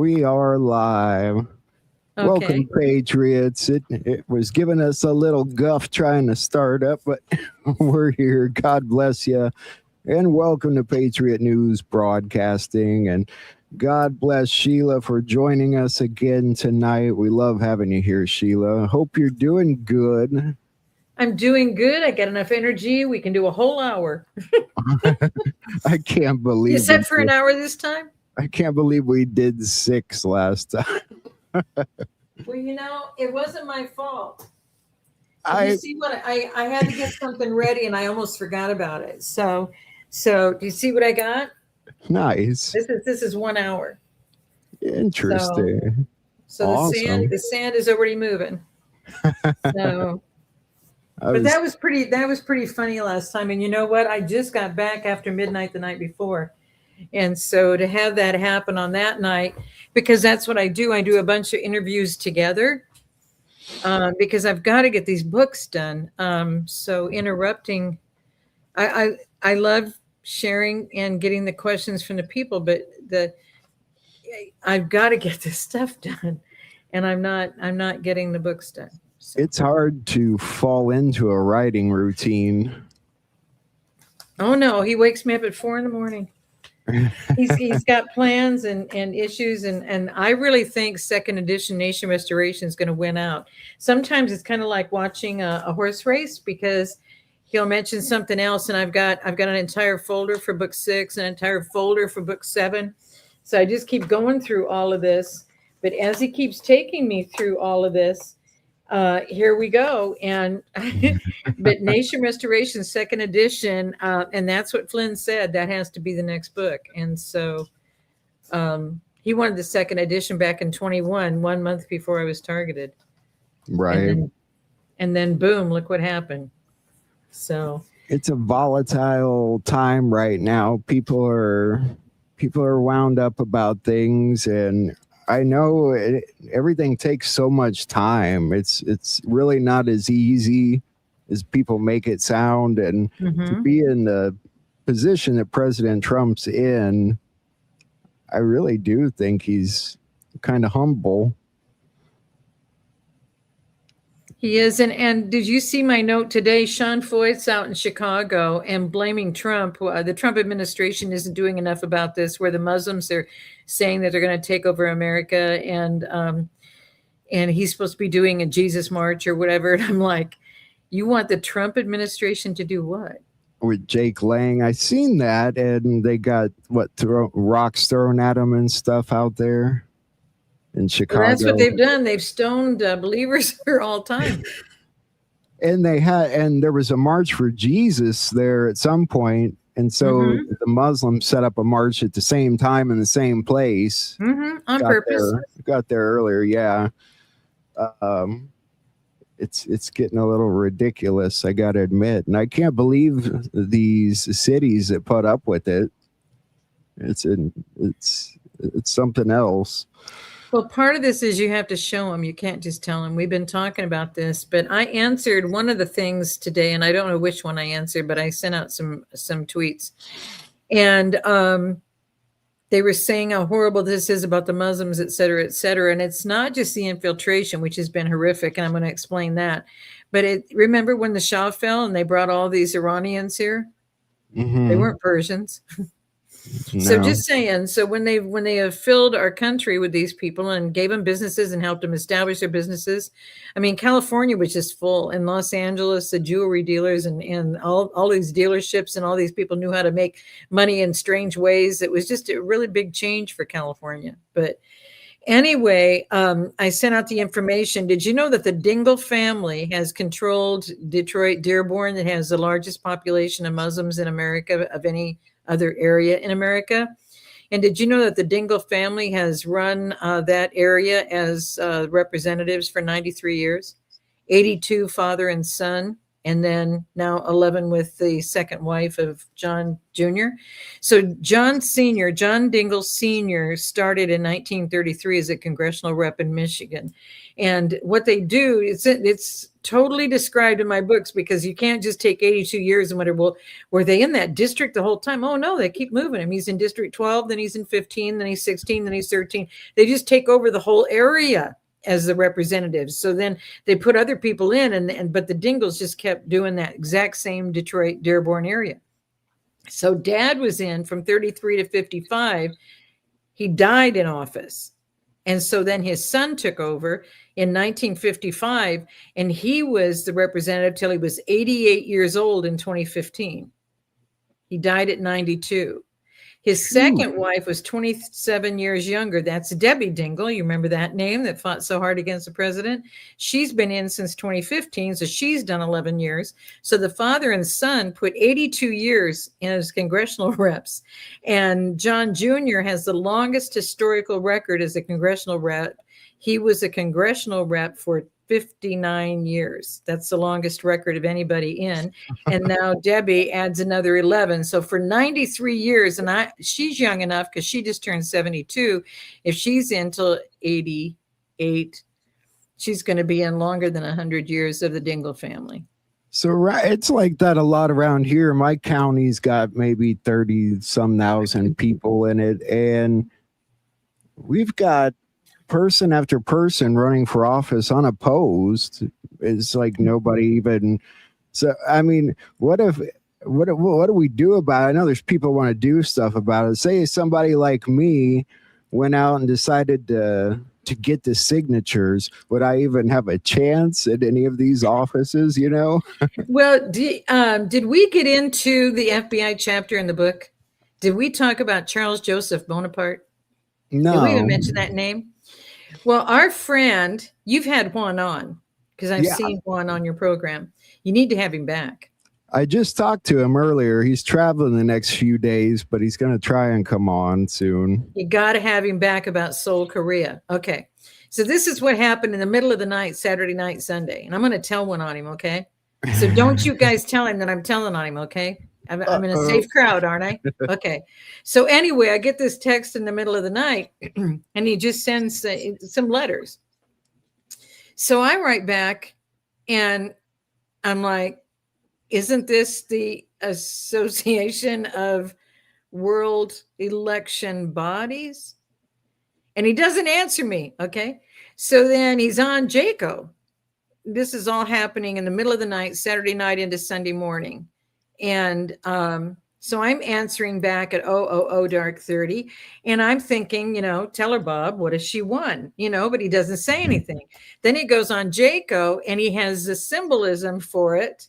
We are live. Okay. Welcome, Patriots. It was giving us a little guff trying to start up, but we're here. God bless you. And welcome to Patriot News Broadcasting. And God bless Sheila for joining us again tonight. We love having you here, Sheila. Hope you're doing good. I'm doing good. I got enough energy. We can do a whole hour. I can't believe You set for an hour this time? I can't believe we did 6 last time. Well, it wasn't my fault. You see what I had to get something ready and I almost forgot about it. So do you see what I got? Nice. This is 1 hour. Interesting. So awesome. the sand is already moving. So but that was pretty funny last time. And you know what? I just got back after midnight the night before. And so to have that happen on that night, because that's what I do. I do a bunch of interviews together because I've got to get these books done. So interrupting, I love sharing and getting the questions from the people, but I've got to get this stuff done, and I'm not getting the books done. So. It's hard to fall into a writing routine. Oh no, he wakes me up at 4 a.m. He's got plans and issues, and I really think second edition Nation Restoration is going to win out. Sometimes it's kind of like watching a horse race, because he'll mention something else, and I've got an entire folder for book 6, an entire folder for book 7. So I just keep going through all of this. But as he keeps taking me through all of this, here we go. And but Nation Restoration second edition, and that's what Flynn said, that has to be the next book. And so he wanted the second edition back in 21, 1 month before I was targeted. Right. And then boom, look what happened. So it's a volatile time right now. People are wound up about things, and I know everything takes so much time. It's really not as easy as people make it sound. And to be in the position that President Trump's in, I really do think he's kind of humble. He is. And did you see my note today? Sean Foyt's out in Chicago and blaming Trump. The Trump administration isn't doing enough about this, where the Muslims are saying that they're going to take over America, and he's supposed to be doing a Jesus march or whatever. And I'm like, you want the Trump administration to do what? With Jake Lang, I seen that, and they got rocks thrown at them and stuff out there in Chicago. Well, that's what they've done. They've stoned believers for all time. And there was a march for Jesus there at some point. And so the Muslims set up a march at the same time in the same place. On purpose. Got there earlier. Yeah. It's getting a little ridiculous, I got to admit. And I can't believe these cities that put up with it. It's something else. Well, part of this is you have to show them. You can't just tell them. We've been talking about this, but I answered one of the things today, and I don't know which one I answered, but I sent out some tweets, and they were saying how horrible this is about the Muslims, et cetera, et cetera. And it's not just the infiltration, which has been horrific, and I'm going to explain that. But remember when the Shah fell and they brought all these Iranians here? They weren't Persians. No. So just saying, so when they have filled our country with these people and gave them businesses and helped them establish their businesses, I mean, California was just full. In Los Angeles, the jewelry dealers and all these dealerships and all these people knew how to make money in strange ways. It was just a really big change for California. But anyway, I sent out the information. Did you know that the Dingle family has controlled Detroit, Dearborn, that has the largest population of Muslims in America of any other area in America? And did you know that the Dingle family has run that area as representatives for 93 years? 82 father and son, and then now 11 with the second wife of John Jr. So John Dingle Sr. started in 1933 as a congressional rep in Michigan. And what they do, it's totally described in my books, because you can't just take 82 years and wonder, well, were they in that district the whole time? Oh no, they keep moving him. He's in District 12, then he's in 15, then he's 16, then he's 13. They just take over the whole area as the representatives. So then they put other people in, and but the Dingles just kept doing that exact same Detroit, Dearborn area. So Dad was in from 33 to 55. He died in office. And so then his son took over in 1955, and he was the representative till he was 88 years old in 2015. He died at 92. His second wife was 27 years younger. That's Debbie Dingle. You remember that name, that fought so hard against the president? She's been in since 2015, so she's done 11 years. So the father and son put 82 years in as congressional reps. And John Jr. has the longest historical record as a congressional rep. He was a congressional rep for 59 years. That's the longest record of anybody in. And now Debbie adds another 11. So for 93 years, and she's young enough because she just turned 72. If she's in till 88, she's going to be in longer than 100 years of the Dingle family. So it's like that a lot around here. My county's got maybe 30-some thousand people in it, and we've got person after person running for office unopposed. It's like nobody even. So I mean, what do we do about it? I know there's people want to do stuff about it. Say somebody like me went out and decided to get the signatures, would I even have a chance at any of these offices? You know. Well, did we get into the FBI chapter in the book? Did we talk about Charles Joseph Bonaparte? No. Did we even mention that name? Well, our friend, you've had Juan on, because I've seen Juan on your program. You need to have him back. I just talked to him earlier. He's traveling the next few days, but he's going to try and come on soon. You got to have him back about Seoul, Korea. Okay. So this is what happened in the middle of the night, Saturday night, Sunday. And I'm going to tell one on him, okay? So don't you guys tell him that I'm telling on him, okay? I'm in a safe crowd, aren't I? Okay. So anyway, I get this text in the middle of the night, and he just sends some letters. So I write back, and I'm like, isn't this the Association of World Election Bodies? And he doesn't answer me, okay? So then he's on Jaco. This is all happening in the middle of the night, Saturday night into Sunday morning. And so I'm answering back at dark 30. And I'm thinking, tell her, Bob, what has she won? But he doesn't say anything. Then he goes on Jaco, and he has the symbolism for it.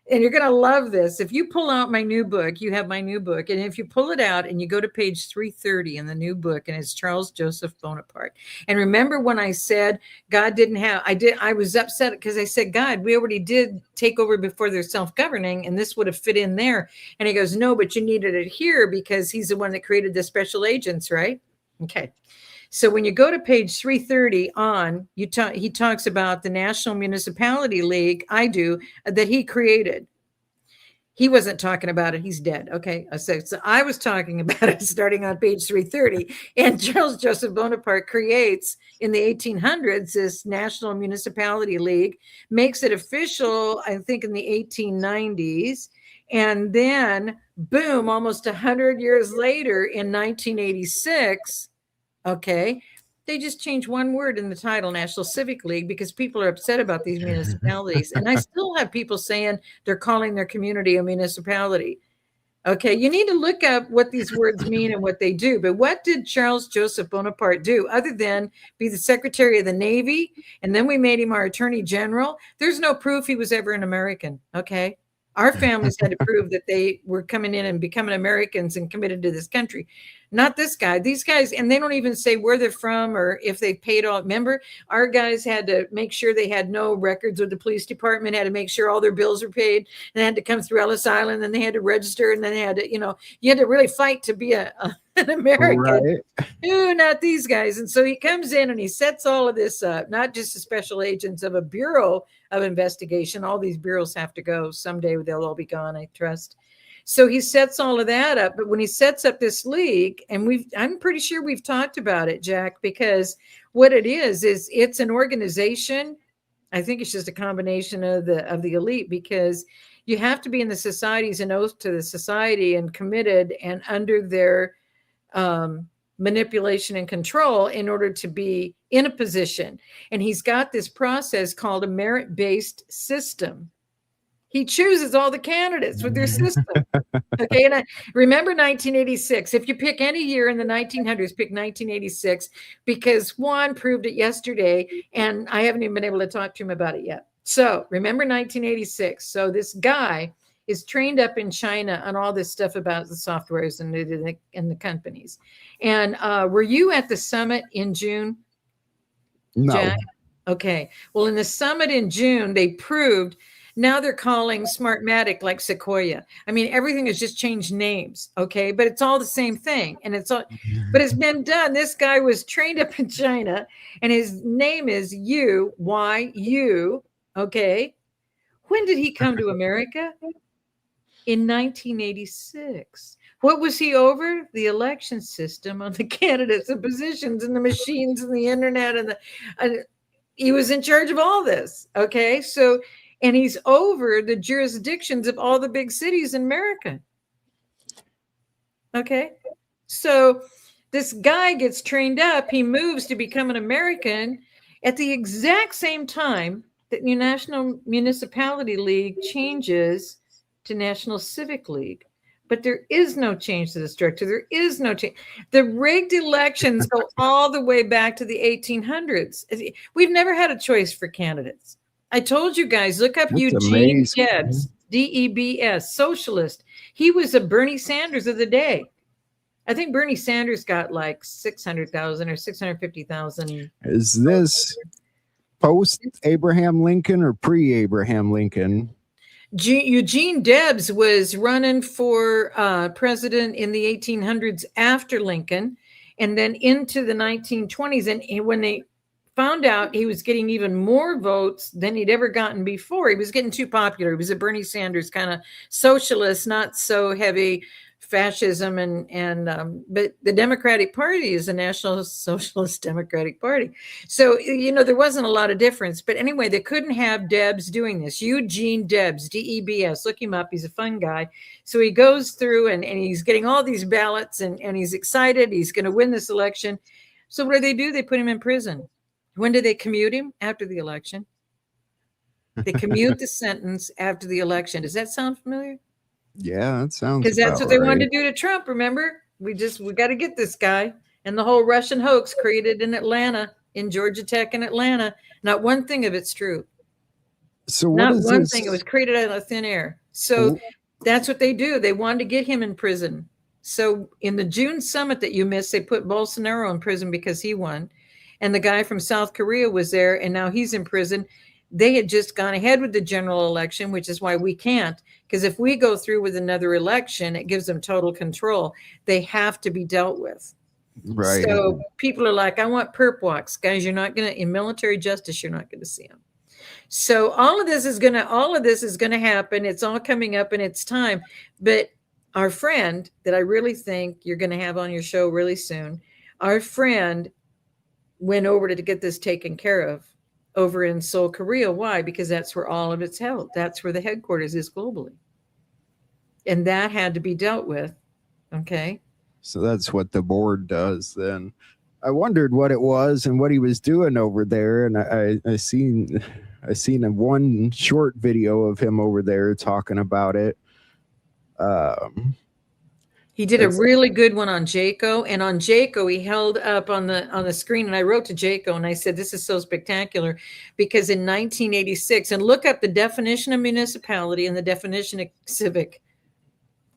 And you're going to love this. If you pull out my new book, you have my new book. And if you pull it out and you go to page 330 in the new book, and it's Charles Joseph Bonaparte. And remember when I said God didn't have, I was upset because I said, God, we already did take over before they're self-governing, and this would have fit in there. And he goes, no, but you needed it here because he's the one that created the special agents, right? Okay. So when you go to page 330 on, he talks about the National Municipality League, that he created. He wasn't talking about it. He's dead. Okay. So I was talking about it starting on page 330. And Charles Joseph Bonaparte creates in the 1800s this National Municipality League, makes it official, I think, in the 1890s. And then, boom, almost 100 years later in 1986, okay, they just changed one word in the title, National Civic League, because people are upset about these municipalities. And I still have people saying they're calling their community a municipality. Okay, you need to look up what these words mean and what they do. But what did Charles Joseph Bonaparte do other than be the Secretary of the Navy? And then we made him our Attorney General. There's no proof he was ever an American, okay? Our families had to prove that they were coming in and becoming Americans and committed to this country. Not this guy. These guys, and they don't even say where they're from or if they paid all. Remember, our guys had to make sure they had no records with the police department, had to make sure all their bills were paid, and they had to come through Ellis Island, and they had to register, and then they had to, you had to really fight to be an American. Right. Ooh, not these guys. And so he comes in and he sets all of this up, not just the special agents of a Bureau of Investigation. All these bureaus have to go. Someday they'll all be gone, I trust. So he sets all of that up. But when he sets up this league, and I'm pretty sure we've talked about it, Jack, because what it is it's an organization I think it's just a combination of the elite, because you have to be in the society's an oath to the society and committed and under their manipulation and control in order to be in a position. And he's got this process called a merit-based system. He chooses all the candidates with their system. Okay. And I remember 1986. If you pick any year in the 1900s, pick 1986, because Juan proved it yesterday, and I haven't even been able to talk to him about it yet. So remember 1986. So this guy is trained up in China on all this stuff about the softwares and the companies. And were you at the summit in June? No. Jack? Okay. Well, in the summit in June, they proved. Now they're calling Smartmatic like Sequoia. I mean, everything has just changed names, okay? But it's all the same thing. And it's all, but it's been done. This guy was trained up in China, and his name is Yu, okay? When did he come to America? In 1986. What was he over? The election system on the candidates and positions and the machines and the internet and he was in charge of all this, okay? So, and he's over the jurisdictions of all the big cities in America. Okay. So this guy gets trained up. He moves to become an American at the exact same time that the National Municipality League changes to National Civic League. But there is no change to the structure. There is no change. The rigged elections go all the way back to the 1800s. We've never had a choice for candidates. I told you guys, look up Eugene Debs, Debs, socialist. He was a Bernie Sanders of the day. I think Bernie Sanders got like 600,000 or 650,000. Is this post Abraham Lincoln or pre Abraham Lincoln? Eugene Debs was running for president in the 1800s after Lincoln, and then into the 1920s. And when they found out he was getting even more votes than he'd ever gotten before, he was getting too popular. He was a Bernie Sanders kind of socialist, not so heavy fascism, but the Democratic Party is a National Socialist Democratic Party. So, there wasn't a lot of difference. But anyway, they couldn't have Debs doing this. Eugene Debs, Debs, look him up. He's a fun guy. So he goes through and he's getting all these ballots and he's excited. He's going to win this election. So what do? They put him in prison. When do they commute him? After the election. They commute the sentence after the election. Does that sound familiar? Yeah, that sounds, because that's what they wanted to do to Trump. Remember, we got to get this guy. And the whole Russian hoax created in Atlanta, in Georgia Tech in Atlanta. Not one thing of it's true. So not one thing. It was created out of thin air. So that's what they do. They wanted to get him in prison. So in the June summit that you missed, they put Bolsonaro in prison because he won. And the guy from South Korea was there, and now he's in prison. They had just gone ahead with the general election, which is why we can't. Because if we go through with another election, it gives them total control. They have to be dealt with. Right. So people are like, I want perp walks. Guys, you're not going to, in military justice, you're not going to see them. So all of this is going to happen. It's all coming up in its time. But our friend that I really think you're going to have on your show really soon, our friend went over to get this taken care of over in Seoul, Korea. Why? Because that's where all of it's held. That's where the headquarters is globally. And that had to be dealt with. Okay. So that's what the board does then. I wondered what it was and what he was doing over there. And I seen one short video of him over there talking about it. He did a really good one on Jaco, and on Jaco, he held up on the screen, and I wrote to Jaco, and I said, this is so spectacular, because in 1986, and look up the definition of municipality and the definition of civic.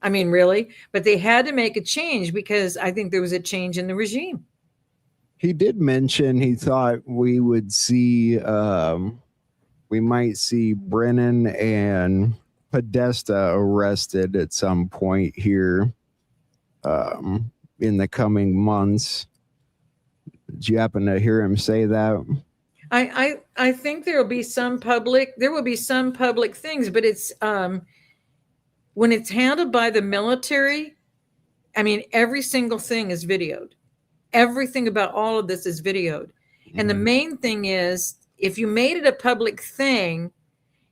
I mean, really? But they had to make a change because I think there was a change in the regime. He did mention he thought we would see, we might see Brennan and Podesta arrested at some point here. In the coming months. Did you happen to hear him say that? I think there will be some public things, but it's when it's handled by the military, I mean, every single thing is videoed. Everything about all of this is videoed. And the main thing is if you made it a public thing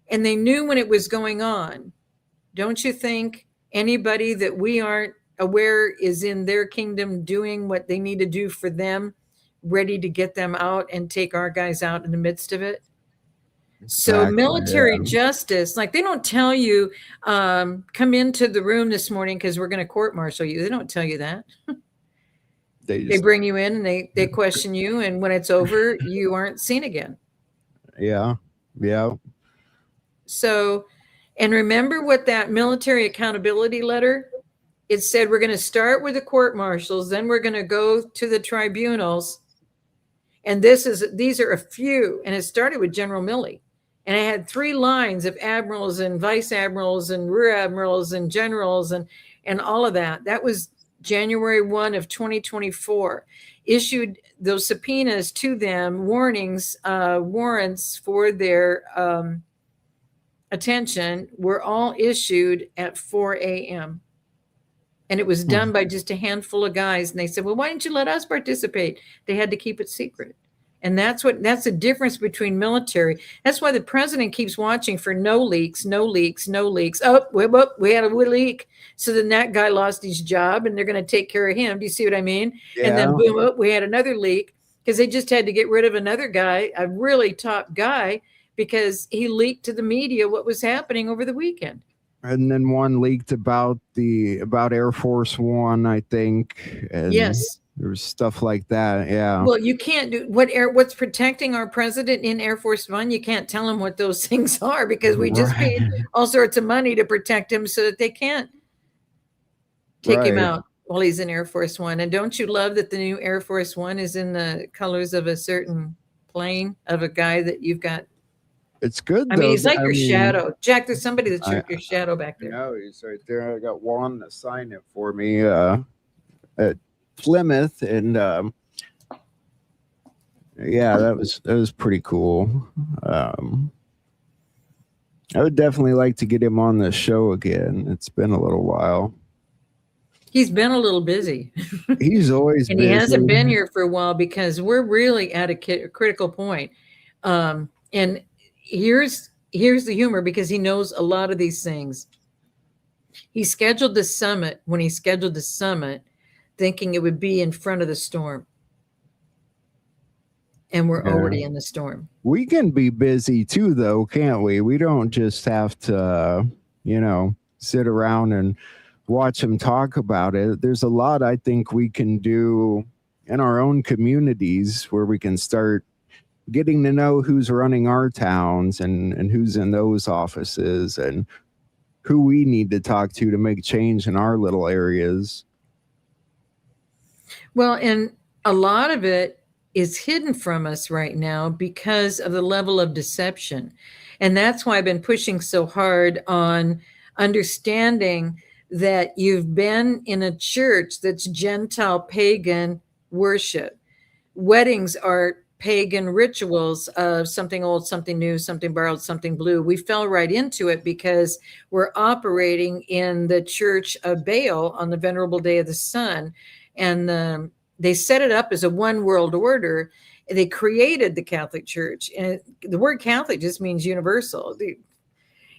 and they knew when it was going on, don't you think anybody that we aren't aware is in their kingdom doing what they need to do for them, ready to get them out and take our guys out in the midst of it? So Exactly. military Yeah. justice, like they don't tell you, come into the room this morning because we're going to court martial you. They don't tell you that. They They just, bring you in and they question you, and when it's over, you aren't seen again. yeah. Yeah. So, and remember what that military accountability letter, it said we're going to start with the court martials, then we're going to go to the tribunals. And these are a few, and it started with General Milley. And it had 3 lines of admirals and vice admirals and rear admirals and generals and all of that. That was January 1 of 2024. Issued those subpoenas to them, warnings, warrants for their attention were all issued at 4 a.m. And it was done by just a handful of guys. And they said, well, why didn't you let us participate? They had to keep it secret. And that's the difference between military. That's why the president keeps watching for no leaks, no leaks, no leaks. Oh, we had a leak. So then that guy lost his job and they're going to take care of him. Do you see what I mean? Yeah. And then boom, oh, we had another leak because they just had to get rid of another guy, a really top guy, because he leaked to the media what was happening over the weekend. And then one leaked about Air Force One, I think. And yes. There was stuff like that. Yeah. Well, you can't do what's protecting our president in Air Force One. You can't tell him what those things are because we just paid all sorts of money to protect him so that they can't take him out while he's in Air Force One. And don't you love that the new Air Force One is in the colors of a certain plane of a guy that you've got? It's good. I mean, he's like your shadow. Jack, there's somebody that's your shadow back there. No, he's right there. I got Juan to sign it for me at Plymouth, and yeah, that was pretty cool. I would definitely like to get him on the show again. It's been a little while. He's been a little busy. He's always and busy. He hasn't been here for a while because we're really at a critical point. And here's the humor, because he knows a lot of these things. He scheduled the summit when he scheduled the summit, thinking it would be in front of the storm. And we're already in the storm. We can be busy too, though, can't we? We don't just have to, sit around and watch them talk about it. There's a lot I think we can do in our own communities where we can start getting to know who's running our towns and who's in those offices and who we need to talk to make change in our little areas. Well, and a lot of it is hidden from us right now because of the level of deception. And that's why I've been pushing so hard on understanding that you've been in a church that's Gentile pagan worship. Weddings are pagan rituals of something old, something new, something borrowed, something blue. We fell right into it because we're operating in the church of Baal on the venerable day of the sun. And they set it up as a one world order. They created the Catholic Church. And the word Catholic just means universal.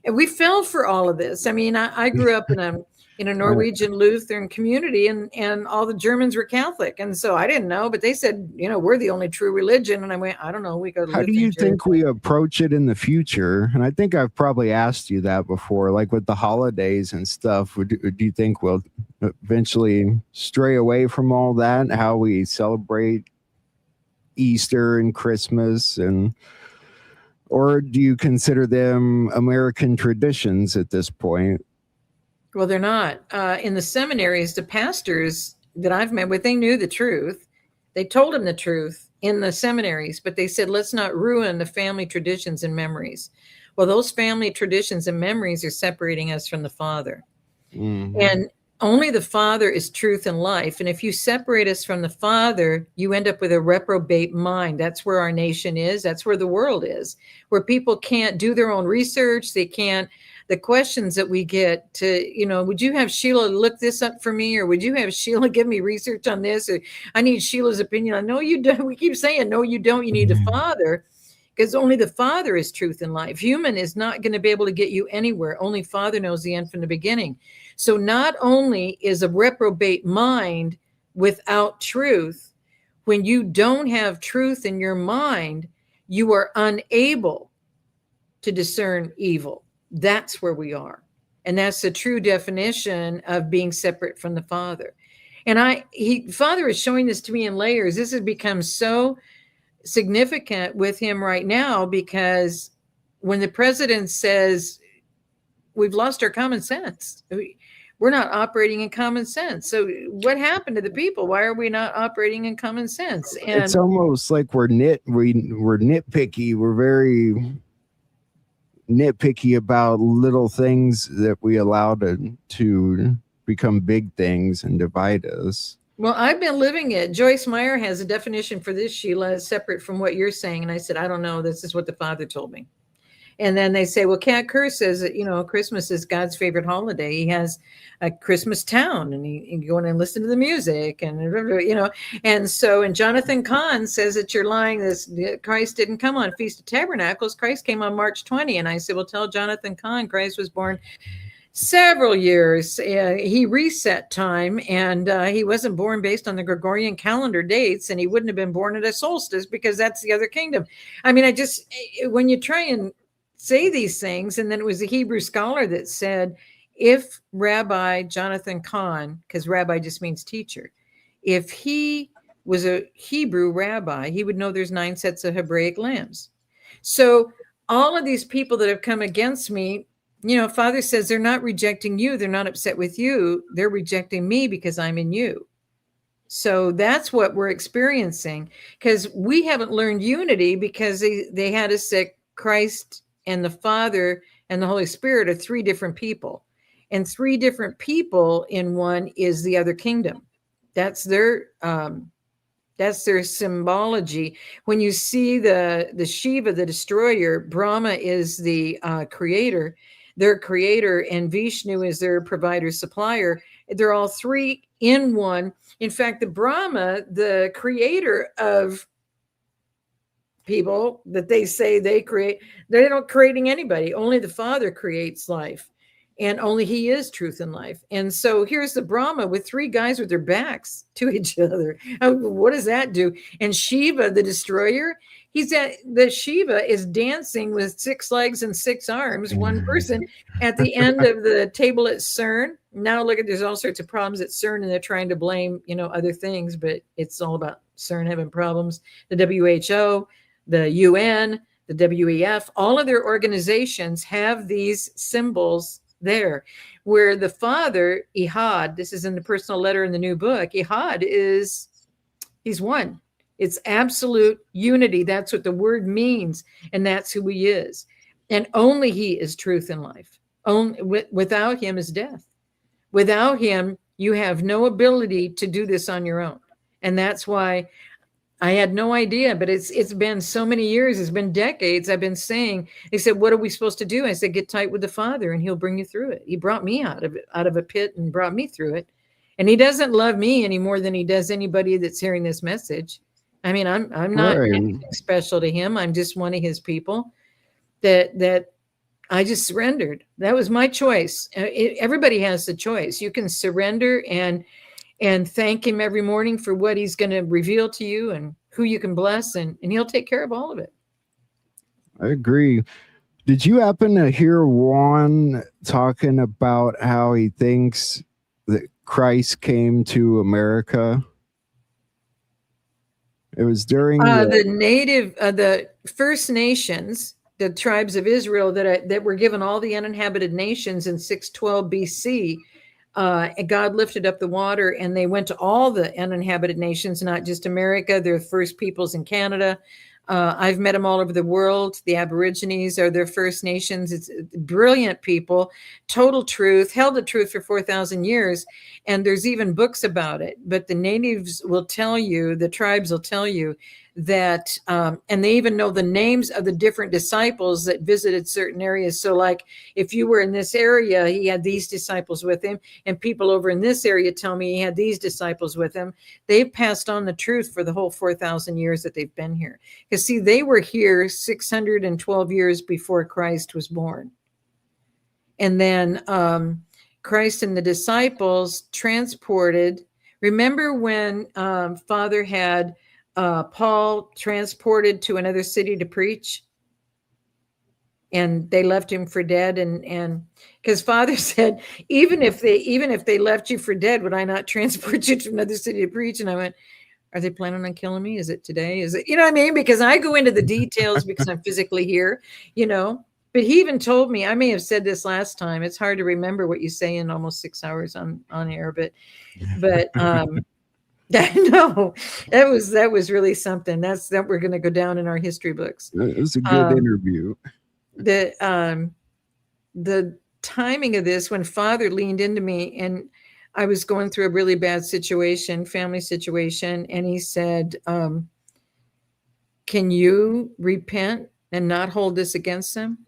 And we fell for all of this. I mean, I grew up in a Norwegian Lutheran community, and all the Germans were Catholic. And so I didn't know, but they said, we're the only true religion. And I went, I don't know. We go to How do you think we approach it in the future? And I think I've probably asked you that before, like with the holidays and stuff. Do you think we'll eventually stray away from all that, how we celebrate Easter and Christmas, or do you consider them American traditions at this point? Well, they're not. In the seminaries, the pastors that I've met with, they knew the truth. They told them the truth in the seminaries, but they said, let's not ruin the family traditions and memories. Well, those family traditions and memories are separating us from the Father. Mm-hmm. And only the Father is truth and life. And if you separate us from the Father, you end up with a reprobate mind. That's where our nation is. That's where the world is, where people can't do their own research. They can't. The questions that we get to, would you have Sheila look this up for me? Or would you have Sheila give me research on this? Or I need Sheila's opinion. I know you don't. We keep saying, no, you don't. You need the Father, because only the Father is truth and life. Human is not going to be able to get you anywhere. Only Father knows the end from the beginning. So not only is a reprobate mind without truth, when you don't have truth in your mind, you are unable to discern evil. That's where we are. And that's the true definition of being separate from the Father. And Father is showing this to me in layers. This has become so significant with him right now, because when the president says we've lost our common sense, we're not operating in common sense. So what happened to the people? Why are we not operating in common sense? And it's almost like we're nitpicky. We're very nitpicky about little things that we allow to become big things and divide us. Well, I've been living it. Joyce Meyer has a definition for this, Sheila, separate from what you're saying. And I said, I don't know. This is what the Father told me. And then they say, well, Cat Kerr says that, Christmas is God's favorite holiday. He has a Christmas town, and you go in and listen to the music, and, and so, and Jonathan Cahn says that you're lying. Christ didn't come on Feast of Tabernacles. Christ came on March 20. And I said, well, tell Jonathan Cahn Christ was born several years. He reset time, and he wasn't born based on the Gregorian calendar dates, and he wouldn't have been born at a solstice, because that's the other kingdom. I mean, when you try and say these things, and then it was a Hebrew scholar that said, if Rabbi Jonathan Cahn, because rabbi just means teacher, if he was a Hebrew rabbi, he would know there's 9 sets of Hebraic lambs. So all of these people that have come against me, Father says they're not rejecting you. They're not upset with you. They're rejecting me because I'm in you. So that's what we're experiencing, because we haven't learned unity, because they had us say Christ and the Father and the Holy Spirit are 3 different people, and 3 different people in one is the other kingdom. That's their symbology. When you see the Shiva, the destroyer, Brahma is the creator, their creator, and Vishnu is their provider, supplier. They're all 3 in one. In fact, the Brahma, the creator of people that they say they create, they're not creating anybody. Only the Father creates life, and only he is truth and life. And so here's the Brahma with 3 guys with their backs to each other. What does that do? And Shiva, the destroyer, the Shiva is dancing with 6 legs and 6 arms, one person at the end of the table at CERN. Now look there's all sorts of problems at CERN, and they're trying to blame, other things, but it's all about CERN having problems. The WHO, the UN, the WEF, all of their organizations have these symbols there, where the Father, Ihad, this is in the personal letter in the new book, Ihad he's one. It's absolute unity. That's what the word means, and that's who he is. And only he is truth and life. Without him is death. Without him, you have no ability to do this on your own. And that's why I had no idea, but it's been so many years. It's been decades. I've been saying, they said, what are we supposed to do? I said, get tight with the Father and he'll bring you through it. He brought me out of a pit and brought me through it. And he doesn't love me any more than he does anybody that's hearing this message. I mean, I'm not anything special to him. I'm just one of his people that I just surrendered. That was my choice. Everybody has the choice. You can surrender and thank him every morning for what he's going to reveal to you and who you can bless, and he'll take care of all of it. I agree. Did you happen to hear Juan talking about how he thinks that Christ came to America? It was during the First Nations, the tribes of Israel that were given all the uninhabited nations in 612 BC. God lifted up the water, and they went to all the uninhabited nations, not just America. They're the first peoples in Canada. I've met them all over the world. The Aborigines are their First Nations. It's brilliant people, total truth, held the truth for 4,000 years. And there's even books about it. But the natives will tell you, the tribes will tell you that and they even know the names of the different disciples that visited certain areas. So like if you were in this area, he had these disciples with him, and people over in this area tell me he had these disciples with him. They've passed on the truth for the whole 4,000 years that they've been here, because see, they were here 612 years before Christ was born. And then Christ and the disciples transported. Remember when Father had Paul transported to another city to preach, and they left him for dead, and because Father said, even if they left you for dead, would I not transport you to another city to preach? And I went, are they planning on killing me? Is it today? Is it, you know what I mean? Because I go into the details because I'm physically here, you know. But he even told me, I may have said this last time, it's hard to remember what you say in almost 6 hours on air, but no, that was really something. That we're going to go down in our history books. It was a good interview. The timing of this, when Father leaned into me, and I was going through a really bad situation, family situation, and he said, can you repent and not hold this against them?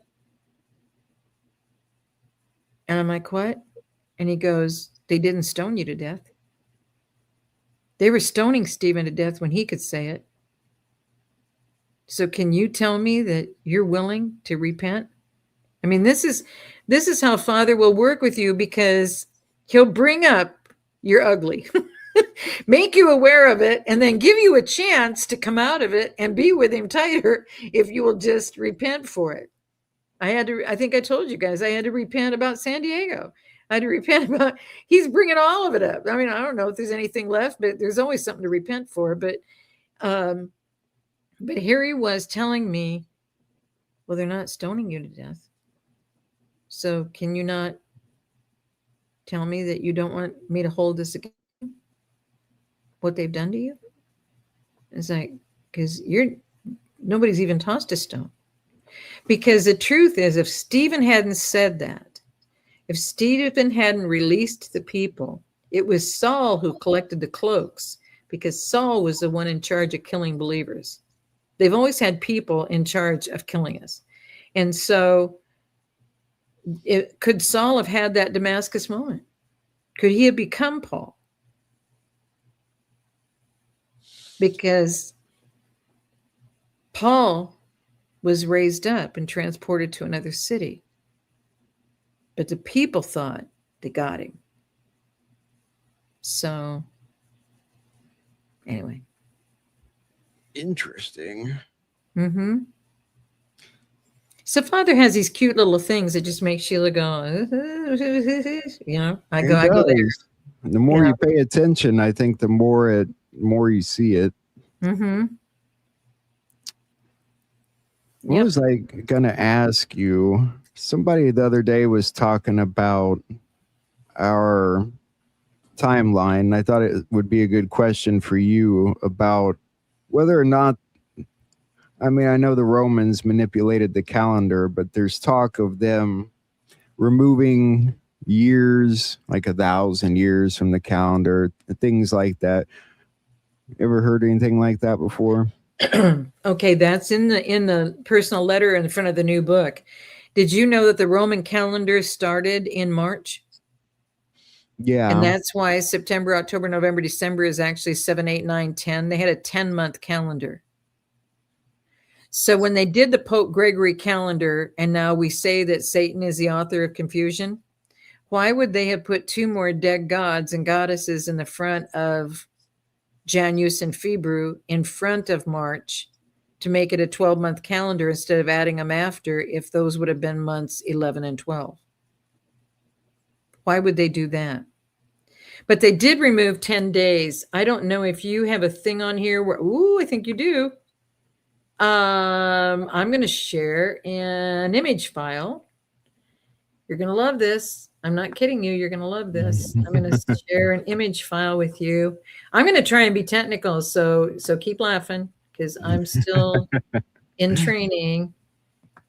And I'm like, what? And he goes, they didn't stone you to death. They were stoning Stephen to death when he could say it. So can you tell me that you're willing to repent? I mean, this is how Father will work with you, because he'll bring up you're ugly, make you aware of it, and then give you a chance to come out of it and be with him tighter if you will just repent for it. I think I told you guys, I had to repent about San Diego. I had to repent about, he's bringing all of it up. I mean, I don't know if there's anything left, but there's always something to repent for. But here he was telling me, well, they're not stoning you to death. So can you not tell me that you don't want me to hold this against them, what they've done to you? It's like, because nobody's even tossed a stone. Because the truth is, if Stephen hadn't said that, if Stephen hadn't released the people, it was Saul who collected the cloaks, because Saul was the one in charge of killing believers. They've always had people in charge of killing us. And so could Saul have had that Damascus moment? Could he have become Paul? Because Paul was raised up and transported to another city, but the people thought they got him. So anyway. Interesting. Mm-hmm. So Father has these cute little things that just make Sheila go, you know, I go there. The more you pay attention, I think the more you see it. Mm-hmm. I was like going to ask you, somebody the other day was talking about our timeline. I thought it would be a good question for you about whether or not, I mean, I know the Romans manipulated the calendar, but there's talk of them removing years, like 1,000 years from the calendar, things like that. Ever heard anything like that before? Okay, that's in the personal letter in front of the new book. Did you know that the Roman calendar started in March? Yeah. And that's why September, October, November, December is actually 7, 8, 9, 10. They had a 10-month calendar. So when they did the Pope Gregory calendar, and now we say that Satan is the author of confusion, why would they have put 2 more dead gods and goddesses in the front of Janus and February in front of March to make it a 12-month calendar instead of adding them after, if those would have been months 11 and 12? Why would they do that? But they did remove 10 days. I don't know if you have a thing on here where, I think you do. I'm going to share an image file. You're going to love this. I'm not kidding you. You're going to love this. I'm going to share an image file with you. I'm going to try and be technical. So keep laughing, because I'm still in training.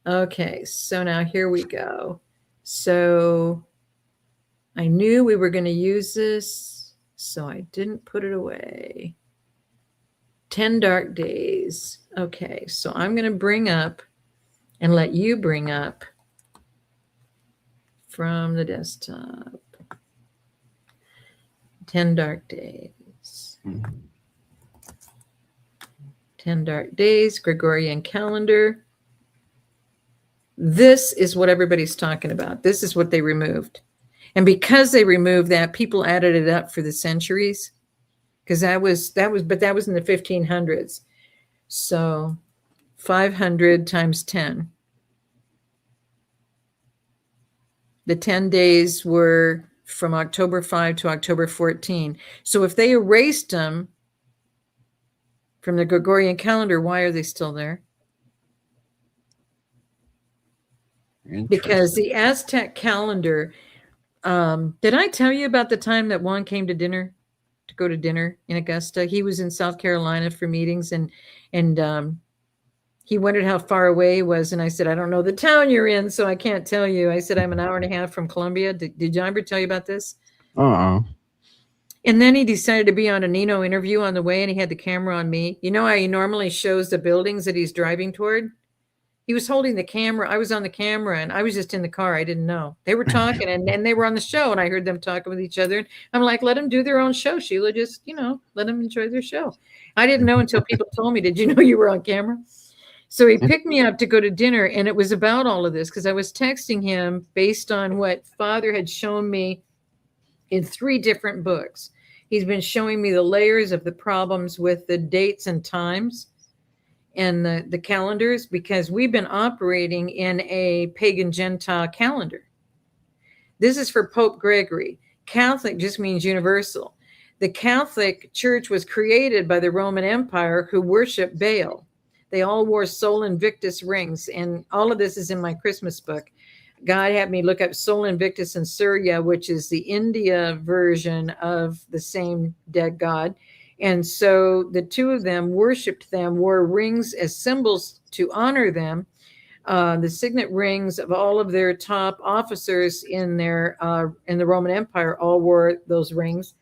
Okay. So now here we go. So I knew we were going to use this, so I didn't put it away. 10 dark days. days. Okay, so I'm going to bring up and let you bring up from the desktop 10 dark days. 10 dark days, Gregorian calendar. This is what everybody's talking about. This is what they removed. And because they removed that, people added it up for the centuries. Because that was in the 1500s. So 500 times 10. The 10 days were from October 5 to October 14. So if they erased them from the Gregorian calendar, why are they still there? Because the Aztec calendar, did I tell you about the time that Juan came to go to dinner in Augusta? He was in South Carolina for meetings, and he wondered how far away he was. And I said, I don't know the town you're in, so I can't tell you. I said, I'm an hour and a half from Columbia. Did I ever tell you about this? And then he decided to be on a Nino interview on the way, and he had the camera on me. You know how he normally shows the buildings that he's driving toward? He was holding the camera. I was on the camera, and I was just in the car. I didn't know. They were talking, and they were on the show, and I heard them talking with each other. And I'm like, let them do their own show, Sheila. Just, let them enjoy their show. I didn't know until people told me, did you know you were on camera? So he picked me up to go to dinner, and it was about all of this because I was texting him based on what Father had shown me in 3 different books. He's been showing me the layers of the problems with the dates and times and the calendars, because we've been operating in a pagan Gentile calendar. This is for Pope Gregory. Catholic just means universal. The Catholic Church was created by the Roman Empire, who worshiped Baal. They all wore Sol Invictus rings, and all of this is in my Christmas book. God had me look up Sol Invictus in Surya, which is the India version of the same dead god. And so the 2 of them worshiped them, wore rings as symbols to honor them. The signet rings of all of their top officers in the Roman Empire all wore those rings.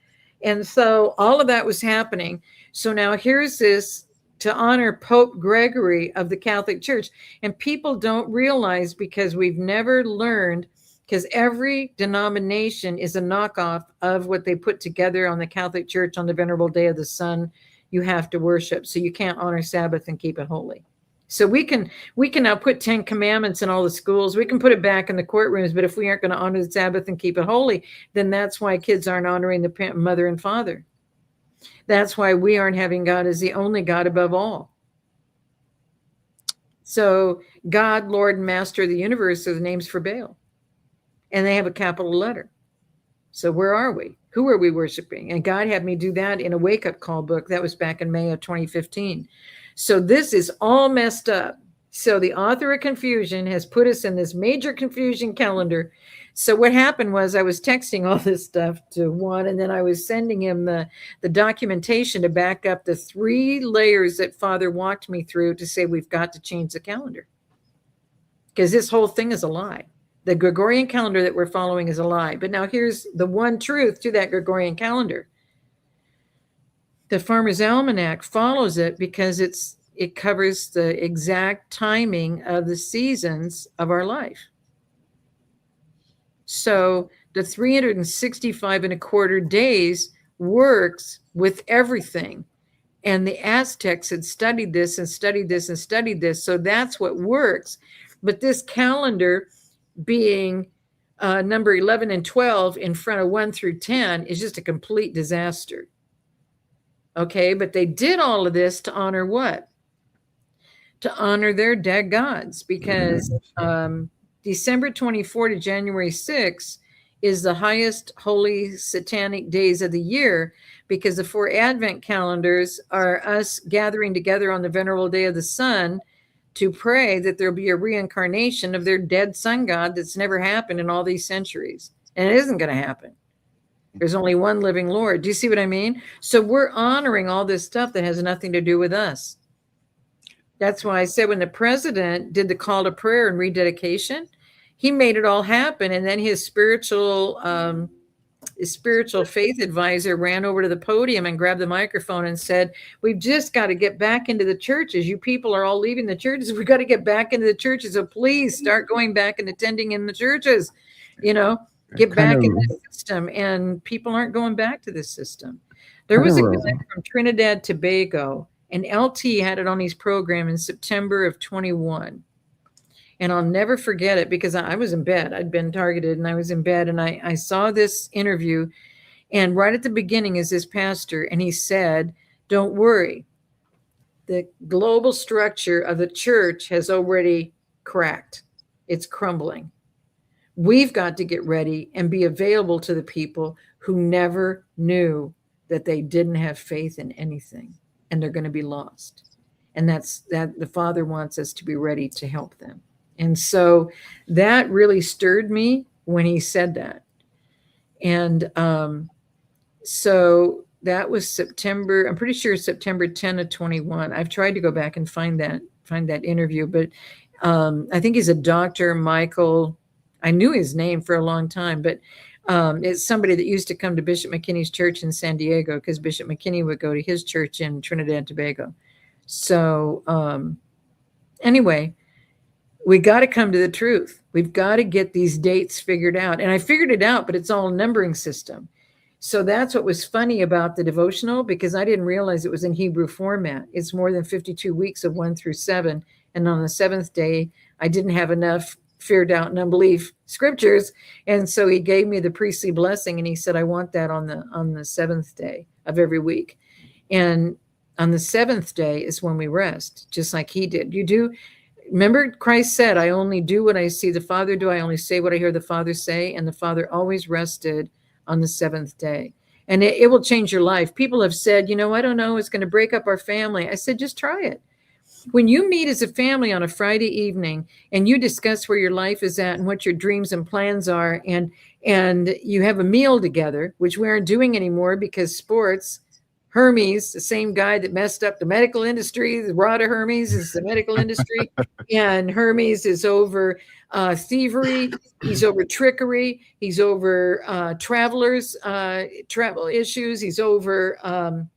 And so all of that was happening. So now here's this to honor Pope Gregory of the Catholic Church. And people don't realize, because we've never learned, because every denomination is a knockoff of what they put together on the Catholic Church on the Venerable Day of the Sun. You have to worship, so you can't honor Sabbath and keep it holy. So we can now put 10 commandments in all the schools. We can put it back in the courtrooms, but if we aren't going to honor the Sabbath and keep it holy, then that's why kids aren't honoring the mother and father. That's why we aren't having God as the only God above all. So God, Lord, and Master of the universe are the names for Baal. And they have a capital letter. So where are we? Who are we worshiping? And God had me do that in a wake-up call book. That was back in May of 2015. So this is all messed up. So the author of confusion has put us in this major confusion calendar. So what happened was I was texting all this stuff to Juan, and then I was sending him the documentation to back up the 3 layers that Father walked me through to say we've got to change the calendar. Because this whole thing is a lie. The Gregorian calendar that we're following is a lie. But now here's the one truth to that Gregorian calendar. The Farmer's Almanac follows it because it covers the exact timing of the seasons of our life. So the 365 and a quarter days works with everything. And the Aztecs had studied this and studied this and studied this. So that's what works. But this calendar being number 11 and 12 in front of 1 through 10 is just a complete disaster. Okay, but they did all of this to honor what? To honor their dead gods, because December 24 to January 6 is the highest holy satanic days of the year, because the 4 Advent calendars are us gathering together on the Venerable Day of the Sun to pray that there'll be a reincarnation of their dead sun god that's never happened in all these centuries. And it isn't going to happen. There's only one living Lord. Do you see what I mean? So we're honoring all this stuff that has nothing to do with us. That's why I said when the president did the call to prayer and rededication, he made it all happen. And then his spiritual spiritual faith advisor ran over to the podium and grabbed the microphone and said, "We've just got to get back into the churches. You people are all leaving the churches. We've got to get back into the churches. So please start going back and attending in the churches, get back in the system." And people aren't going back to this system. There was a guy from Trinidad and Tobago, and LT had it on his program in September of 21. And I'll never forget it because I was in bed. I'd been targeted and I was in bed, and I saw this interview, and right at the beginning is this pastor, and he said, "Don't worry. The global structure of the church has already cracked. It's crumbling. We've got to get ready and be available to the people who never knew that they didn't have faith in anything, and they're going to be lost. And that's that the Father wants us to be ready to help them." And so that really stirred me when he said that. And so that was September, I'm pretty sure September 10 of 21. I've tried to go back and find that interview, but I think he's a Dr. Michael. I knew his name for a long time, but it's somebody that used to come to Bishop McKinney's church in San Diego, because Bishop McKinney would go to his church in Trinidad and Tobago. So anyway, we got to come to the truth. We've got to get these dates figured out. And I figured it out, but it's all a numbering system. So that's what was funny about the devotional, because I didn't realize it was in Hebrew format. It's more than 52 weeks of 1 through 7. And on the seventh day, I didn't have enough fear, doubt, and unbelief scriptures. And so he gave me the priestly blessing, and he said, "I want that on the seventh day of every week." And on the seventh day is when we rest, just like he did. You do. Remember, Christ said, "I only do what I see the Father do. I only say what I hear the Father say." And the Father always rested on the seventh day. And it will change your life. People have said, "I don't know, it's going to break up our family." I said, just try it. When you meet as a family on a Friday evening and you discuss where your life is at and what your dreams and plans are, and you have a meal together, which we aren't doing anymore because sports, Hermes, the same guy that messed up the medical industry, the rod of Hermes is the medical industry, and Hermes is over thievery, he's over trickery, he's over travel issues, he's over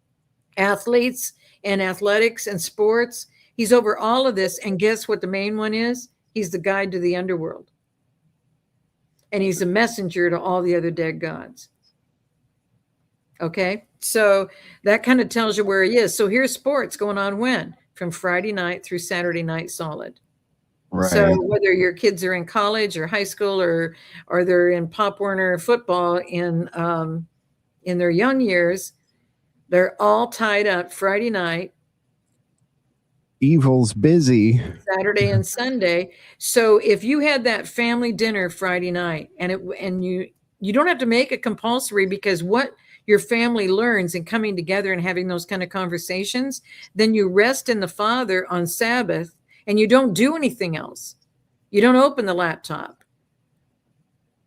athletes and athletics and sports. He's over all of this, and guess what the main one is? He's the guide to the underworld. And he's a messenger to all the other dead gods. Okay, so that kind of tells you where he is. So here's sports going on when? From Friday night through Saturday night solid. Right. So whether your kids are in college or high school or they're in Pop Warner football in their young years, they're all tied up Friday night. Evil's busy. Saturday and Sunday. So if you had that family dinner Friday night, and you don't have to make it compulsory, because what your family learns in coming together and having those kind of conversations, then you rest in the Father on Sabbath and you don't do anything else. You don't open the laptop.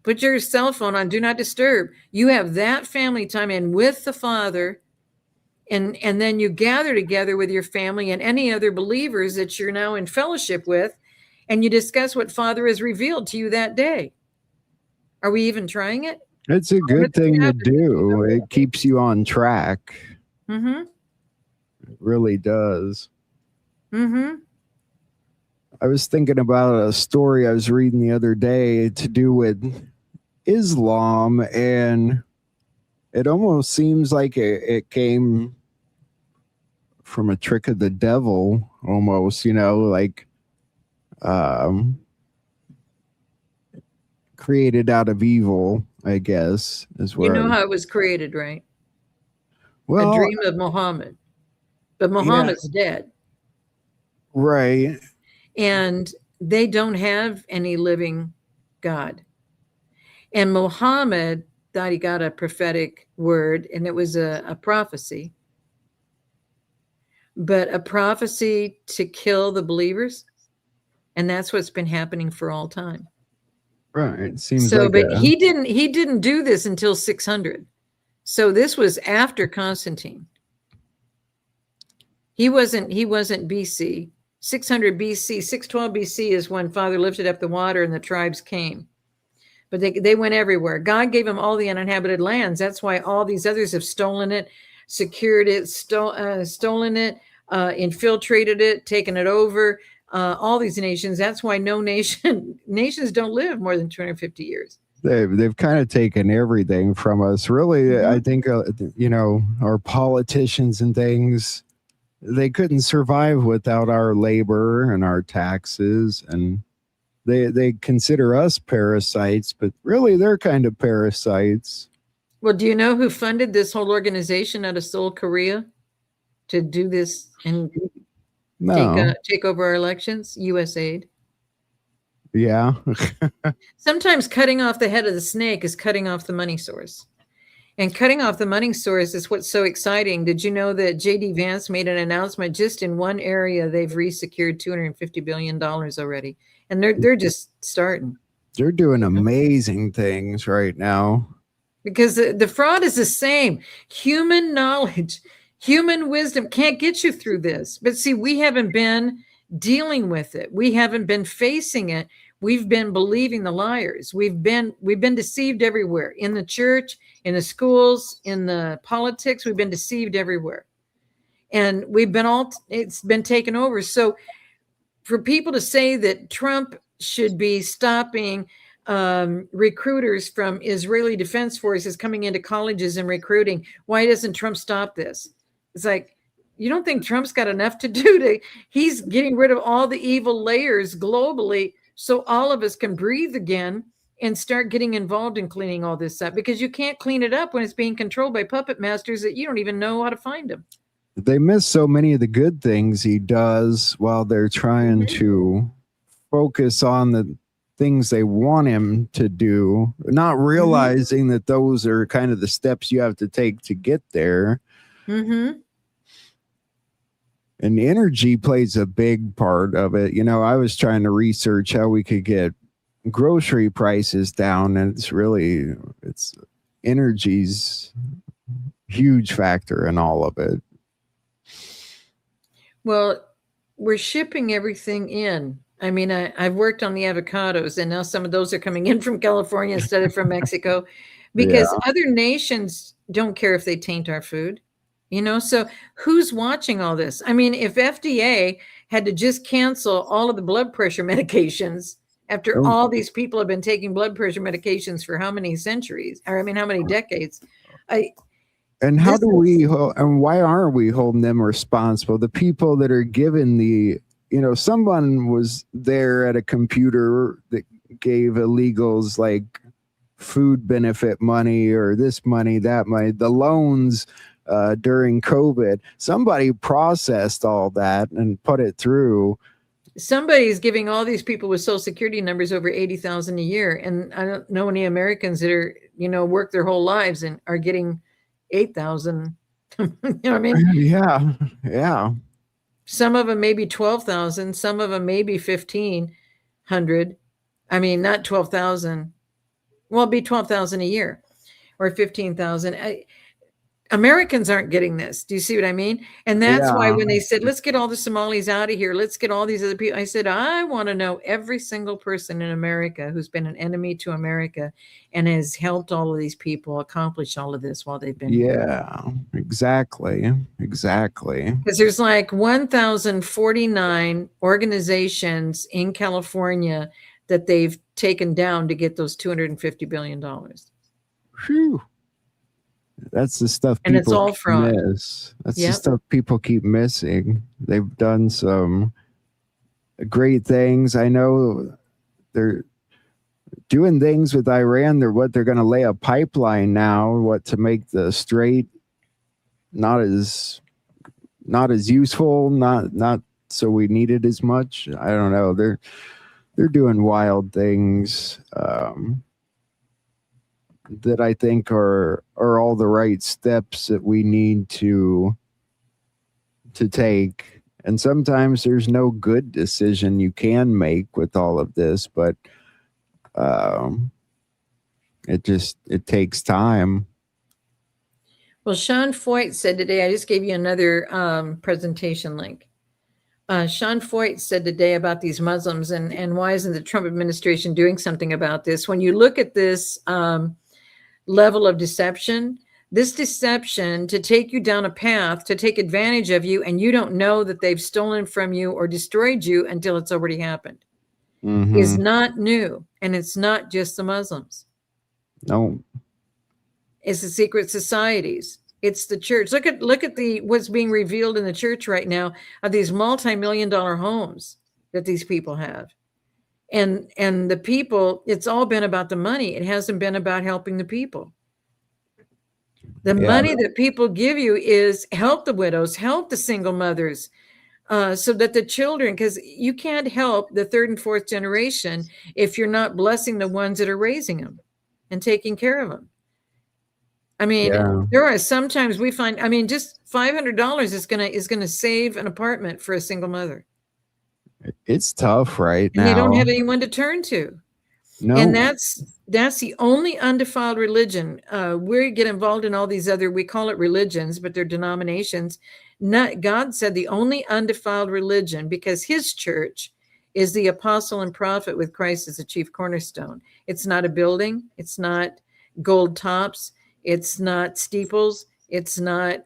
Put your cell phone on Do Not Disturb. You have that family time in with the Father, and then you gather together with your family and any other believers that you're now in fellowship with, and you discuss what Father has revealed to you that day. Are we even trying it? It's a good thing to do. It keeps you on track. Mm-hmm. It really does. Mm-hmm. I was thinking about a story I was reading the other day to do with Islam, and it almost seems like it came from a trick of the devil, almost, like created out of evil, I guess, is where. You know how it was created, right? Well, a dream of Muhammad. But Muhammad's dead. Right. And they don't have any living God. And Muhammad thought he got a prophetic word, and it was a prophecy. But a prophecy to kill the believers. And that's what's been happening for all time. Right. It seems so, like but he didn't do this until 600. So this was after Constantine. He wasn't BC. 600 BC, 612 BC is when Father lifted up the water and the tribes came. but they went everywhere. God gave them all the uninhabited lands. That's why all these others have stolen it, secured it, stolen it, infiltrated it, taken it over. All these nations. That's why no nations don't live more than 250 years. They've kind of taken everything from us. Really, I Mhm. think our politicians and things, they couldn't survive without our labor and our taxes, and they consider us parasites, but really they're kind of parasites. Well, do you know who funded this whole organization out of Seoul, Korea, to do this and No, take over our elections? USAID. yeah. Sometimes cutting off the head of the snake is cutting off the money source. And cutting off the money source is what's so exciting. Did you know that JD Vance made an announcement just in one area they've resecured $250 billion already? And they're just starting. They're doing amazing things right now. Because the fraud is the same. Human knowledge, human wisdom can't get you through this. But see, we haven't been dealing with it. We haven't been facing it. We've been believing the liars. We've been deceived everywhere, in the church, in the schools, in the politics. We've been deceived everywhere. And it's been taken over. So for people to say that Trump should be stopping recruiters from Israeli Defense Forces coming into colleges and recruiting, why doesn't Trump stop this? It's like, you don't think Trump's got enough to do he's getting rid of all the evil layers globally so all of us can breathe again and start getting involved in cleaning all this up, because you can't clean it up when it's being controlled by puppet masters that you don't even know how to find them. They miss so many of the good things he does while they're trying to focus on the things they want him to do, not realizing that those are kind of the steps you have to take to get there. Mm-hmm. And energy plays a big part of it. I was trying to research how we could get grocery prices down, and it's energy's huge factor in all of it. Well, we're shipping everything in. I mean, I've worked on the avocados, and now some of those are coming in from California instead of from Mexico, because other nations don't care if they taint our food. So who's watching all this? I mean, if FDA had to just cancel all of the blood pressure medications after all these people have been taking blood pressure medications for how many centuries, or I mean, how many decades? And why aren't we holding them responsible? The people that are given someone was there at a computer that gave illegals like food benefit money or this money, that money, the loans during COVID. Somebody processed all that and put it through. Somebody's giving all these people with Social Security numbers over 80,000 a year. And I don't know any Americans that are, work their whole lives and are getting 8,000. You know what I mean? Yeah. Some of them maybe 12,000. Some of them maybe 1,500. I mean, not 12,000. Well, it'd be 12,000 a year or 15,000. Americans aren't getting this. Do you see what I mean? And that's why when they said, let's get all the Somalis out of here, let's get all these other people, I said, I want to know every single person in America who's been an enemy to America and has helped all of these people accomplish all of this while they've been here. Yeah, exactly. Because there's like 1,049 organizations in California that they've taken down to get those $250 billion. Whew. That's the stuff and it's all fraud. miss. That's the stuff people keep missing. They've done some great things. I know they're doing things with Iran. They're going to lay a pipeline now, to make the Strait not as useful, not so we need it as much. I don't know. They're doing wild things. That I think are all the right steps that we need to take. And sometimes there's no good decision you can make with all of this, but it takes time. Well, Sean Foyt said today, I just gave you another presentation link. Sean Foyt said today about these Muslims and why isn't the Trump administration doing something about this? When you look at this level of deception, this deception to take you down a path, to take advantage of you, and you don't know that they've stolen from you or destroyed you until it's already happened, is not new. And it's not just the Muslims. No. It's the secret societies. It's the church. Look at the what's being revealed in the church right now of these multi-million-dollar homes that these people have. And the people, it's all been about the money. It hasn't been about helping the people. The money that people give you is help the widows, help the single mothers, so that the children, because you can't help the third and fourth generation if you're not blessing the ones that are raising them and taking care of them. I mean, there are sometimes we find, I mean, just $500 is gonna save an apartment for a single mother. It's tough right now. And they don't have anyone to turn to. No. And that's the only undefiled religion. We get involved in all these other, we call it religions, but they're denominations. God said the only undefiled religion, because his church is the apostle and prophet with Christ as the chief cornerstone. It's not a building. It's not gold tops. It's not steeples. It's not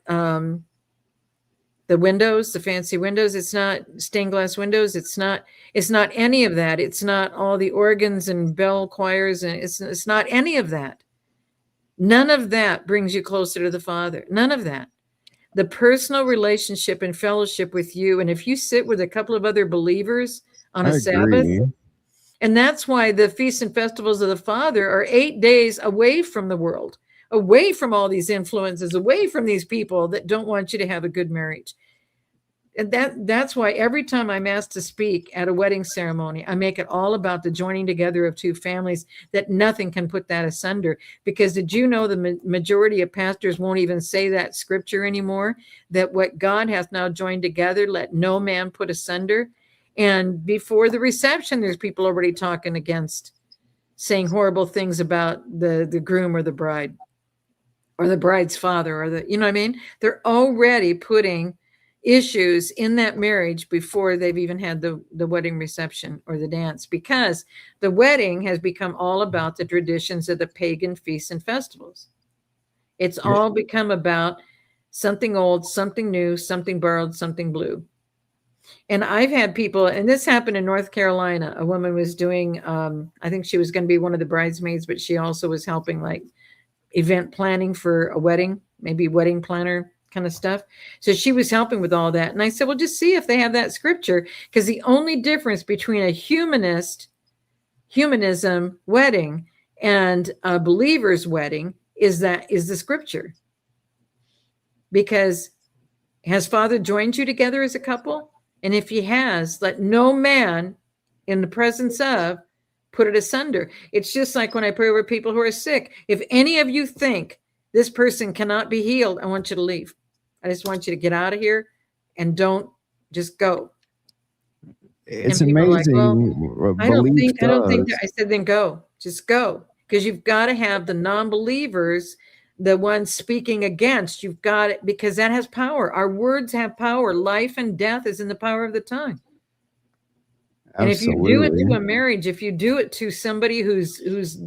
the windows, the fancy windows. It's not stained glass windows. It's not any of that. It's not all the organs and bell choirs. And it's not any of that. None of that brings you closer to the Father. None of that. The personal relationship and fellowship with you. And if you sit with a couple of other believers on a Sabbath, and that's why the feasts and festivals of the Father are 8 days away from the world, away from all these influences, away from these people that don't want you to have a good marriage. And that's why every time I'm asked to speak at a wedding ceremony, I make it all about the joining together of two families, that nothing can put that asunder. Because did you know the majority of pastors won't even say that scripture anymore, that what God hath now joined together, let no man put asunder. And before the reception, there's people already talking against, saying horrible things about the groom or the bride or the bride's father, or you know what I mean? They're already putting issues in that marriage before they've even had the wedding reception or the dance, because the wedding has become all about the traditions of the pagan feasts and festivals. It's all become about something old, something new, something borrowed, something blue. And I've had people, and this happened in North Carolina. A woman was doing, I think she was going to be one of the bridesmaids, but she also was helping like event planning for a wedding, maybe wedding planner kind of stuff. So she was helping with all that. And I said, well, just see if they have that scripture, because the only difference between a humanism wedding and a believer's wedding is the scripture. Because has Father joined you together as a couple? And if he has, let no man in the presence of put it asunder. It's just like when I pray over people who are sick. If any of you think this person cannot be healed, I want you to leave. I just want you to get out of here and don't, just go. It's amazing. Like, well, I don't think I said, then go, just go. Because you've got to have the non-believers, the ones speaking against, you've got it, because that has power. Our words have power. Life and death is in the power of the tongue. And if you do it to a marriage, if you do it to somebody who's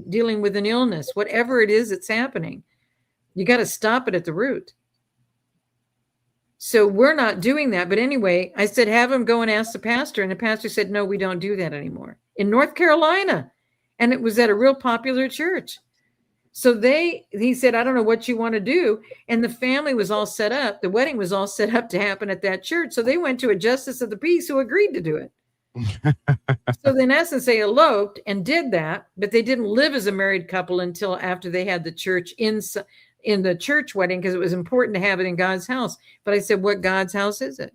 dealing with an illness, whatever it is that's happening, you got to stop it at the root. So we're not doing that. But anyway, I said, have him go and ask the pastor. And the pastor said, no, we don't do that anymore in North Carolina. And it was at a real popular church. So he said, I don't know what you want to do. And the family was all set up. The wedding was all set up to happen at that church. So they went to a justice of the peace who agreed to do it. So in essence, they eloped and did that, but they didn't live as a married couple until after they had the church in the church wedding, because it was important to have it in God's house. But I said, what God's house is it?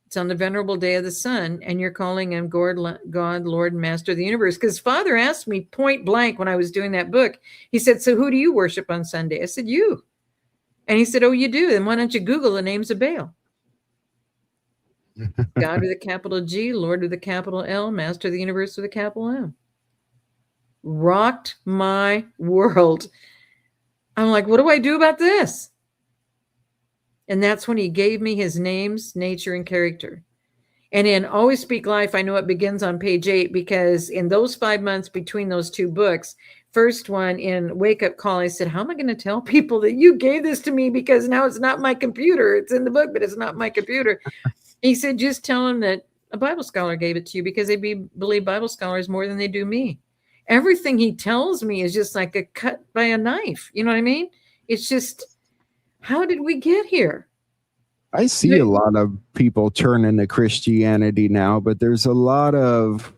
It's on the venerable day of the sun, and you're calling him God, Lord, and Master of the universe. Because Father asked me point blank when I was doing that book, he said, so who do you worship on Sunday? I said, you. And he said, oh, you do? Then why don't you Google the names of Baal? God with a capital G, Lord with a capital L, Master of the universe with a capital M. Rocked my world. I'm like, what do I do about this? And that's when he gave me his names, nature, and character. And in Always Speak Life, I know it begins on page 8 because in those 5 months between those two books, first one in Wake Up Call, I said, how am I going to tell people that you gave this to me? Because now it's not my computer. It's in the book, but it's not my computer. He said, just tell them that a Bible scholar gave it to you because they believe Bible scholars more than they do me. Everything he tells me is just like a cut by a knife. You know what I mean? It's just, how did we get here? I see a lot of people turning to Christianity now, but there's a lot of,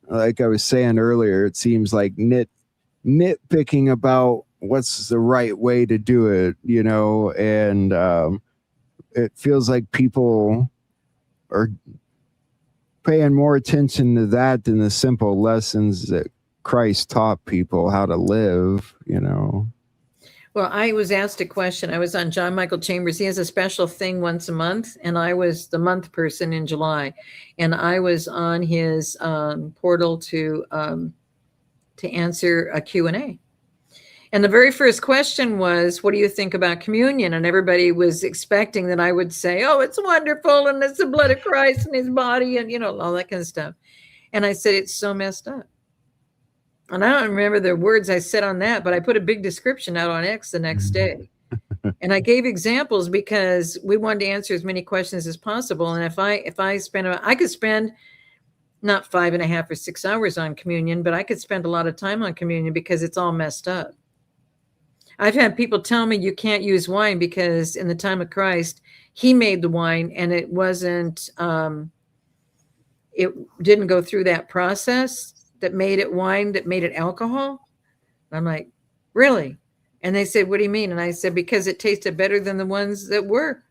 like I was saying earlier, it seems like nitpicking about what's the right way to do it, you know, and it feels like people are paying more attention to that than the simple lessons that Christ taught people how to live, you know. Well, I was asked a question. I was on John Michael Chambers. He has a special thing once a month, and I was the month person in July, and I was on his portal to answer a Q&A. And the very first question was, what do you think about communion? And everybody was expecting that I would say, oh, it's wonderful, and it's the blood of Christ and his body, and, you know, all that kind of stuff. And I said, it's so messed up. And I don't remember the words I said on that, but I put a big description out on X the next day. And I gave examples because we wanted to answer as many questions as possible. And if I spend, I could spend not 5.5 or 6 hours on communion, but I could spend a lot of time on communion because it's all messed up. I've had people tell me you can't use wine because in the time of Christ, he made the wine and it wasn't, it didn't go through that process that made it wine, that made it alcohol. I'm like, really? And they said, what do you mean? And I said, because it tasted better than the ones that were.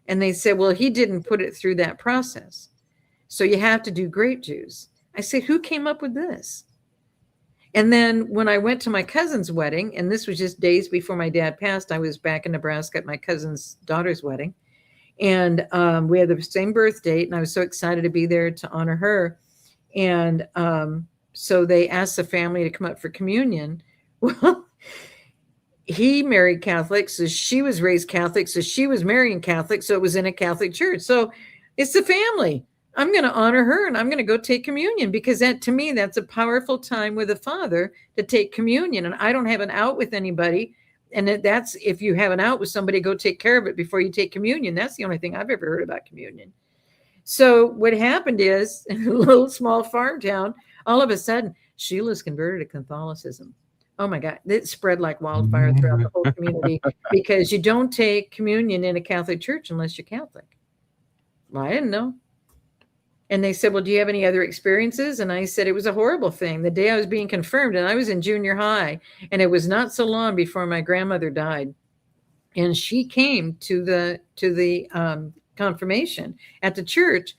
And they said, well, he didn't put it through that process. So you have to do grape juice. I said, who came up with this? And then when I went to my cousin's wedding, and this was just days before my dad passed, I was back in Nebraska at my cousin's daughter's wedding. And we had the same birth date, and I was so excited to be there to honor her. And so they asked the family to come up for communion. Well, he married Catholic, so she was raised Catholic, so she was marrying Catholic, so it was in a Catholic church. So it's the family. I'm going to honor her, and I'm going to go take communion because that, to me, that's a powerful time with the Father to take communion. And I don't have an out with anybody. And that's, if you have an out with somebody, go take care of it before you take communion. That's the only thing I've ever heard about communion. So what happened is, in a little small farm town, all of a sudden, Sheila's converted to Catholicism. Oh my God, it spread like wildfire throughout the whole community because you don't take communion in a Catholic church unless you're Catholic. Well, I didn't know. And they said, well, do you have any other experiences? And I said, it was a horrible thing. The day I was being confirmed, and I was in junior high, and it was not so long before my grandmother died. And she came to the confirmation at the church.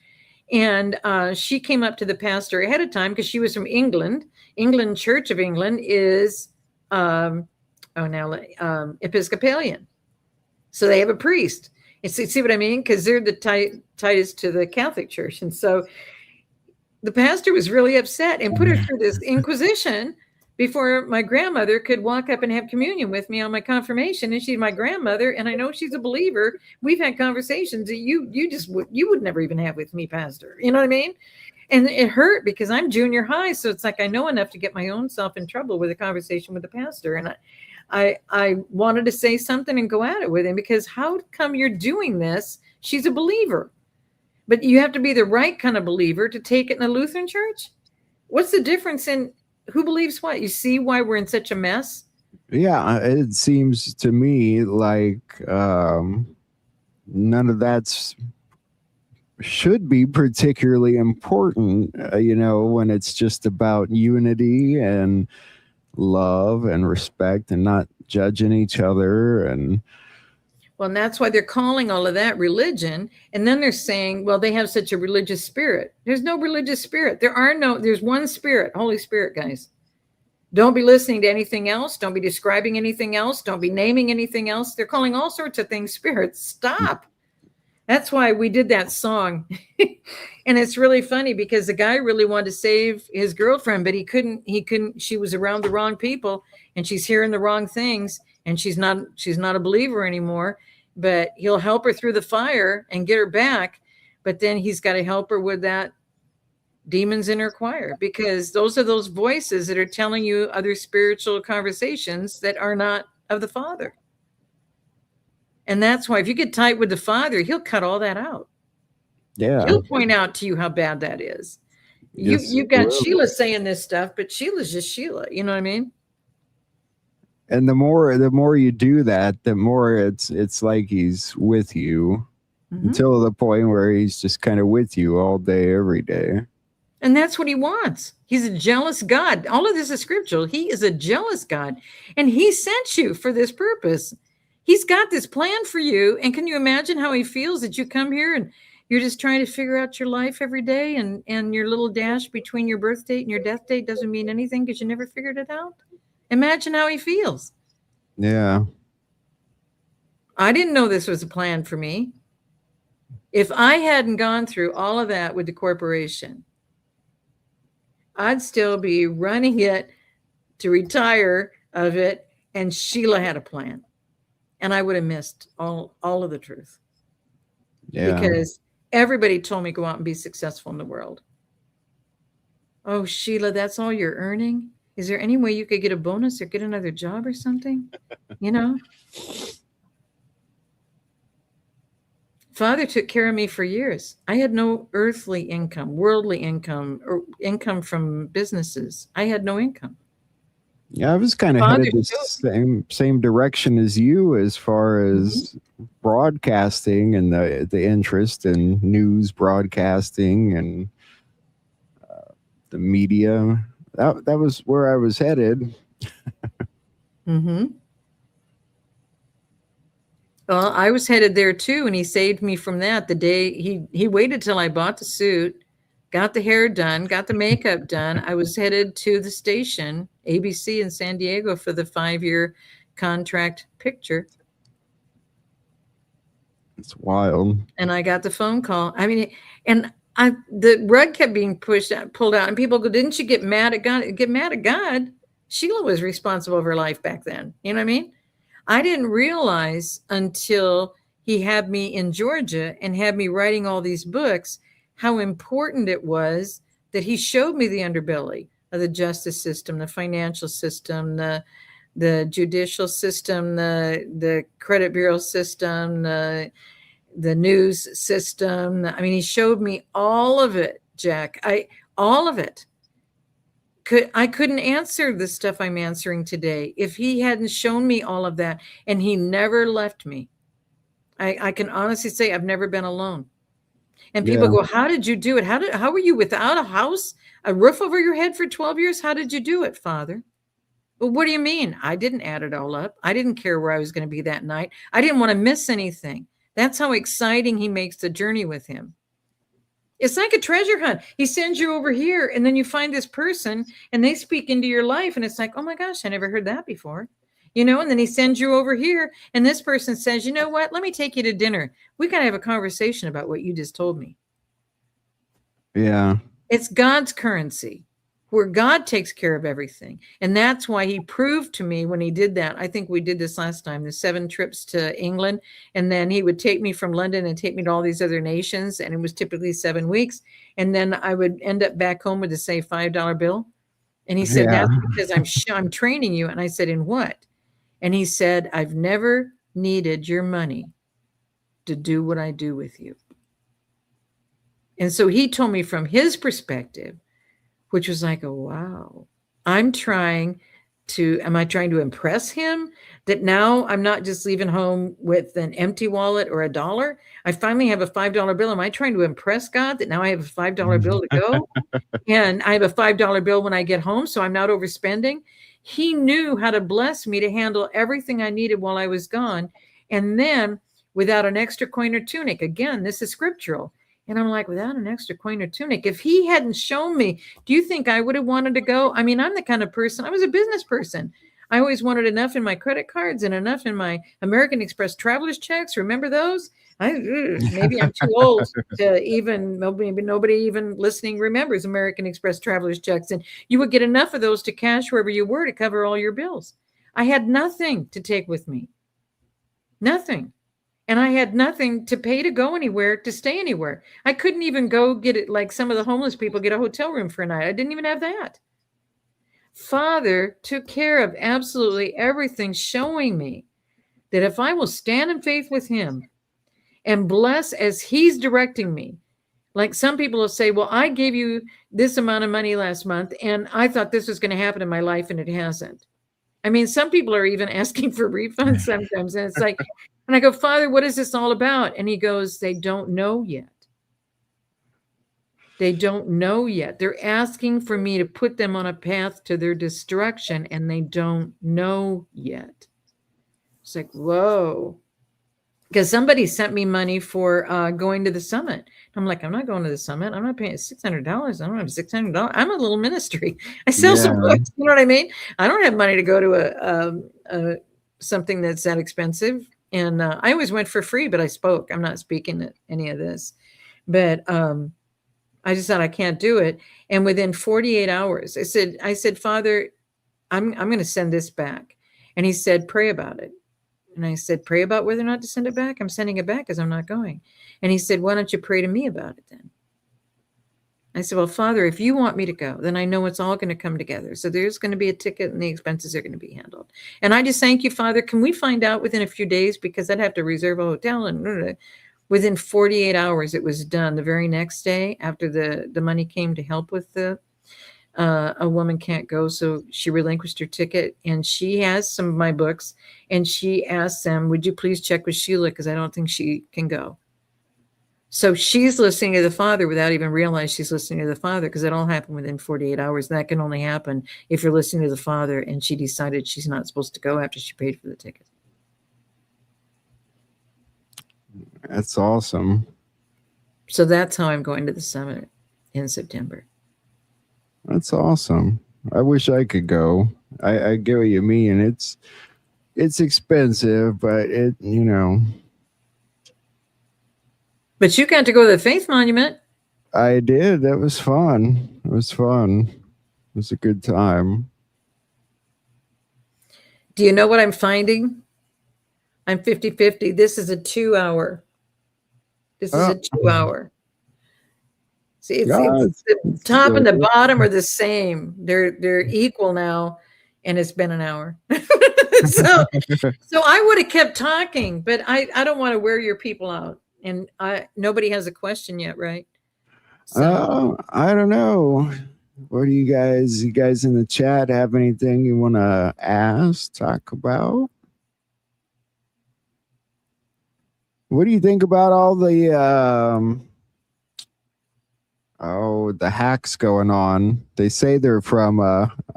And she came up to the pastor ahead of time because she was from England. England Church of England is Episcopalian. So they have a priest. And so, see what I mean? Because they're the tightest to the Catholic Church. And so the pastor was really upset and put her through this inquisition before my grandmother could walk up and have communion with me on my confirmation. And she's my grandmother, and I know she's a believer. We've had conversations that you would never even have with me, Pastor. You know what I mean? And it hurt because I'm junior high, so it's like I know enough to get my own self in trouble with a conversation with the pastor. And I wanted to say something and go at it with him because how come you're doing this? She's a believer, but you have to be the right kind of believer to take it in a Lutheran church. What's the difference in who believes what? You see why we're in such a mess? Yeah, it seems to me like none of that's should be particularly important, you know, when it's just about unity and love and respect and not judging each other. And well, and that's why they're calling all of that religion. And then they're saying, well, they have such a religious spirit. There's no religious spirit. There's one spirit, Holy Spirit, guys. Don't be listening to anything else. Don't be describing anything else. Don't be naming anything else. They're calling all sorts of things spirits. Stop. That's why we did that song. And it's really funny because the guy really wanted to save his girlfriend, but he couldn't, she was around the wrong people and she's hearing the wrong things and she's not a believer anymore, but he'll help her through the fire and get her back. but then he's got to help her with that demons in her choir, because those are those voices that are telling you other spiritual conversations that are not of the Father. And that's why if you get tight with the Father, he'll cut all that out. Yeah. He'll point out to you how bad that is. Yes, You've got Sheila saying this stuff, but Sheila's just Sheila. You know what I mean? and the more you do that, the more it's like he's with you, until the point where he's just kind of with you all day, every day. And that's what he wants. He's a jealous God. All of this is scriptural. He is a jealous God, and he sent you for this purpose. He's got this plan for you. And can you imagine how he feels that you come here and you're just trying to figure out your life every day, and your little dash between your birth date and your death date doesn't mean anything because you never figured it out? Imagine how he feels. Yeah. I didn't know this was a plan for me. If I hadn't gone through all of that with the corporation, I'd still be running it to retire of it, and Sheila had a plan, and I would have missed all of the truth. Yeah. Because everybody told me go out and be successful in the world. Oh, Sheila, that's all you're earning? Is there any way you could get a bonus or get another job or something? You know? Father took care of me for years. I had no earthly income, worldly income, or income from businesses. I had no income. Yeah, I was kind of headed the same direction as you, as far as broadcasting and the interest in news broadcasting and the media. That was where I was headed. Well, I was headed there too, and he saved me from that. The day he waited till I bought the suit, got the hair done, got the makeup done. I was headed to the station, ABC in San Diego, for the 5-year contract picture. It's wild. And I got the phone call. I mean, and the rug kept being pulled out, and people go, "Didn't you get mad at God?" Get mad at God? Sheila was responsible for her life back then. You know what I mean? I didn't realize until he had me in Georgia and had me writing all these books how important it was that he showed me the underbelly of the justice system, the financial system, the judicial system, the credit bureau system, the news system. I mean, he showed me all of it, Jack. All of it. I couldn't answer the stuff I'm answering today if he hadn't shown me all of that, and he never left me. I can honestly say I've never been alone. And people go, "How did you do it? How were you without a house, a roof over your head for 12 years? How did you do it, Father?" Well, what do you mean? I didn't add it all up. I didn't care where I was going to be that night. I didn't want to miss anything. That's how exciting he makes the journey with him. It's like a treasure hunt. He sends you over here, and then you find this person, and they speak into your life, and it's like, "Oh my gosh, I never heard that before." You know, and then he sends you over here, and this person says, "You know what? Let me take you to dinner. We got to have a conversation about what you just told me." Yeah. It's God's currency, where God takes care of everything. And that's why he proved to me when he did that. I think we did this last time, the 7 trips to England. And then he would take me from London and take me to all these other nations. And it was typically 7 weeks. And then I would end up back home with a, say, $5 bill. And he said, "That's because I'm training you." And I said, "In what?" And he said, "I've never needed your money to do what I do with you." And so he told me from his perspective, which was like, "Oh, wow. Am I trying to impress him? That now I'm not just leaving home with an empty wallet or $1. I finally have a $5 bill. Am I trying to impress God that now I have a $5 bill to go? And I have a $5 bill when I get home, so I'm not overspending?" He knew how to bless me to handle everything I needed while I was gone. And then without an extra coin or tunic, again, this is scriptural. And I'm like, without an extra coin or tunic, if he hadn't shown me, do you think I would have wanted to go? I mean, I'm the kind of person, I was a business person. I always wanted enough in my credit cards and enough in my American Express traveler's checks. Remember those? Maybe I'm too old to even, maybe nobody even listening remembers American Express traveler's checks. And you would get enough of those to cash wherever you were to cover all your bills. I had nothing to take with me. Nothing. And I had nothing to pay to go anywhere, to stay anywhere. I couldn't even go get it like some of the homeless people get a hotel room for a night. I didn't even have that. Father took care of absolutely everything, showing me that if I will stand in faith with him and bless as he's directing me, like some people will say, well, I gave you this amount of money last month and I thought this was going to happen in my life and it hasn't. I mean, some people are even asking for refunds sometimes. And it's like, and I go, Father, what is this all about? And he goes, they don't know yet. They don't know yet. They're asking for me to put them on a path to their destruction, and they don't know yet. It's like, whoa. Because somebody sent me money for going to the summit. I'm like, I'm not going to the summit. I'm not paying $600. I don't have $600. I'm a little ministry. I sell some books. You know what I mean? I don't have money to go to a something that's that expensive. And I always went for free, but I spoke. I'm not speaking at any of this. But I just thought I can't do it. And within 48 hours, I said, Father, I'm going to send this back. And he said, pray about it. And I said, pray about whether or not to send it back. I'm sending it back because I'm not going. And he said, why don't you pray to me about it then? I said, well, Father, if you want me to go, then I know it's all going to come together. So there's going to be a ticket and the expenses are going to be handled. And I just thank you, Father. Can we find out within a few days? Because I'd have to reserve a hotel. And within 48 hours, it was done. The very next day after the money came to help with a woman can't go, so she relinquished her ticket, and she has some of my books, and she asked them, would you please check with Sheila, because I don't think she can go. So she's listening to the Father without even realizing she's listening to the Father, because it all happened within 48 hours. And that can only happen if you're listening to the Father and she decided she's not supposed to go after she paid for the ticket. That's awesome. So that's how I'm going to the summit in September. That's awesome. I wish I could go. I get what you mean. It's expensive, but it, you know. But you got to go to the Faith Monument. I did. That was fun. It was fun. It was a good time. Do you know what I'm finding? I'm 50-50. This is a 2-hour. This is a 2-hour. See, it's the top and the bottom are the same. They're equal now, and it's been an hour. so I would have kept talking, but I don't want to wear your people out. And nobody has a question yet, right? So I don't know. What do you guys in the chat have anything you want to ask, talk about? What do you think about all the the hacks going on? They say they're from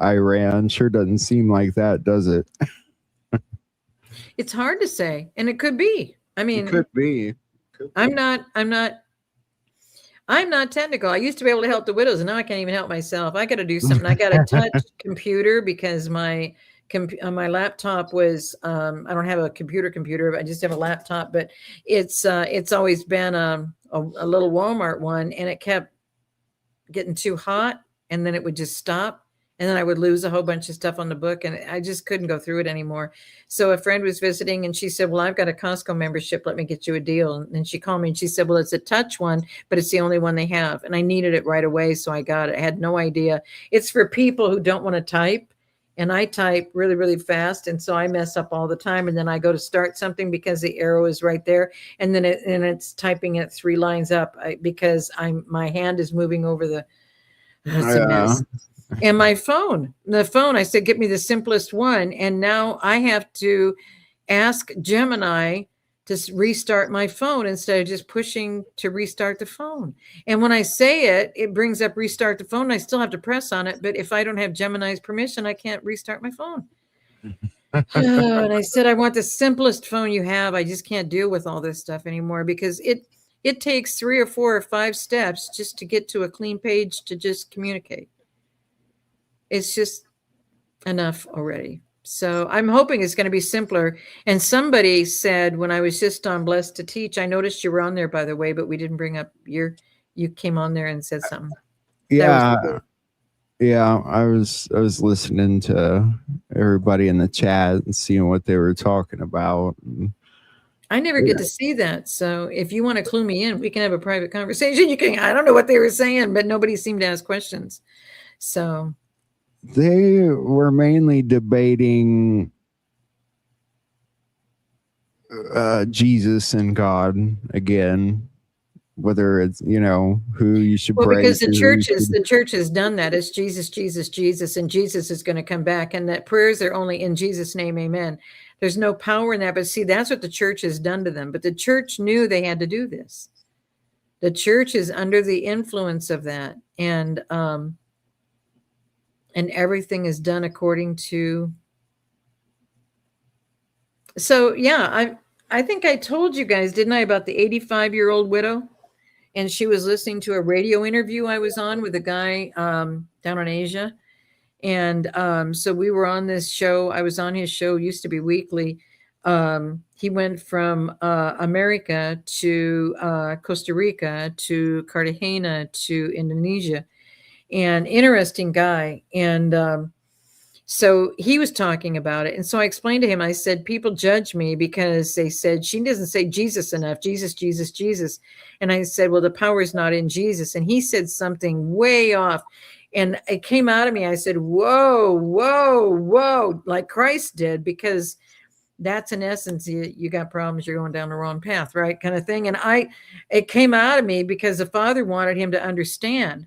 Iran. Sure doesn't seem like that, does it? It's hard to say, and it could be. I mean, it could be. I'm not technical. I used to be able to help the widows, and now I can't even help myself. I got to do something. I got a touch computer because my laptop was I don't have a computer, but I just have a laptop. But it's always been a little Walmart one, and it kept getting too hot, and then it would just stop, and then I would lose a whole bunch of stuff on the book, and I just couldn't go through it anymore. So a friend was visiting, and she said, well, I've got a Costco membership. Let me get you a deal. And then she called me, and she said, well, it's a touch one, but it's the only one they have. And I needed it right away, so I got it. I had no idea. It's for people who don't want to type, and I type really, really fast, and so I mess up all the time. And then I go to start something because the arrow is right there, and then it's typing it 3 lines up because my hand is moving over the. It's a mess. And the phone, I said, get me the simplest one. And now I have to ask Gemini to restart my phone instead of just pushing to restart the phone. And when I say it, it brings up restart the phone. I still have to press on it. But if I don't have Gemini's permission, I can't restart my phone. And I said, I want the simplest phone you have. I just can't deal with all this stuff anymore because it takes 3 or 4 or 5 steps just to get to a clean page to just communicate. It's just enough already. So I'm hoping it's going to be simpler. And somebody said when I was just on Blessed to Teach, I noticed you were on there, by the way, but we didn't bring up you came on there and said something. Yeah. I was listening to everybody in the chat and seeing what they were talking about. I never get to see that. So if you want to clue me in, we can have a private conversation. You can. I don't know what they were saying, but nobody seemed to ask questions. So they were mainly debating Jesus and God again, whether it's, who you should well, pray because the to. church has done that. It's Jesus, Jesus, Jesus, and Jesus is going to come back, and that prayers are only in Jesus' name, amen. There's no power in that, but see, that's what the church has done to them. But the church knew they had to do this. The church is under the influence of that, and everything is done according to. So yeah, I think I told you guys, didn't I, about the 85-year-old widow? And she was listening to a radio interview I was on with a guy down in Asia. And so we were on this show. I was on his show, used to be weekly. He went from America to Costa Rica to Cartagena to Indonesia. And interesting guy. And so he was talking about it. And so I explained to him, I said, people judge me because they said, she doesn't say Jesus enough. Jesus, Jesus, Jesus. And I said, well, the power is not in Jesus. And he said something way off. And it came out of me. I said, whoa, whoa, whoa, like Christ did, because that's in essence, you got problems, you're going down the wrong path, right? Kind of thing. And it came out of me because the Father wanted him to understand.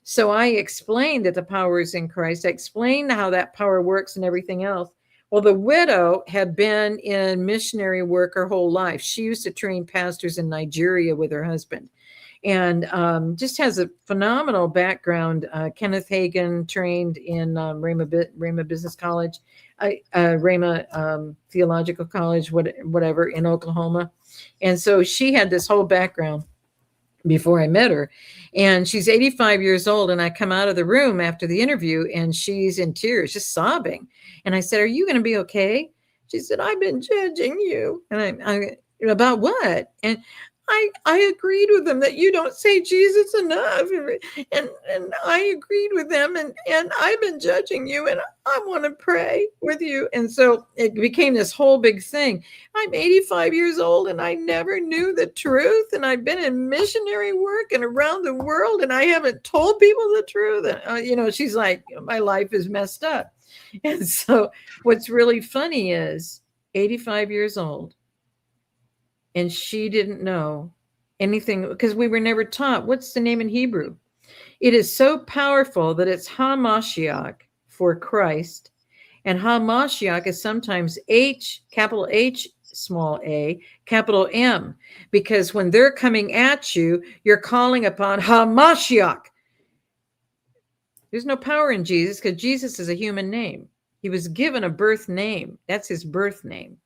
So I explained that the power is in Christ. I explained how that power works and everything else. Well, the widow had been in missionary work her whole life. She used to train pastors in Nigeria with her husband, and just has a phenomenal background. Kenneth Hagin trained in Rhema Business College, Rhema Theological College, whatever, in Oklahoma. And so she had this whole background before I met her. And she's 85 years old. And I come out of the room after the interview and she's in tears, just sobbing. And I said, are you going to be okay? She said, I've been judging you. And I about what? And I agreed with them that you don't say Jesus enough. And I agreed with them and I've been judging you and I want to pray with you. And so it became this whole big thing. I'm 85 years old and I never knew the truth. And I've been in missionary work and around the world and I haven't told people the truth. And, she's like, my life is messed up. And so what's really funny is 85 years old. And she didn't know anything because we were never taught. What's the name in Hebrew? It is so powerful that it's HaMashiach for Christ. And HaMashiach is sometimes H, capital H, small a, capital M. Because when they're coming at you, you're calling upon HaMashiach. There's no power in Jesus because Jesus is a human name. He was given a birth name. That's his birth name.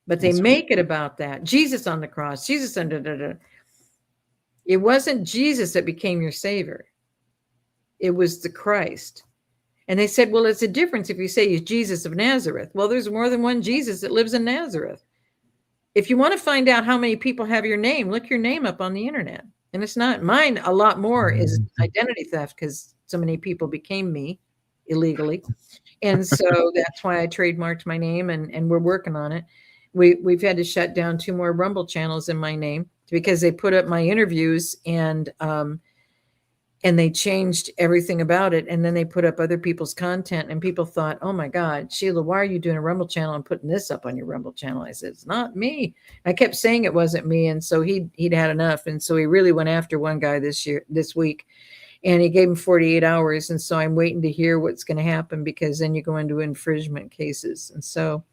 But they make it about that. Jesus on the cross, Jesus under. It wasn't Jesus that became your savior. It was the Christ. And they said, well, it's a difference if you say he's Jesus of Nazareth. Well, there's more than one Jesus that lives in Nazareth. If you want to find out how many people have your name, look your name up on the internet. And it's not mine. A lot more is identity theft because so many people became me illegally. And so that's why I trademarked my name and we're working on it. We've had to shut down 2 more Rumble channels in my name because they put up my interviews and they changed everything about it. And then they put up other people's content and people thought, oh my God, Sheila, why are you doing a Rumble channel and putting this up on your Rumble channel? I said, it's not me. I kept saying it wasn't me. And so he'd had enough. And so he really went after one guy this week. And he gave him 48 hours. And so I'm waiting to hear what's going to happen because then you go into infringement cases. And so,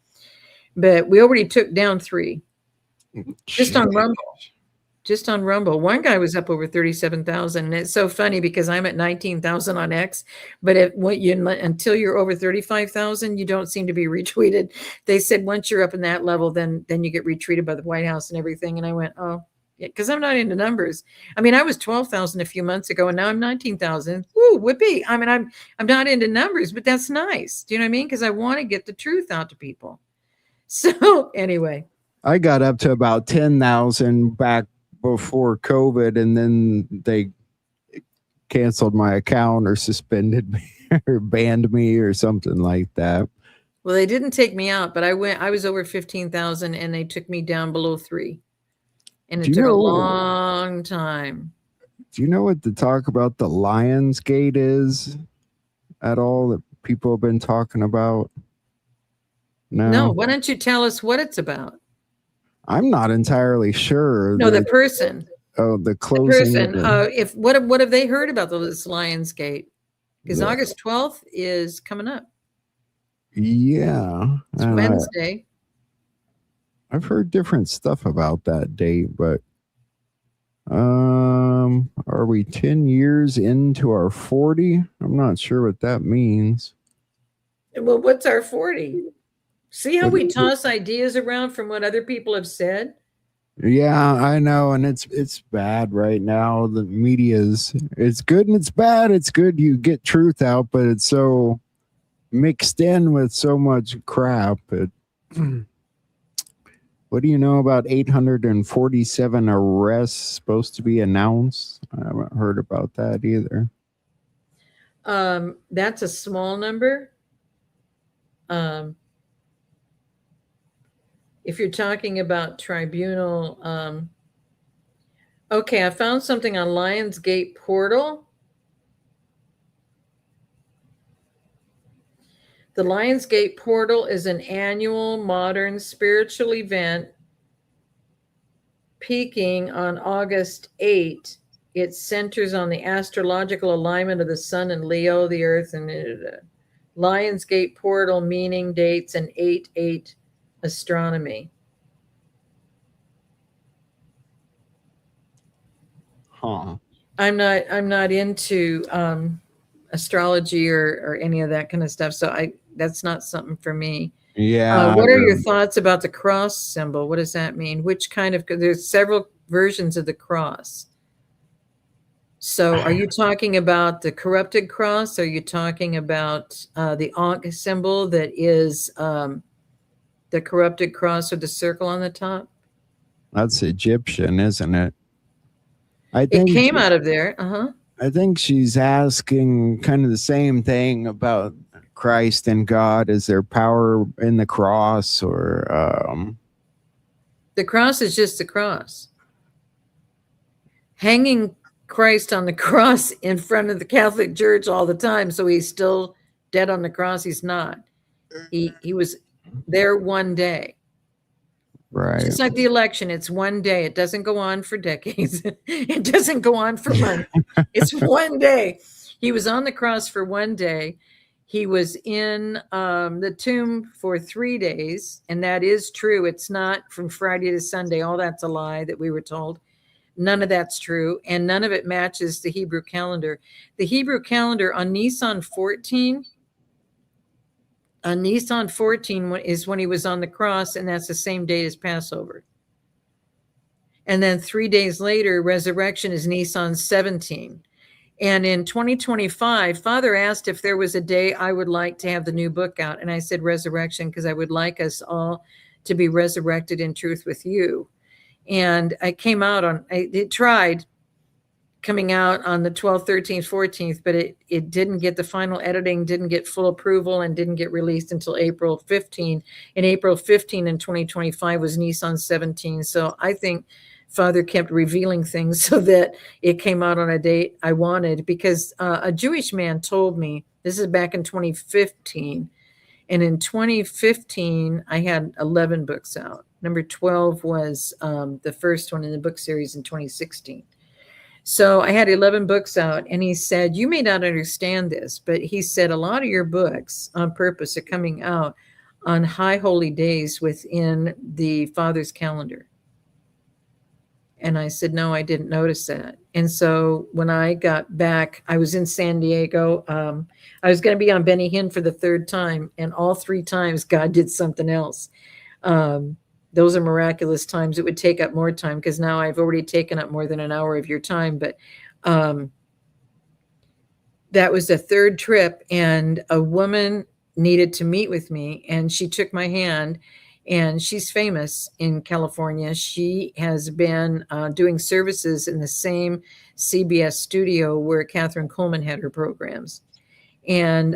but we already took down 3 just on Rumble. Just on Rumble. One guy was up over 37,000. And it's so funny because I'm at 19,000 on X, but until you're over 35,000, you don't seem to be retweeted. They said, once you're up in that level, then you get retweeted by the White House and everything. And I went, oh, yeah, because I'm not into numbers. I mean, I was 12,000 a few months ago and now I'm 19,000. Woo, whippy. I mean, I'm not into numbers, but that's nice. Do you know what I mean? Because I want to get the truth out to people. So anyway, I got up to about 10,000 back before COVID, and then they canceled my account or suspended me or banned me or something like that. Well, they didn't take me out, but I was over 15,000 and they took me down below 3. And Do it you took a know? long time. Do you know what the talk about the Lions Gate is at all? That people have been talking about. No, No, why don't you tell us what it's about? I'm not entirely sure. No, the person. The The closing of person. the If what have they heard about this Lions Gate? Because the August 12th is coming up. yeah, It's and Wednesday. I've heard different stuff about that date, but are we 10 years into our 40? I'm not sure what that means. Well, what's our 40? See how What we is it? toss ideas around from what other people have said? Yeah, I know, and it's bad right now. The media's it's good and it's bad. It's good you get truth out, but it's so mixed in with so much crap. What do you know about 847 arrests supposed to be announced? I haven't heard about that either. That's a small number. Um, if you're talking about tribunal, okay, I found something on Lionsgate Portal. The Lionsgate Portal is an annual modern spiritual event peaking on August 8. It centers on the astrological alignment of the sun and Leo, the earth, and Lionsgate Portal, meaning, dates, and 8/8 astronomy. Huh. I'm not into astrology or any of that kind of stuff, so that's not something for me. Yeah. What are your thoughts about the cross symbol? What does that mean? Which kind of, there's several versions of the cross. So are you talking about the corrupted cross? Are you talking about the Ankh symbol that is the corrupted cross with the circle on the top? That's Egyptian, isn't it? I It think came out of there. Uh-huh. I think she's asking kind of the same thing about Christ and God. Is there power in the cross, or The cross is just the cross. Hanging Christ on the cross in front of the Catholic Church all the time, so he's still dead on the cross. He's not. He was there one day. right? Just like the election, it's one day. It doesn't go on for decades. It doesn't go on for months. It's one day. He was on the cross for one day. He was in the tomb for 3 days, and that is true. It's not from Friday to Sunday. All that's a lie that we were told. None of that's true, and none of it matches the Hebrew calendar. The Hebrew calendar on Nisan 14 is when he was on the cross, and that's the same day as Passover. And then 3 days later, resurrection is Nisan 17. And in 2025, Father asked if there was a day I would like to have the new book out. And I said resurrection, because I would like us all to be resurrected in truth with you. And I came out on, it tried coming out on the 12th, 13th, 14th, but it didn't get the final editing, didn't get full approval, and didn't get released until April 15. And April 15 in 2025 was Nisan 17. So I think Father kept revealing things so that it came out on a date I wanted, because a Jewish man told me, this is back in 2015, and in 2015, I had 11 books out. Number 12 was the first one in the book series in 2016. So I had 11 books out, and he said, you may not understand this, but he said, a lot of your books on purpose are coming out on high holy days within the Father's calendar. And I said, no, I didn't notice that. And so when I got back, I was in San Diego. I was going to be on Benny Hinn for the 3rd time, and all 3 times God did something else. Those are miraculous times. It would take up more time, because now I've already taken up more than an hour of your time. But that was the 3rd trip, and a woman needed to meet with me, and she took my hand, and she's famous in California. She has been doing services in the same CBS studio where Catherine Coleman had her programs. And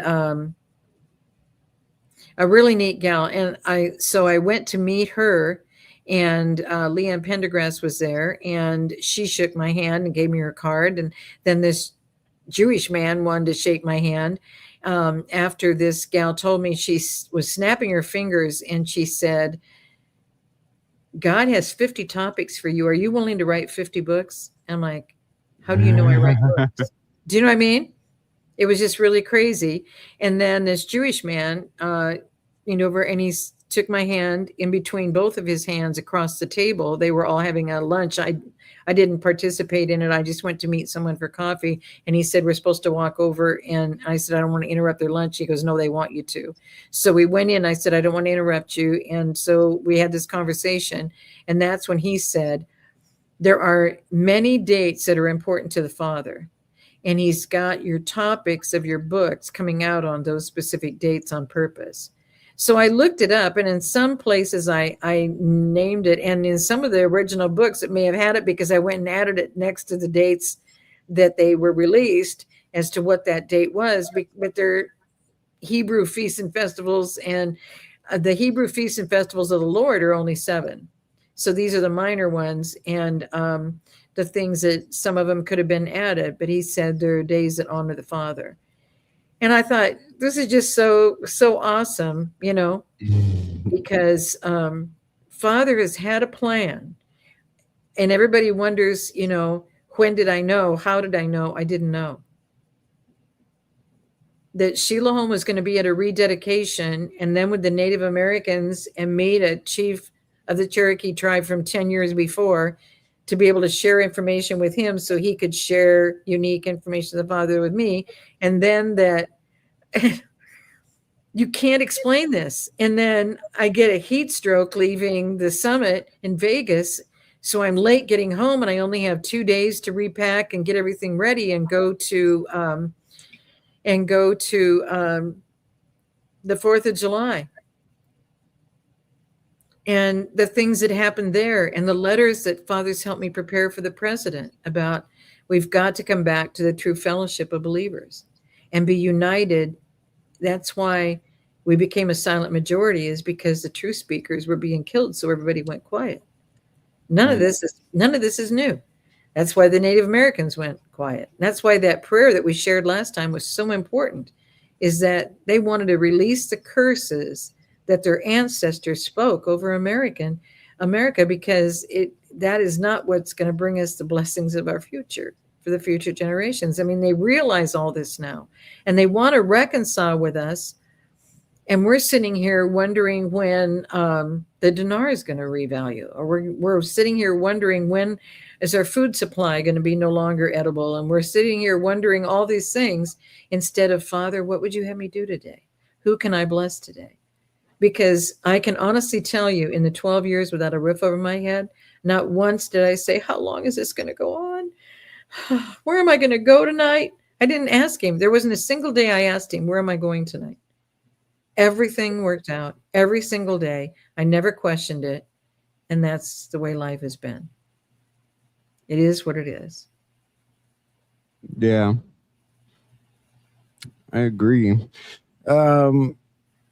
a really neat gal. And I went to meet her, and Leanne Pendergrass was there, and she shook my hand and gave me her card. And then this Jewish man wanted to shake my hand. After this gal told me she was snapping her fingers, and she said, God has 50 topics for you. Are you willing to write 50 books? I'm like, how do you know I write books? Do you know what I mean? It was just really crazy. And then this Jewish man leaned over, and he took my hand in between both of his hands across the table. They were all having a lunch. I didn't participate in it. I just went to meet someone for coffee. And he said, we're supposed to walk over. And I said, I don't want to interrupt their lunch. He goes, no, they want you to. So we went in. I said, I don't want to interrupt you. And so we had this conversation. And that's when he said, there are many dates that are important to the Father. And he's got your topics of your books coming out on those specific dates on purpose. So I looked it up, and in some places I named it, and in some of the original books it may have had it because I went and added it next to the dates that they were released as to what that date was. But they're Hebrew feasts and festivals, and the Hebrew feasts and festivals of the Lord are only 7. So these are the minor ones, and the things that some of them could have been added. But he said there are days that honor the Father. And I thought, this is just so awesome, because Father has had a plan. And everybody wonders, when did I know? How did I know? I didn't know that Sheila Holm was going to be at a rededication, and then with the Native Americans, and made a chief of the Cherokee tribe from 10 years before, to be able to share information with him so he could share unique information of the Father with me. And then that you can't explain this. And then I get a heat stroke leaving the summit in Vegas. So I'm late getting home, and I only have 2 days to repack and get everything ready and go to the 4th of July. And the things that happened there, and the letters that Father's helped me prepare for the president about, we've got to come back to the true fellowship of believers and be united. That's why we became a silent majority, is because the true speakers were being killed. So everybody went quiet. None of this is new. That's why the Native Americans went quiet. That's why that prayer that we shared last time was so important, is that they wanted to release the curses that their ancestors spoke over America, because that is not what's going to bring us the blessings of our future for the future generations. I mean, they realize all this now, and they want to reconcile with us. And we're sitting here wondering when the dinar is going to revalue, or we're sitting here wondering when is our food supply going to be no longer edible. And we're sitting here wondering all these things instead of, Father, what would you have me do today? Who can I bless today? Because I can honestly tell you, in the 12 years without a roof over my head, not once did I say, how long is this going to go on? Where am I going to go tonight? I didn't ask him. There wasn't a single day I asked him, where am I going tonight? Everything worked out every single day. I never questioned it. And that's the way life has been. It is what it is. Yeah, I agree.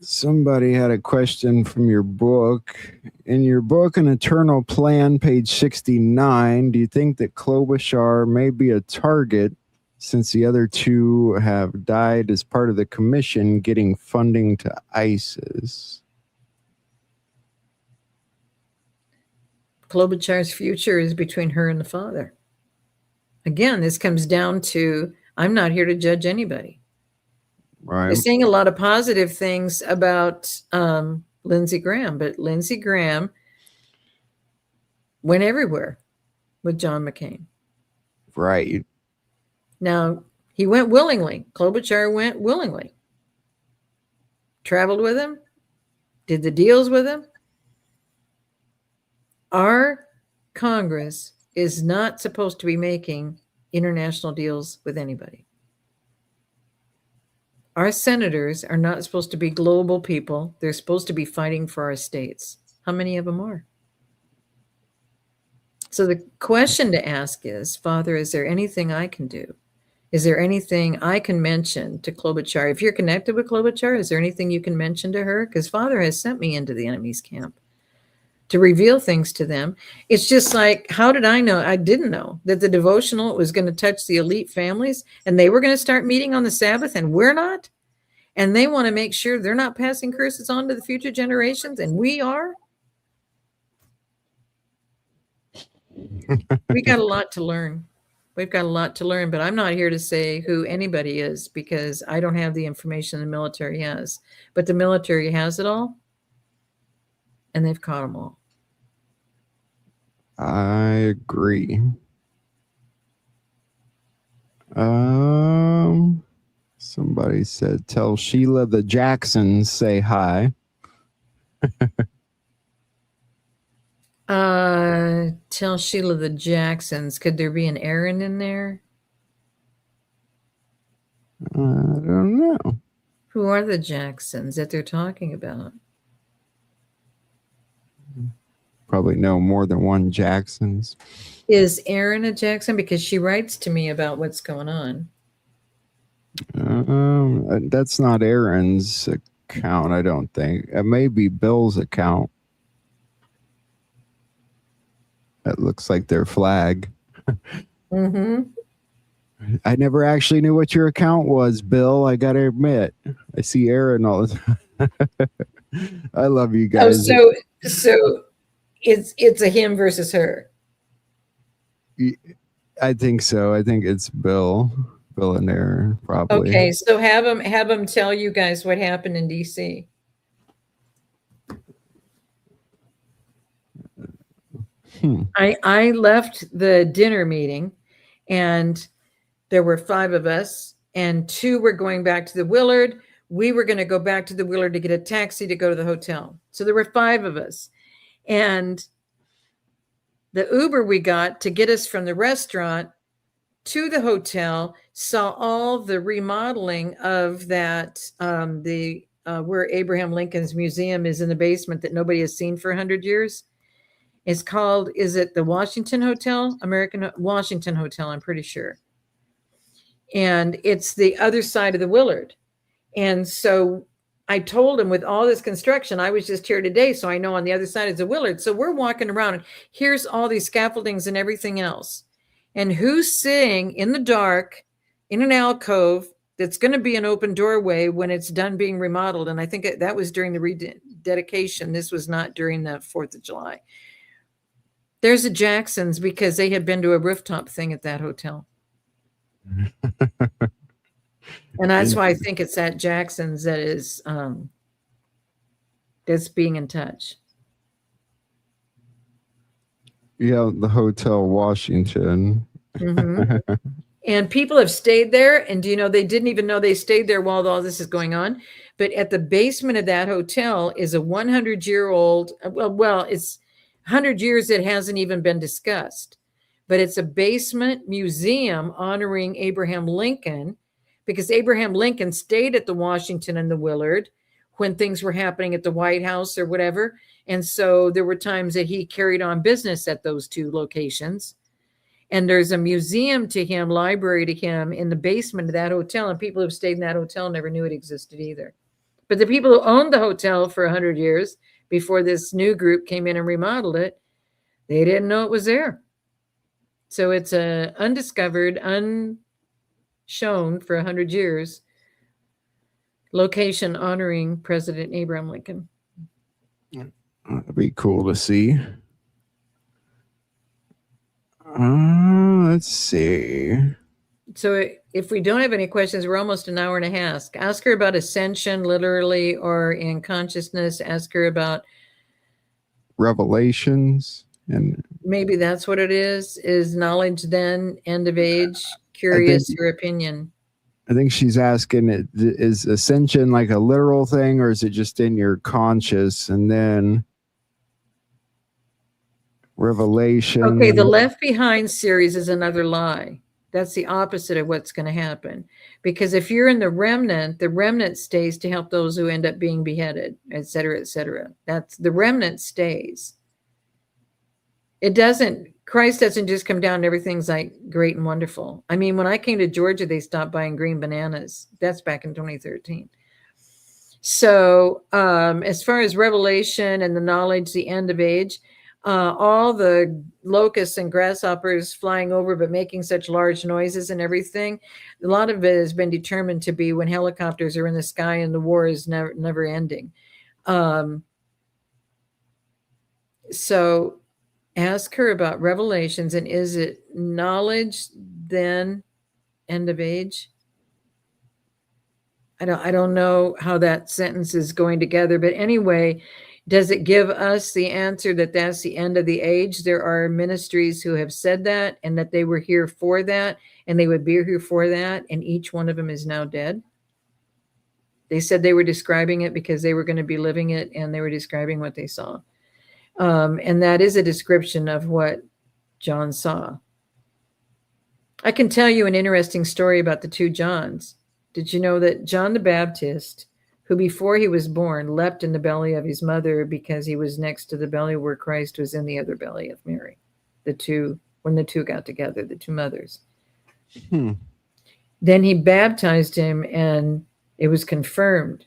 Somebody had a question from your book. In your book, An Eternal Plan, page 69, do you think that Klobuchar may be a target, since the other 2 have died as part of the commission getting funding to ISIS? Klobuchar's future is between her and the Father. Again, this comes down to, I'm not here to judge anybody. Right. They're saying a lot of positive things about Lindsey Graham, but Lindsey Graham went everywhere with John McCain. Right. Now, he went willingly. Klobuchar went willingly. Traveled with him, did the deals with him. Our Congress is not supposed to be making international deals with anybody. Our senators are not supposed to be global people. They're supposed to be fighting for our states. How many of them are? So the question to ask is, Father, is there anything I can do? Is there anything I can mention to Klobuchar? If you're connected with Klobuchar, is there anything you can mention to her? Because Father has sent me into the enemy's camp to reveal things to them. It's just like, how did I know? I didn't know that the devotional was going to touch the elite families and they were going to start meeting on the Sabbath and we're not. And they want to make sure they're not passing curses on to the future generations and we are. We got a lot to learn. We've got a lot to learn, but I'm not here to say who anybody is because I don't have the information the military has. But the military has it all, and they've caught them all. I agree. Somebody said, tell Sheila the Jacksons say hi. Tell Sheila the Jacksons. Could there be an Aaron in there? I don't know. Who are the Jacksons that they're talking about? Probably know more than one Jacksons. Is Aaron a Jackson? Because she writes to me about what's going on. That's not Aaron's account, I don't think. It may be Bill's account. That looks like their flag. Mm-hmm. I never actually knew what your account was, Bill. I gotta admit, I see Aaron all the time. I love you guys. Oh, so it's a him versus her. I think so. I think it's Bill and Aaron, probably. Okay, so have them tell you guys what happened in DC. I left the dinner meeting and there were 5 of us and 2 were going back to the Willard. We were going to go back to the Willard to get a taxi to go to the hotel. So there were 5 of us. And the Uber we got to get us from the restaurant to the hotel saw all the remodeling of that, where Abraham Lincoln's museum is in the basement that nobody has seen for 100 years. It's called, is it the Washington Hotel? American Washington Hotel, I'm pretty sure. And it's the other side of the Willard. And so I told him with all this construction, I was just here today, so I know on the other side is the Willard. So we're walking around and here's all these scaffoldings and everything else. And who's sitting in the dark in an alcove that's going to be an open doorway when it's done being remodeled? And I think that was during the rededication. This was not during the 4th of July. There's a Jacksons because they had been to a rooftop thing at that hotel. And that's why I think it's that Jacksons that is that's being in touch. Yeah, the Hotel Washington. Mm-hmm. And people have stayed there. And do you know, they didn't even know they stayed there while all this is going on. But at the basement of that hotel is a 100-year-old, well, it's 100 years it hasn't even been discussed. But it's a basement museum honoring Abraham Lincoln, because Abraham Lincoln stayed at the Washington and the Willard when things were happening at the White House or whatever. And so there were times that he carried on business at those 2 locations. And there's a museum to him, library to him in the basement of that hotel. And people who have stayed in that hotel never knew it existed either. But the people who owned the hotel for 100 years before this new group came in and remodeled it, they didn't know it was there. So it's a undiscovered, unshown for 100 years location honoring President Abraham Lincoln. That'd be cool to see. Let's see. So if we don't have any questions, we're almost an hour and a half. Ask her about ascension, literally, or in consciousness. Ask her about Revelations. And maybe that's what it is knowledge then, end of age, curious, your opinion. I think she's asking, is ascension like a literal thing, or is it just in your conscious? And then revelation. Okay, the Left Behind series is another lie. That's the opposite of what's going to happen. Because if you're in the remnant stays to help those who end up being beheaded, et cetera, et cetera. That's the remnant stays. It doesn't Christ doesn't just come down and everything's like great and wonderful. I mean, when I came to Georgia, they stopped buying green bananas. That's back in 2013. So, as far as revelation and the knowledge, the end of age, all the locusts and grasshoppers flying over but making such large noises and everything, a lot of it has been determined to be when helicopters are in the sky and the war is never ending. So ask her about revelations, and is it knowledge then end of age? I don't know how that sentence is going together, but anyway, does it give us the answer that that's the end of the age? There are ministries who have said that, and that they were here for that, and they would be here for that, and each one of them is now dead. They said they were describing it because they were going to be living it, and they were describing what they saw. And that is a description of what John saw. I can tell you an interesting story about the two Johns. Did you know that John the Baptist, who before he was born leapt in the belly of his mother because he was next to the belly where Christ was in the other belly of Mary, when the two got together, the two mothers. Then he baptized him, and it was confirmed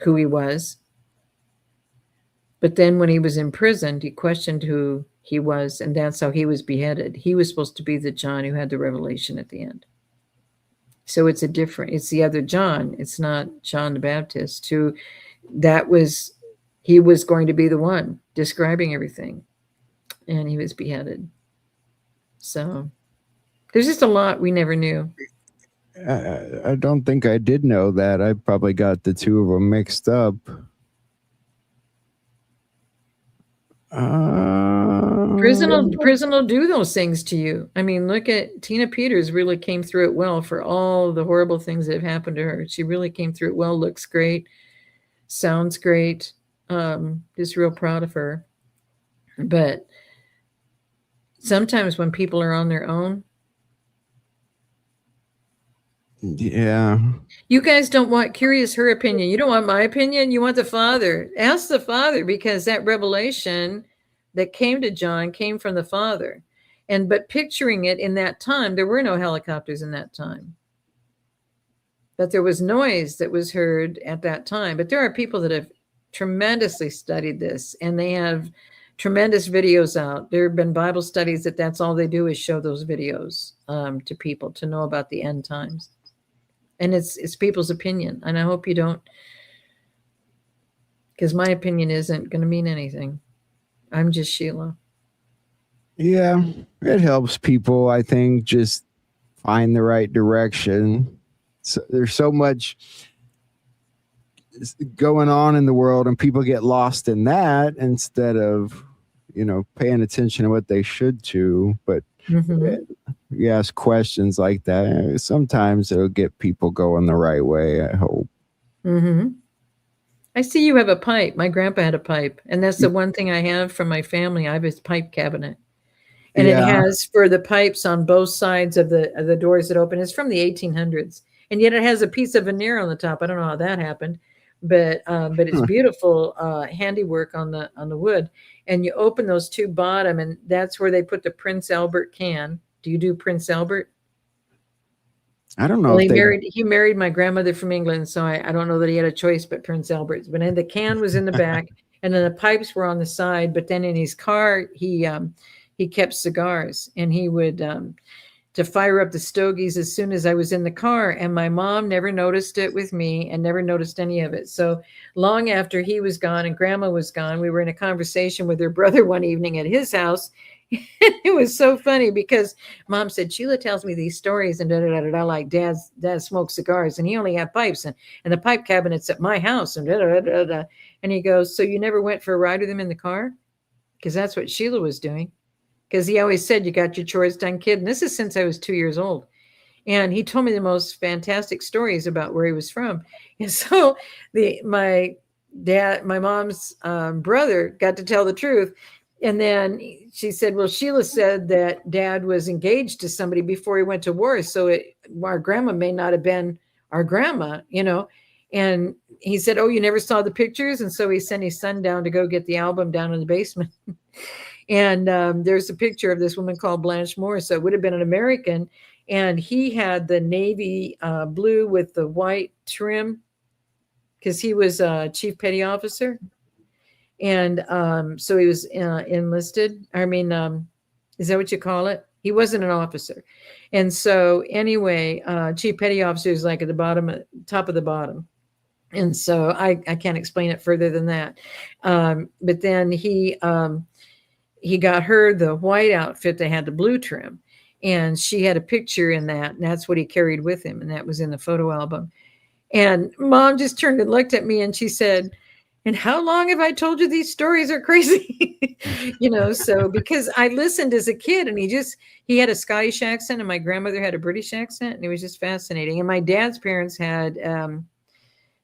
who he was. But then when he was imprisoned, he questioned who he was, and that's how he was beheaded. He was supposed to be the John who had the revelation at the end. So it's the other John. It's not John the Baptist, he was going to be the one describing everything, and he was beheaded. So there's just a lot we never knew. I don't think I did know that. I probably got the two of them mixed up. Prison will do those things to you. I mean, look at Tina Peters. Really came through it well for all the horrible things that have happened to her. She really came through it well. Looks great, sounds great. Just real proud of her. But sometimes when people are on their own, yeah, you guys don't want her opinion. You don't want my opinion. You want the Father. Ask the Father, because that revelation that came to John came from the Father. But picturing it in that time, there were no helicopters in that time. But there was noise that was heard at that time. But there are people that have tremendously studied this, and they have tremendous videos out. There have been Bible studies that's all they do is show those videos to people to know about the end times. And it's people's opinion. And I hope you don't, because my opinion isn't going to mean anything. I'm just Sheila. Yeah, it helps people, I think, just find the right direction. So there's so much going on in the world, and people get lost in that instead of, paying attention to what they should to. But you ask questions like that, sometimes it'll get people going the right way, I hope. I see you have a pipe. My grandpa had a pipe, and that's the one thing I have from my family. I have his pipe cabinet, and it has for the pipes on both sides of the doors that open. It's from the 1800s, and yet it has a piece of veneer on the top. I don't know how that happened, but it's beautiful handiwork on the wood. And you open those two bottom, and that's where they put the Prince Albert can. Do you do Prince Albert? I don't know. Well, he married my grandmother from England, so I don't know that he had a choice but Prince Albert's. But then the can was in the back, and then the pipes were on the side. But then in his car, he kept cigars, and he would to fire up the stogies as soon as I was in the car. And my mom never noticed it with me, and never noticed any of it. So long after he was gone and Grandma was gone, we were in a conversation with her brother one evening at his house. It was so funny because Mom said, Sheila tells me these stories and like dad smokes cigars, and he only had pipes, and the pipe cabinet's at my house, and and he goes, so you never went for a ride with him in the car? Because that's what Sheila was doing. Because he always said, you got your chores done, kid. And this is since I was 2 years old. And he told me the most fantastic stories about where he was from. And so my mom's brother got to tell the truth. And then she said, well, Sheila said that Dad was engaged to somebody before he went to war. So our grandma may not have been our grandma, And he said, oh, you never saw the pictures? And so he sent his son down to go get the album down in the basement. And there's a picture of this woman called Blanche Morris. So it would have been an American. And he had the navy blue with the white trim because he was a chief petty officer. And so he was enlisted. I mean, is that what you call it? He wasn't an officer. And so anyway, chief petty officer is like at the bottom, top of the bottom. And so I can't explain it further than that. But then he got her the white outfit that had the blue trim. And she had a picture in that. And that's what he carried with him. And that was in the photo album. And Mom just turned and looked at me and she said, and how long have I told you these stories are crazy? So because I listened as a kid and he had a Scottish accent and my grandmother had a British accent and it was just fascinating. And my dad's parents had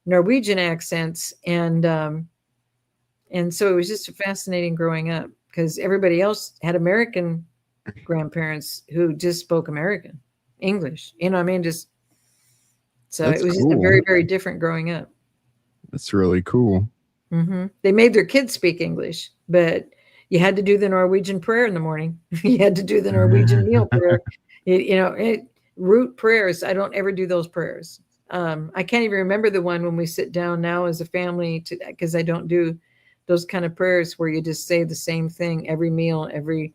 Norwegian accents. And so it was just fascinating growing up because everybody else had American grandparents who just spoke American English. I mean, so That's it was cool. very, very different growing up. That's really cool. Mm-hmm. They made their kids speak English, but you had to do the Norwegian prayer in the morning. You had to do the Norwegian meal prayer. Root prayers. I don't ever do those prayers. I can't even remember the one when we sit down now as a family because I don't do those kind of prayers where you just say the same thing every meal, every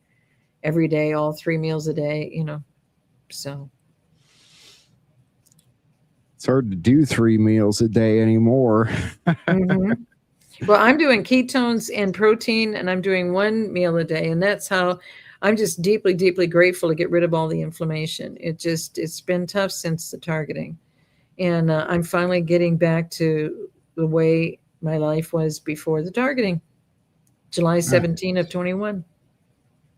day, all 3 meals a day, so. It's hard to do 3 meals a day anymore. Mm-hmm. Well, I'm doing ketones and protein, and I'm doing 1 meal a day. And that's how I'm just deeply, deeply grateful to get rid of all the inflammation. It's been tough since the targeting. And I'm finally getting back to the way my life was before the targeting, July 17 of 21.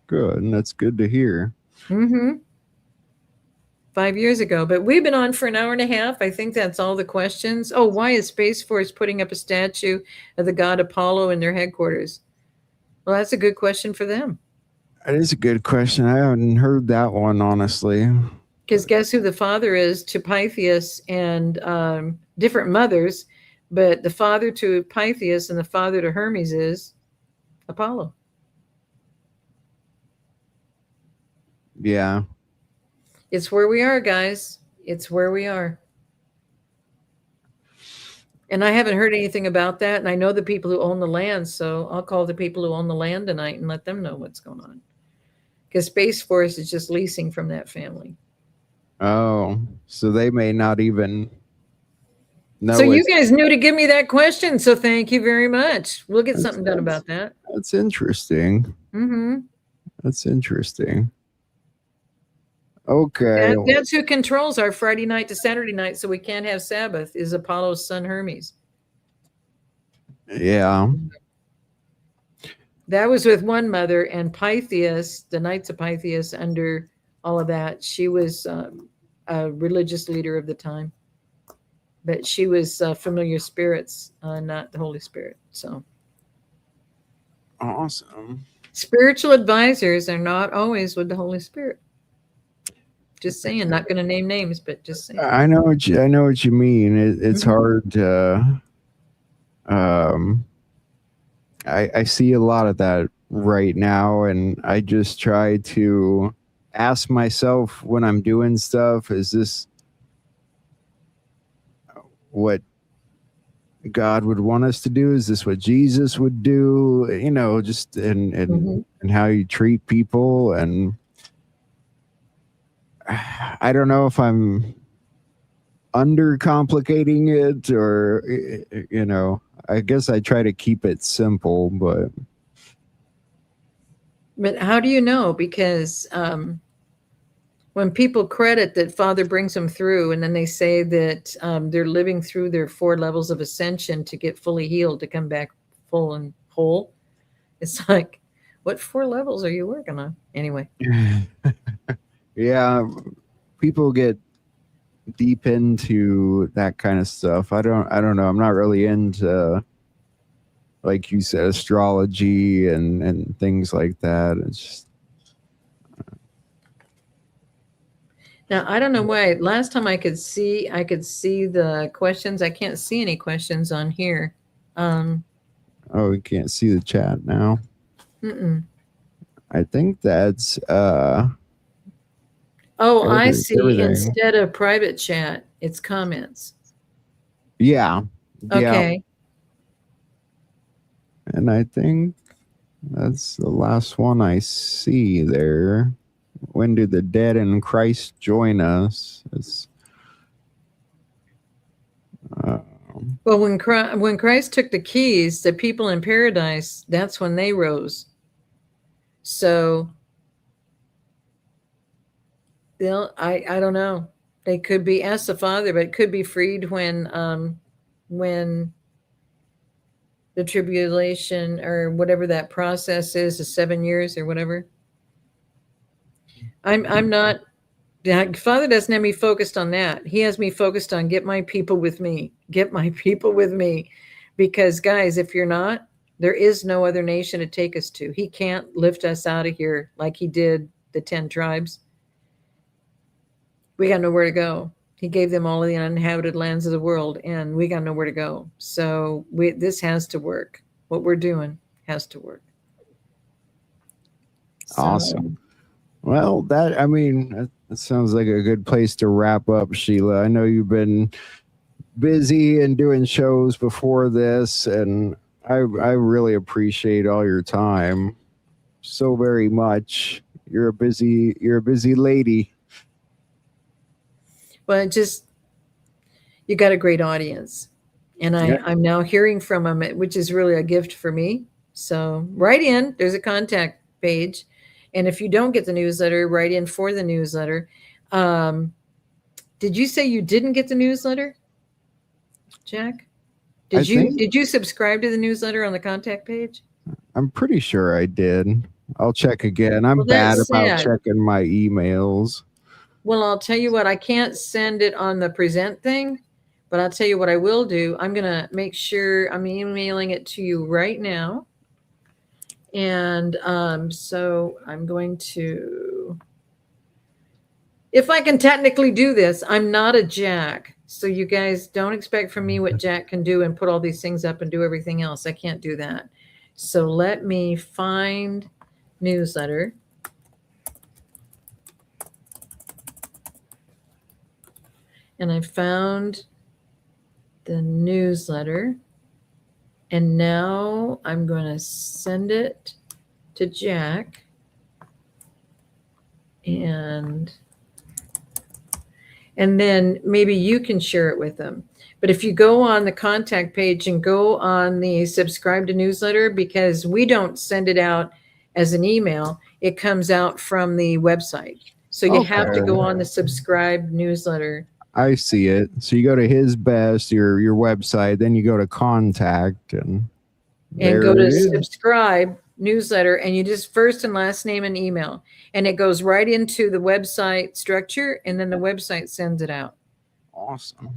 Good. And that's good to hear. Mm-hmm. 5 years ago, but we've been on for an hour and a half. I think that's all the questions. Oh, why is Space Force putting up a statue of the god Apollo in their headquarters? Well, that's a good question for them. That is a good question. I haven't heard that one, honestly. Because guess who the father is to Pythias and different mothers, but the father to Pythias and the father to Hermes is Apollo. Yeah. It's where we are, guys. It's where we are. And I haven't heard anything about that. And I know the people who own the land. So I'll call the people who own the land tonight and let them know what's going on. Because Space Force is just leasing from that family. Oh, so they may not even know. So you guys knew to give me that question. So thank you very much. We'll get something done about that. That's interesting. Mm-hmm. That's interesting. Okay. That's who controls our Friday night to Saturday night, so we can't have Sabbath, is Apollo's son Hermes. Yeah. That was with one mother, and Pythias, the Knights of Pythias, under all of that, she was a religious leader of the time. But she was familiar spirits, not the Holy Spirit. So awesome. Spiritual advisors are not always with the Holy Spirit. Just saying, not going to name names, but just saying. I know what you mean. It's hard to. I see a lot of that right now, and I just try to ask myself when I'm doing stuff: is this what God would want us to do? Is this what Jesus would do? Just and how you treat people and. I don't know if I'm undercomplicating it or, I guess I try to keep it simple, but. But how do you know? Because when people credit that Father brings them through, and then they say that they're living through their 4 levels of ascension to get fully healed, to come back full and whole, it's like, what 4 levels are you working on? Anyway. Yeah, people get deep into that kind of stuff. I don't know. I'm not really into, like you said, astrology and things like that. It's just. Now, I don't know why. Last time I could see the questions. I can't see any questions on here. Oh, we can't see the chat now. Mm-mm. I think that's Oh, I see. everything. Instead of private chat, it's comments. Yeah. Yeah. Okay. And I think that's the last one I see there. When do the dead in Christ join us? It's, uh, Well, when Christ took the keys, the people in paradise, that's when they rose. So I don't know. They could be, asked the Father, but it could be freed when the tribulation or whatever that process is, the 7 years or whatever. I'm not. Father doesn't have me focused on that. He has me focused on get my people with me. Get my people with me, because guys, if you're not, there is no other nation to take us to. He can't lift us out of here like he did the 10 tribes. We got nowhere to go. He gave them all of the uninhabited lands of the world, and we got nowhere to go. So this has to work. What we're doing has to work. So, awesome. Well, that sounds like a good place to wrap up, Sheila. I know you've been busy and doing shows before this, and I really appreciate all your time so very much. You're a busy lady. but just you got a great audience, and Yeah. I'm now hearing from them, which is really a gift for me. So write in. There's a contact page, and if you don't get the newsletter, write in for the newsletter. Um, did you say you didn't get the newsletter, Jack? I think Did you subscribe to the newsletter on the contact page? I'm pretty sure I did. I'll check again. I'm Well, bad that's about sad. checking my emails. Well, I'll tell you what, I can't send it on the present thing, but I'll tell you what I will do. I'm going to make sure I'm emailing it to you right now. And so I'm going to, if I can technically do this, I'm not a Jack. So you guys don't expect from me what Jack can do and put all these things up and do everything else. I can't do that. So let me find newsletter. And I found the newsletter. And now I'm going to send it to Jack. And then maybe you can share it with them. But if you go on the contact page and go on the subscribe to newsletter, because we don't send it out as an email, it comes out from the website. So you have to go Okay. on the subscribe newsletter I see it. So you go to his best, your website, then you go to contact, and and there go to it is. subscribe newsletter, and you just first and last name and email, and it goes right into the website structure, and then the website sends it out. Awesome.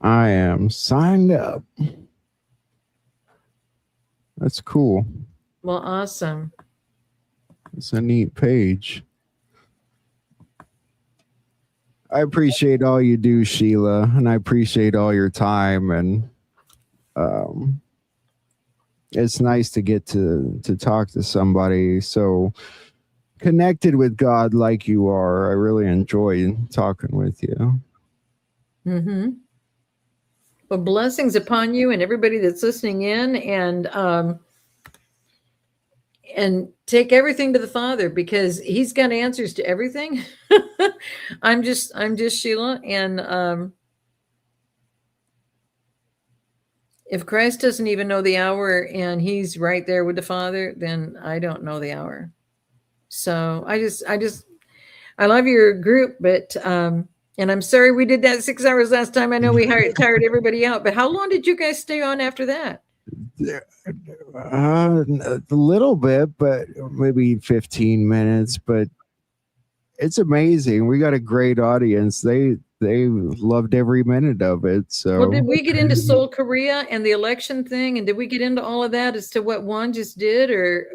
I am signed up. That's cool. Well, awesome. It's a neat page. I appreciate all you do, Sheila, and I appreciate all your time. And um, it's nice to get to talk to somebody so connected with God like you are. I really enjoy talking with you. Mm-hmm. Well, blessings upon you and everybody that's listening in, and take everything to the Father, because He's got answers to everything. I'm just Sheila, and if Christ doesn't even know the hour and He's right there with the Father, then I don't know the hour. So I love your group, but and I'm sorry we did that 6 hours last time. I know we tired everybody out, but how long did you guys stay on after that? A little bit, but maybe 15 minutes. But it's amazing. We got a great audience. They loved every minute of it. So Well, did we get into Seoul, Korea and the election thing? And did we get into all of that as to what Juan just did, or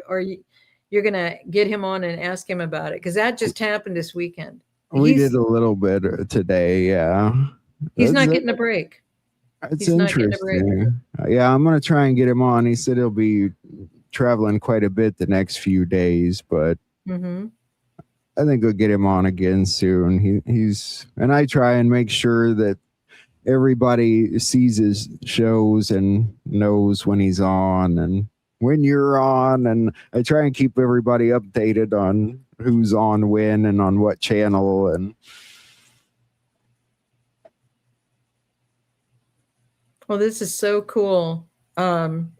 you're going to get him on and ask him about it? Because that just happened this weekend. we did a little bit today. Yeah. He's not getting a break. It's interesting. Yeah, I'm gonna try and get him on. He said he'll be traveling quite a bit the next few days, but Mm-hmm. I think we'll get him on again soon. He's and I try and make sure that everybody sees his shows and knows when he's on and when you're on, and I try and keep everybody updated on who's on when and on what channel. And Well, this is so cool. And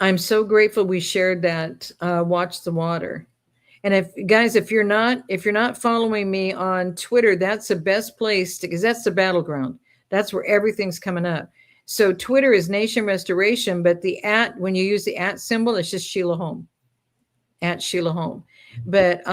I'm so grateful we shared that Watch the Water. And if you're not following me on Twitter, that's the best place because that's the battleground. That's where everything's coming up. So Twitter is Nation Restoration, but when you use the @ symbol, it's just Sheila Holm, @ Sheila Holm. But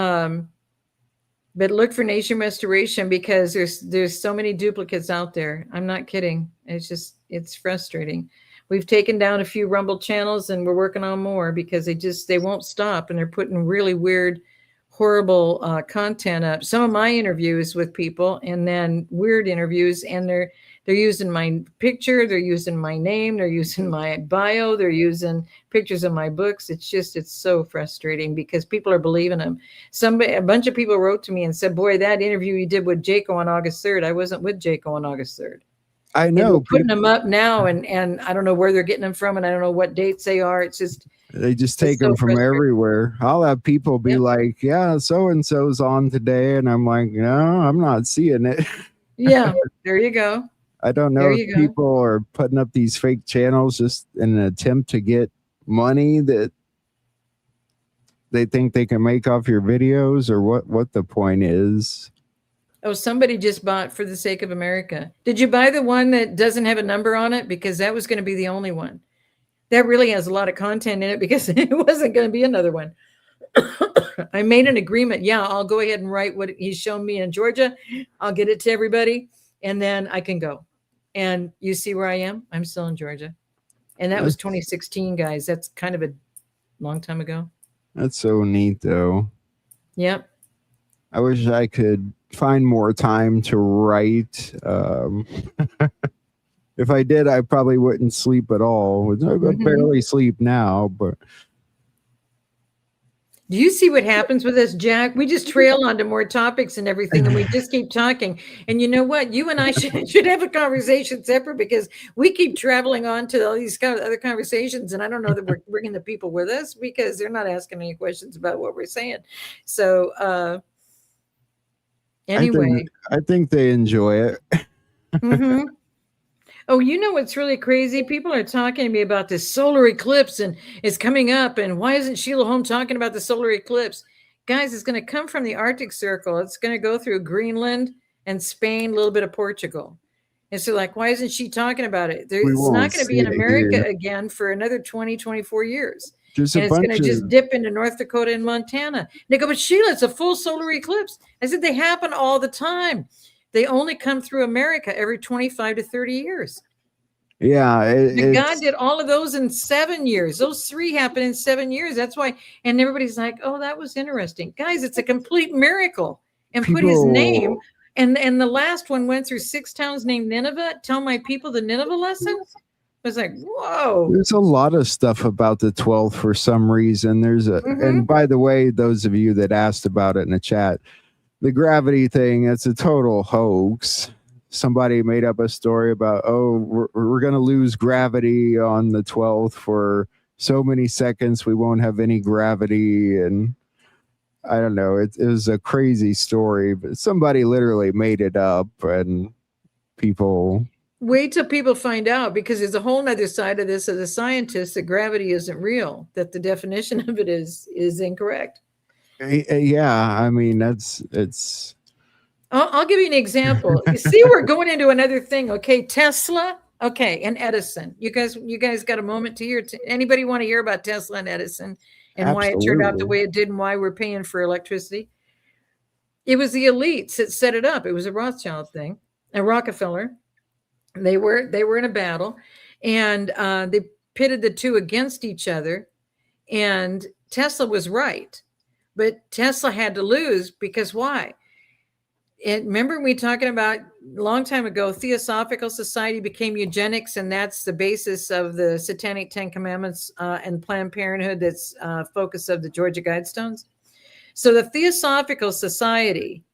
look for Nation Restoration because there's so many duplicates out there. I'm not kidding. It's frustrating. We've taken down a few Rumble channels and we're working on more because they won't stop, and they're putting really weird, horrible content up. Some of my interviews with people, and then weird interviews, and they're using my picture, they're using my name, they're using my bio, they're using pictures of my books. It's so frustrating because people are believing them. A bunch of people wrote to me and said, "Boy, that interview you did with Jaco on August 3rd, I wasn't with Jaco on August 3rd." I And know we're putting them up now, and I don't know where they're getting them from, and I don't know what dates they are. they just take them so from everywhere. I'll have people be like, "Yeah, so and so's on today," and I'm like, "No, I'm not seeing it." Yeah, there you go. I don't know if people are putting up these fake channels just in an attempt to get money that they think they can make off your videos, or what the point is. Oh, somebody just bought For the Sake of America. Did you buy the one that doesn't have a number on it? Because that was going to be the only one. That really has a lot of content in it because it wasn't going to be another one. I made an agreement. Yeah, I'll go ahead and write what he's shown me in Georgia. I'll get it to everybody, and then I can go. And you see where I am? I'm still in Georgia. And that was 2016, guys. That's kind of a long time ago. That's so neat, though. Yep. I wish I could find more time to write. If I did, I probably wouldn't sleep at all. I barely sleep now, but. Do you see what happens with us, Jack? We just trail onto more topics and everything, and we just keep talking. And you know what? You and I should have a conversation separate because we keep traveling on to all these other conversations, and I don't know that we're bringing the people with us because they're not asking any questions about what we're saying. So anyway. I think they enjoy it. Mm-hmm. Oh, you know what's really crazy? People are talking to me about this solar eclipse and it's coming up. And why isn't Sheila Holm talking about the solar eclipse? Guys, it's going to come from the Arctic Circle. It's going to go through Greenland and Spain, a little bit of Portugal. And so, like, why isn't she talking about it? It's not going to be in America again for another 20, 24 years. And it's going to just dip into North Dakota and Montana. And they go, but Sheila, it's a full solar eclipse. I said, they happen all the time. They only come through America every 25 to 30 years. Yeah. God did all of those in 7 years. Those 3 happened in 7 years. That's why. And everybody's like, oh, that was interesting. Guys, it's a complete miracle. And put his name. And the last one went through 6 towns named Nineveh. Tell my people the Nineveh lesson. I was like, whoa. There's a lot of stuff about the 12th for some reason. And by the way, those of you that asked about it in the chat, the gravity thing, it's a total hoax. Somebody made up a story about, we're going to lose gravity on the 12th for so many seconds. We won't have any gravity. And I don't know. It was a crazy story, but somebody literally made it up, and people. Wait till people find out, because there's a whole nother side of this as a scientist that gravity isn't real, that the definition of it is incorrect. Yeah, I mean, it's. I'll give you an example. You see, we're going into another thing. Okay, Tesla. Okay, and Edison. You guys got a moment to hear? Anybody want to hear about Tesla and Edison and why it turned out the way it did and why we're paying for electricity? It was the elites that set it up. It was a Rothschild thing, a Rockefeller. They were in a battle, and they pitted the two against each other. And Tesla was right, but Tesla had to lose because why? remember we talking about a long time ago, Theosophical Society became eugenics, and that's the basis of the Satanic 10 Commandments and Planned Parenthood. That's focus of the Georgia Guidestones. So the Theosophical Society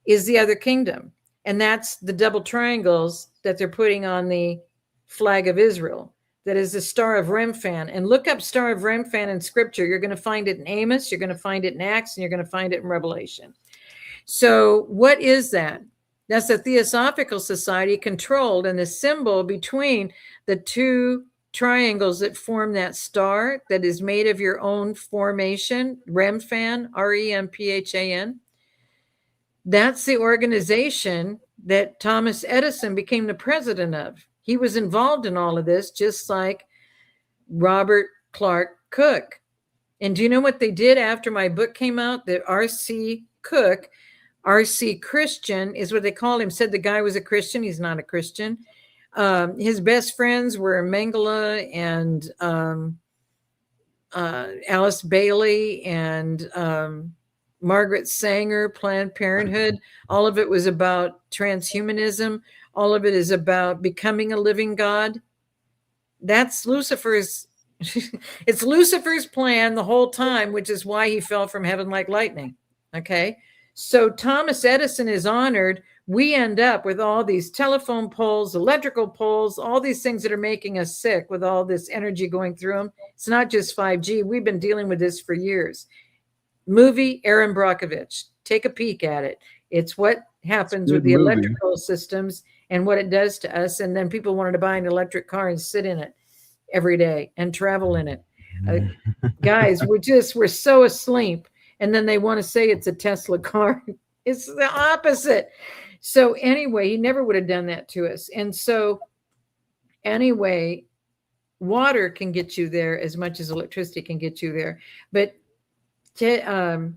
is the other kingdom, and that's the double triangles that they're putting on the flag of Israel. That is the Star of Remphan. And look up Star of Remphan in Scripture. You're going to find it in Amos, you're going to find it in Acts, and you're going to find it in Revelation. So what is that? That's a Theosophical Society controlled, and the symbol between the two triangles that form that star that is made of your own formation, Remphan, Remphan. That's the organization that Thomas Edison became the president of. He was involved in all of this, just like Robert Clark Cook. And do you know what they did after my book came out? The R.C. Cook, R.C. Christian is what they called him, said the guy was a Christian. He's not a Christian. His best friends were Mengele and Alice Bailey and Margaret Sanger, Planned Parenthood. All of it was about transhumanism. All of it is about becoming a living God. That's Lucifer's, it's Lucifer's plan the whole time, which is why he fell from heaven like lightning. Okay. So Thomas Edison is honored. We end up with all these telephone poles, electrical poles, all these things that are making us sick with all this energy going through them. It's not just 5G. We've been dealing with this for years. Movie Aaron Brockovich. Take a peek at it. It's what happens with the electrical systems and what it does to us. And then people wanted to buy an electric car and sit in it every day and travel in it. Guys, we're so asleep. And then they want to say it's a Tesla car. It's the opposite. So anyway, he never would have done that to us. And so anyway, water can get you there as much as electricity can get you there. But Edison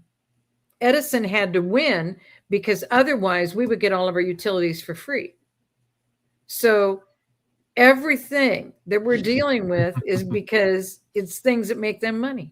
had to win because otherwise we would get all of our utilities for free. So everything that we're dealing with is because it's things that make them money.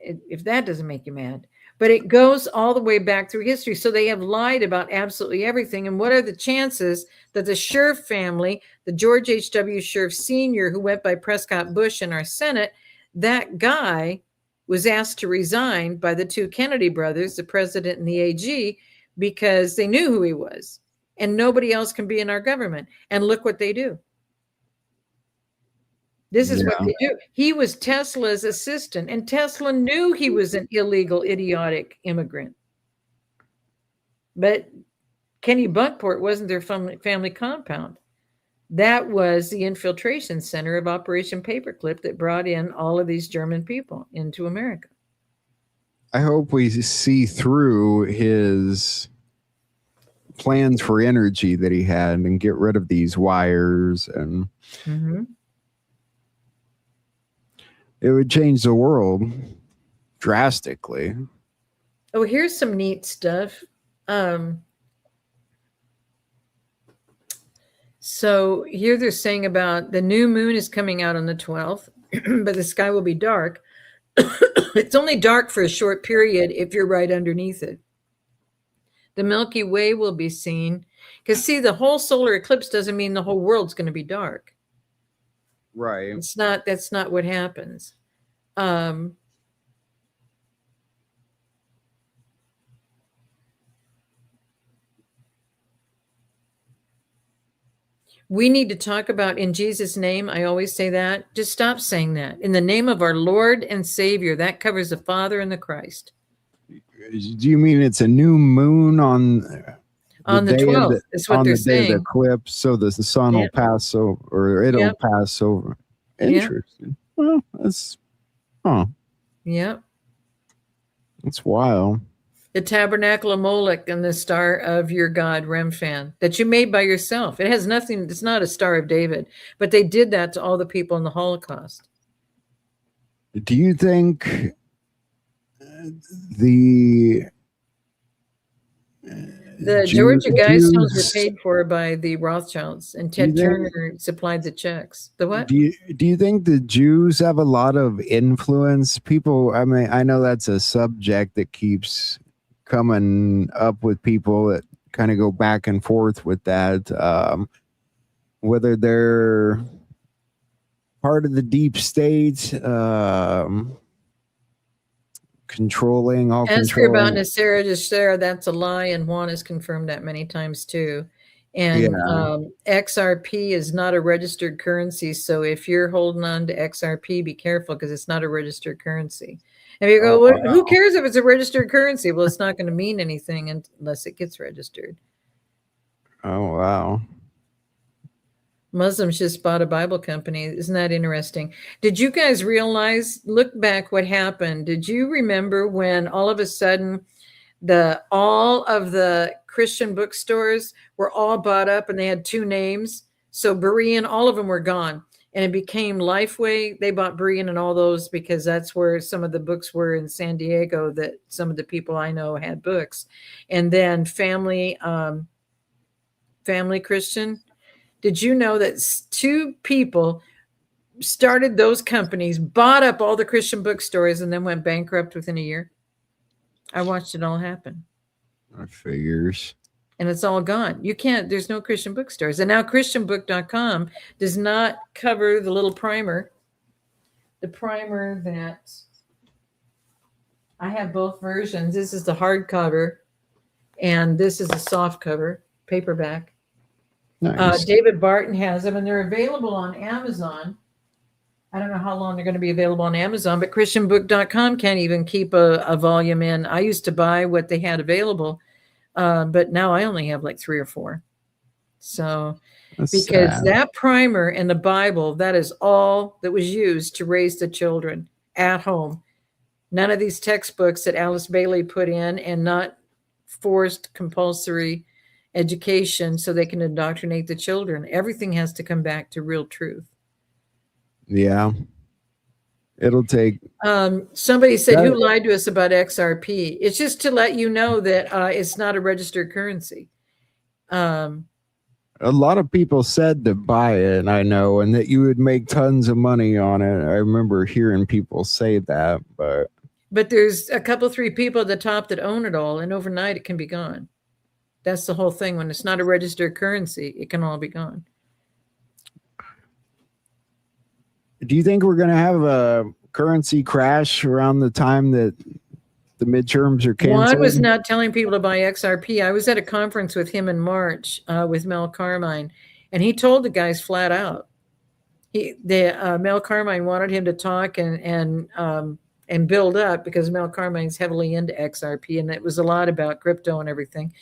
If that doesn't make you mad. But it goes all the way back through history. So they have lied about absolutely everything. And what are the chances that the Scherf family, the George H.W. Scherf Sr., who went by Prescott Bush in our Senate, that guy was asked to resign by the two Kennedy brothers, the president and the AG, because they knew who he was. And nobody else can be in our government. And look what they do. This is what they do. He was Tesla's assistant, and Tesla knew he was an illegal, idiotic immigrant. But Kenny Bunkport wasn't their family compound. That was the infiltration center of Operation Paperclip that brought in all of these German people into America. I hope we see through his plans for energy that he had and get rid of these wires and it would change the world drastically. Oh, here's some neat stuff. So here they're saying about the new moon is coming out on the 12th, but the sky will be dark. It's only dark for a short period if you're right underneath it. The Milky Way will be seen. Because see, the whole solar eclipse doesn't mean the whole world's going to be dark. Right. That's not what happens. We need to talk about in Jesus' name. I always say that. Just stop saying that. In the name of our Lord and Savior, that covers the Father and the Christ. Do you mean it's a new moon on the 12th? Is what they're saying. On the day of the eclipse, so the sun will pass over, or it'll pass over. Interesting. Well, that's Yep. It's wild. The tabernacle of Moloch and the star of your God, Remphan, that you made by yourself. It has nothing, it's not a Star of David, but they did that to all the people in the Holocaust. Do you think the Georgia Guidestones were paid for by the Rothschilds, and Ted Turner supplied the checks. The what? Do you think the Jews have a lot of influence? People, I mean, I know that's a subject that keeps coming up with people that kind of go back and forth with that. Whether they're part of the deep state, controlling, all As for about controlling. Nasera, that's a lie, and Juan has confirmed that many times too. And Yeah. XRP is not a registered currency, so if you're holding on to XRP, be careful because it's not a registered currency. And you go, Oh, well, who wow. cares if it's a registered currency? Well, it's not going to mean anything unless it gets registered. Oh, wow. Muslims just bought a Bible company. Isn't that interesting? Did you guys realize, look back what happened? Did you remember when all of a sudden all of the Christian bookstores were all bought up and they had two names? So Berean, all of them were gone. And it became Lifeway. They bought Berean and all those because that's where some of the books were in San Diego that some of the people I know had books. And then Family Christian. Did you know that two people started those companies, bought up all the Christian bookstores, and then went bankrupt within a year? I watched it all happen. That figures. And it's all gone. You can't, there's no Christian bookstores. And now ChristianBook.com does not cover the little primer. The primer that I have both versions. This is the hardcover, and this is a soft cover, paperback. Nice. David Barton has them, and they're available on Amazon. I don't know how long they're going to be available on Amazon, but ChristianBook.com can't even keep a volume in. I used to buy what they had available, but now I only have like 3 or 4. So, That's because sad. that primer and the Bible, that is all that was used to raise the children at home. None of these textbooks that Alice Bailey put in, and not forced compulsory education so they can indoctrinate the children. Everything has to come back to real truth. Yeah. It'll take. Somebody said, who lied to us about XRP? It's just to let you know that it's not a registered currency. A lot of people said to buy it, I know, and that you would make tons of money on it. I remember hearing people say that, but there's a couple, 3 people at the top that own it all, and overnight it can be gone. That's the whole thing. When it's not a registered currency, it can all be gone. do you think we're going to have a currency crash around the time that the midterms are canceled? Juan was not telling people to buy XRP. I was at a conference with him in March with Mel Carmine, and he told the guys flat out. Mel Carmine wanted him to talk and build up, because Mel Carmine's heavily into XRP, and it was a lot about crypto and everything.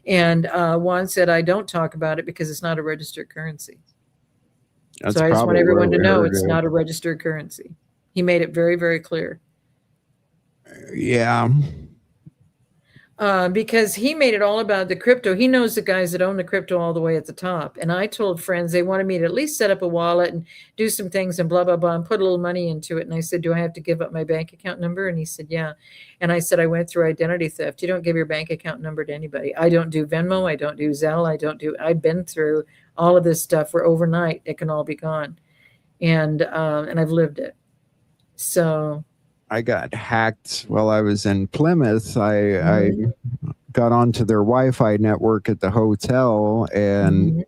And Juan said, I don't talk about it because it's not a registered currency. That's so I just want everyone to know it's it. not a registered currency. He made it very, very clear. Yeah. Because he made it all about the crypto. He knows the guys that own the crypto all the way at the top. And I told friends they wanted me to at least set up a wallet and do some things and blah, blah, blah, and put a little money into it. And I said, do I have to give up my bank account number? And he said, yeah. And I said, I went through identity theft. You don't give your bank account number to anybody. I don't do Venmo. I don't do Zelle. I've been through all of this stuff where overnight it can all be gone. And I've lived it. So I got hacked while I was in Plymouth. I got onto their Wi-Fi network at the hotel, and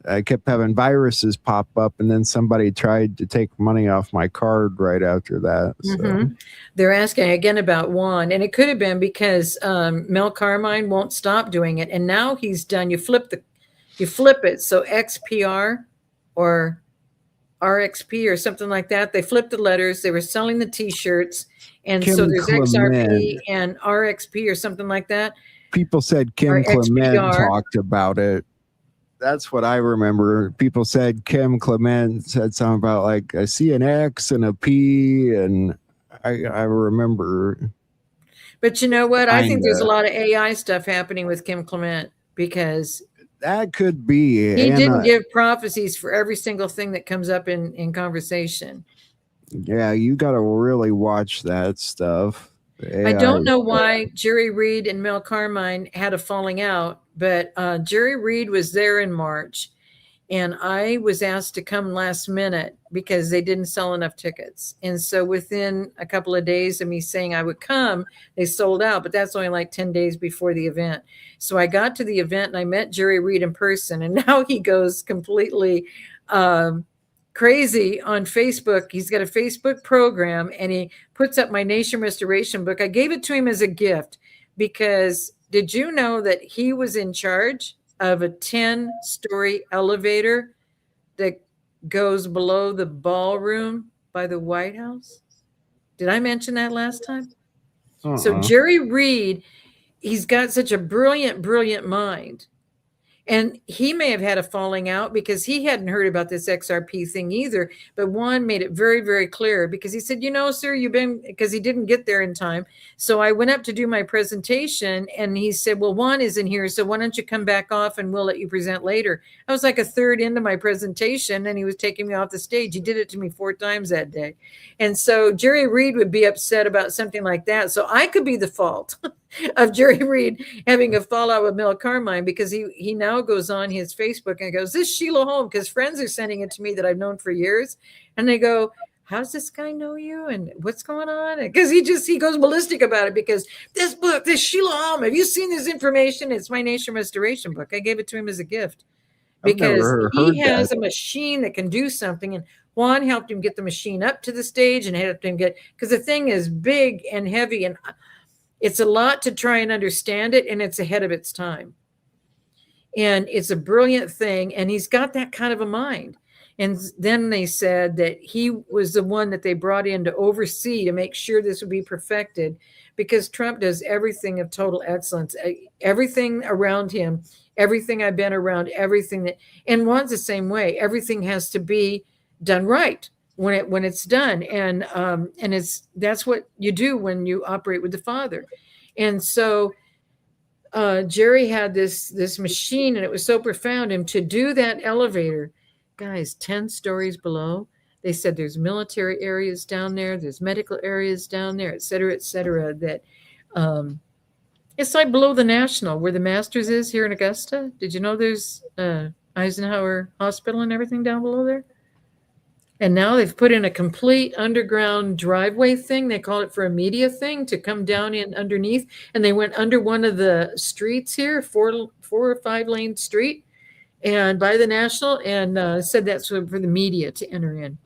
I kept having viruses pop up, and then somebody tried to take money off my card right after that. So. They're asking again about Juan, and it could have been because Mel Carmine won't stop doing it, and now he's done. You flip it, so XPR or RXP or something like that. They flipped the letters. They were selling the T-shirts, and so there's XRP and RXP or something like that. People said Kim Clement talked about it. That's what I remember. People said Kim Clement said something about, like, I see an X and a P, and I remember. But you know what? I think there's a lot of AI stuff happening with Kim Clement, because that could be. He didn't give prophecies for every single thing that comes up in conversation. Yeah, you got to really watch that stuff. I don't know why Jerry Reed and Mel Carmine had a falling out, but Jerry Reed was there in March, and I was asked to come last minute because they didn't sell enough tickets. And so within a couple of days of me saying I would come, they sold out, but that's only like 10 days before the event. So I got to the event and I met Jerry Reed in person, and now he goes completely crazy on Facebook. He's got a Facebook program and he puts up my Nation Restoration book. I gave it to him as a gift because did you know that he was in charge of a 10-story elevator that goes below the ballroom by the White House? Did I mention that last time? So Jerry Reed, he's got such a brilliant, brilliant mind. And he may have had a falling out because he hadn't heard about this XRP thing either. But Juan made it very, very clear because he said, sir, because he didn't get there in time. So I went up to do my presentation and he said, well, Juan isn't here. So why don't you come back off and we'll let you present later. I was like a third into my presentation and he was taking me off the stage. He did it to me 4 times that day. And so Jerry Reed would be upset about something like that. So I could be the fault of Jerry Reed having a fallout with Mel Carmine because he now goes on his Facebook and goes, this Sheila Holm, because friends are sending it to me that I've known for years. And they go, how's this guy know you? And what's going on? Because he goes ballistic about it because this book, this Sheila Holm, have you seen this information? It's my Nation Restoration book. I gave it to him as a gift because he has a machine that can do something. And Juan helped him get the machine up to the stage and helped him because the thing is big and heavy and it's a lot to try and understand it, and it's ahead of its time. And it's a brilliant thing, and he's got that kind of a mind. And then they said that he was the one that they brought in to oversee to make sure this would be perfected because Trump does everything of total excellence. Everything around him, everything I've been around, everything that, and Juan's the same way. Everything has to be done right when it's done. And that's what you do when you operate with the Father. And so Jerry had this machine and it was so profound. And to do that elevator, guys, 10 stories below, they said there's military areas down there, there's medical areas down there, et cetera, that it's like below the National where the Masters is here in Augusta. Did you know there's Eisenhower Hospital and everything down below there? And now they've put in a complete underground driveway thing. They call it for a media thing to come down in underneath. And they went under one of the streets here, 4 or 5 lane street, and by the National, and said that's for the media to enter in.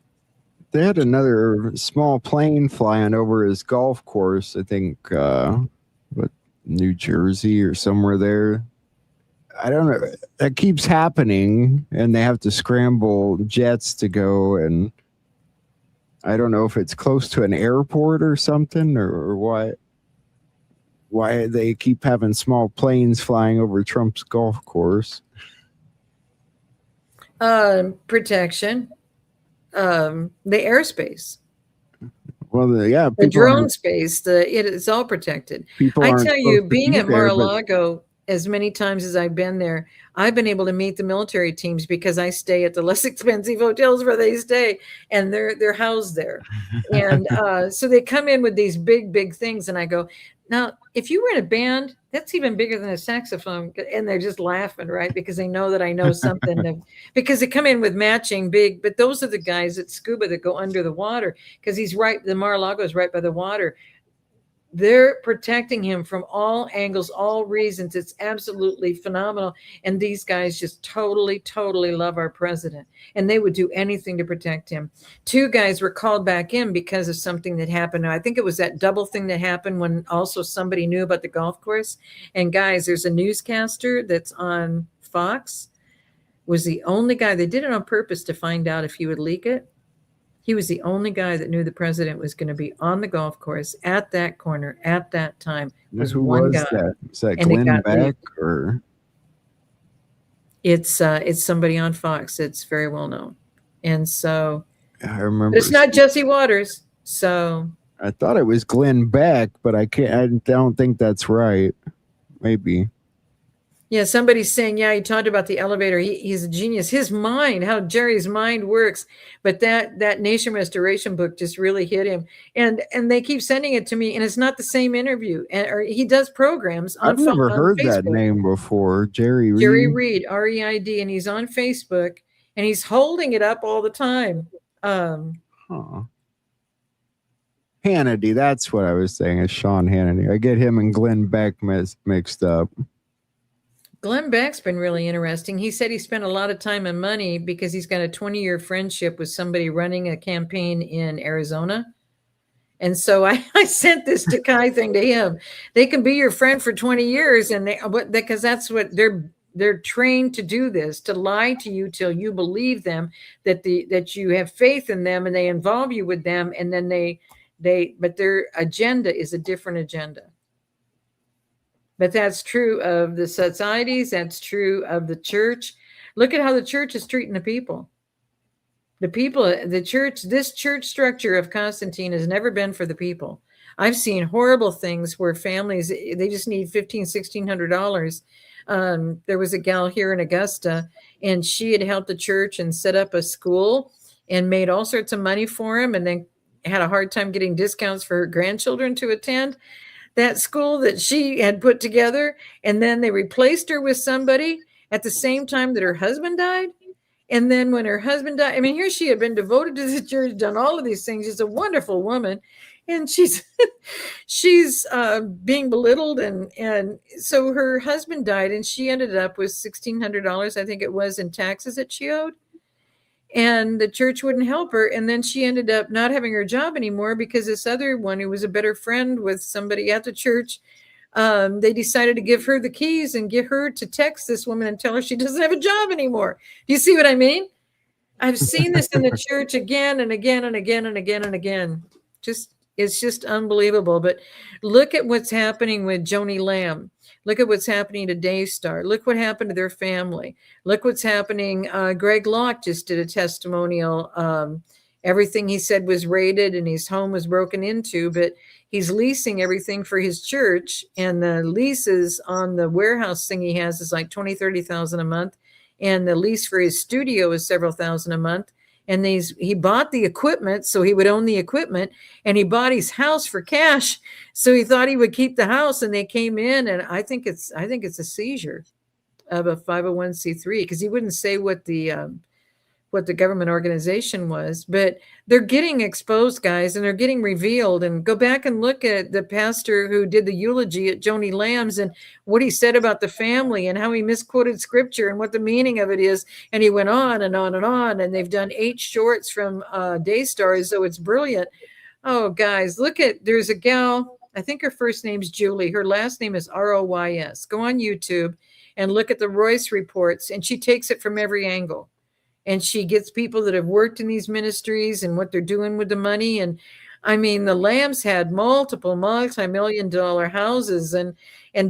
They had another small plane flying over his golf course. I think, New Jersey or somewhere there. I don't know. That keeps happening, and they have to scramble jets to go. And I don't know if it's close to an airport or something, or why they keep having small planes flying over Trump's golf course. Protection, the airspace. Well, the drone space. It's all protected. I tell you, being at Mar-a-Lago. As many times as I've been there, I've been able to meet the military teams because I stay at the less expensive hotels where they stay, and they're housed there. And so they come in with these big, big things, and I go, now, if you were in a band, that's even bigger than a saxophone. And they're just laughing, right? Because they know that I know something. Because they come in with matching big, but those are the guys at scuba that go under the water because the Mar-a-Lago is right by the water. They're protecting him from all angles, all reasons. It's absolutely phenomenal. And these guys just totally, totally love our president. And they would do anything to protect him. 2 guys were called back in because of something that happened. I think it was that double thing that happened when also somebody knew about the golf course. And guys, there's a newscaster that's on Fox, was the only guy. They did it on purpose to find out if he would leak it. He was the only guy that knew the president was going to be on the golf course at that corner at that time. Who was that? Was that Glenn Beck or? It's somebody on Fox. It's very well known, and so I remember. But it's not Jesse Waters. So I thought it was Glenn Beck, but I don't think that's right. Maybe. Yeah, somebody's saying, yeah, he talked about the elevator. He's a genius. His mind, how Jerry's mind works. But that Nation Restoration book just really hit him. And they keep sending it to me, and it's not the same interview. Or he does programs on I've never heard that name before. Jerry Reed. Jerry Reed, REID, and he's on Facebook. and he's holding it up all the time. Huh. Hannity, that's what I was saying. Is Sean Hannity? I get him and Glenn Beck mixed up. Glenn Beck's been really interesting. He said he spent a lot of time and money because he's got a 20-year friendship with somebody running a campaign in Arizona. And so I sent this to Kai thing to him. They can be your friend for 20 years, and because that's what they're trained to do, this, to lie to you till you believe them, that you have faith in them, and they involve you with them, and then but their agenda is a different agenda. But that's true of the societies. That's true of the church. Look at how the church is treating the people. The church, this church structure of Constantine has never been for the people. I've seen horrible things where families, they just need $1,500, $1,600. There was a gal here in Augusta, and she had helped the church and set up a school and made all sorts of money for him, and then had a hard time getting discounts for her grandchildren to attend that school that she had put together. And then they replaced her with somebody at the same time that her husband died. And then when her husband died, I mean, here she had been devoted to the church, done all of these things. She's a wonderful woman, and she's being belittled, and so her husband died, and she ended up with $1,600, I think it was, in taxes that she owed. And the church wouldn't help her. And then she ended up not having her job anymore because this other one, who was a better friend with somebody at the church, they decided to give her the keys and get her to text this woman and tell her she doesn't have a job anymore. Do you see what I mean? I've seen this in the church again and again and again and again and again. It's just unbelievable. But look at what's happening with Joni Lamb. Look at what's happening to Daystar. Look what happened to their family. Look what's happening. Greg Locke just did a testimonial. Everything he said was raided and his home was broken into, but he's leasing everything for his church. And the leases on the warehouse thing he has is like $20,000-$30,000 a month. And the lease for his studio is several thousand a month. And he bought the equipment, so he would own the equipment, and he bought his house for cash, so he thought he would keep the house. And they came in, and I think it's a seizure of a 501c3, because he wouldn't say what the government organization was, but they're getting exposed, guys, and they're getting revealed. And go back and look at the pastor who did the eulogy at Joni Lamb's and what he said about the family and how he misquoted scripture and what the meaning of it is. And he went on and on and on. And they've done 8 shorts from Daystar, so it's brilliant. Oh, guys, there's a gal, I think her first name's Julie. Her last name is Roys. Go on YouTube and look at the Royce reports, and she takes it from every angle. And she gets people that have worked in these ministries and what they're doing with the money. And I mean, the Lambs had multiple multi-million-dollar houses, and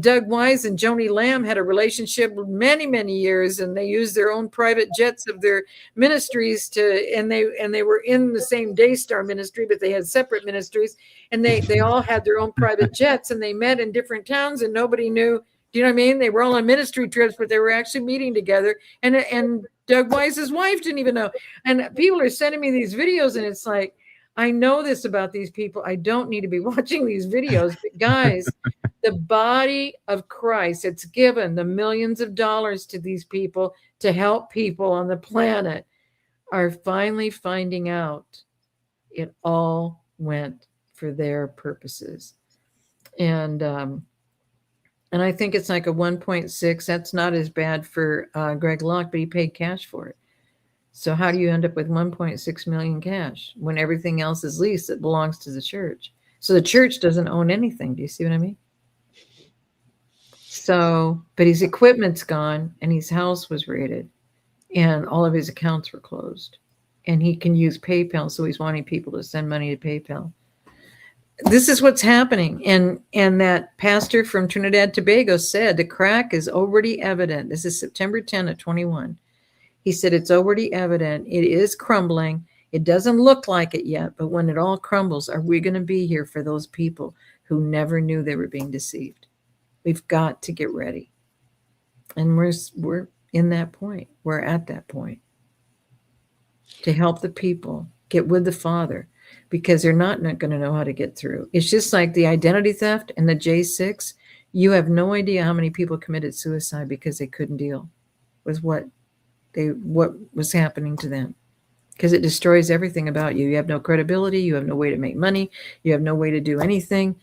Doug Wise and Joni Lamb had a relationship with many, many years, and they used their own private jets of their ministries and they were in the same Daystar ministry, but they had separate ministries, and they all had their own private jets, and they met in different towns, and nobody knew. Do you know what I mean? They were all on ministry trips, but they were actually meeting together. And Doug Wise's wife didn't even know. And people are sending me these videos, and it's like, I know this about these people. I don't need to be watching these videos. But guys, the body of Christ, it's given the millions of dollars to these people to help people on the planet, are finally finding out it all went for their purposes. And I think it's like a 1.6. That's not as bad for Greg Locke, but he paid cash for it. So how do you end up with 1.6 million cash when everything else is leased that belongs to the church? So the church doesn't own anything. Do you see what I mean? So, but his equipment's gone, and his house was raided, and all of his accounts were closed, and he can use PayPal. So he's wanting people to send money to PayPal. This is what's happening. And that pastor from Trinidad Tobago said the crack is already evident. This is September 10 of 21. He said it's already evident. It is crumbling. It doesn't look like it yet, but when it all crumbles, are we going to be here for those people who never knew they were being deceived? We've got to get ready. And we're in that point. We're at that point to help the people get with the Father, because they're not going to know how to get through. It's just like the identity theft and the J6. You have no idea how many people committed suicide because they couldn't deal with what what was happening to them, because it destroys everything about you. You have no credibility. You have no way to make money. You have no way to do anything.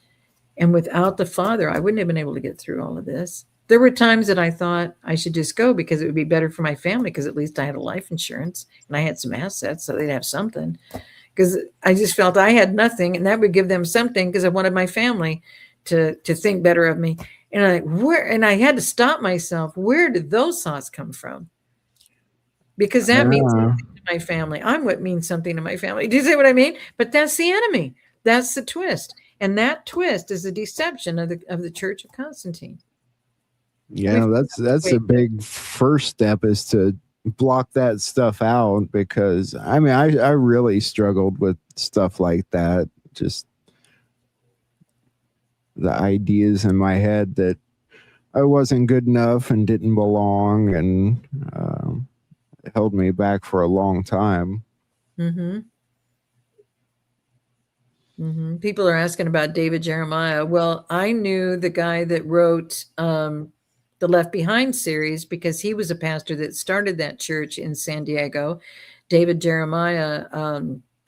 And without the Father, I wouldn't have been able to get through all of this. There were times that I thought I should just go because it would be better for my family, because at least I had a life insurance and I had some assets, so they'd have something. Because I just felt I had nothing, and that would give them something, because I wanted my family to think better of me. And I had to stop myself. Where did those thoughts come from? Because that means Yeah. something to my family. I'm what means something to my family. Do you see what I mean? But that's the enemy. That's the twist. And that twist is a deception of the Church of Constantine. Yeah, that's a big first step, is to block that stuff out, because I mean I really struggled with stuff like that. Just the ideas in my head that I wasn't good enough and didn't belong, and it held me back for a long time. Mm-hmm. Mm-hmm. People are asking about David Jeremiah. Well, I knew the guy that wrote the Left Behind series, because he was a pastor that started that church in San Diego. David Jeremiah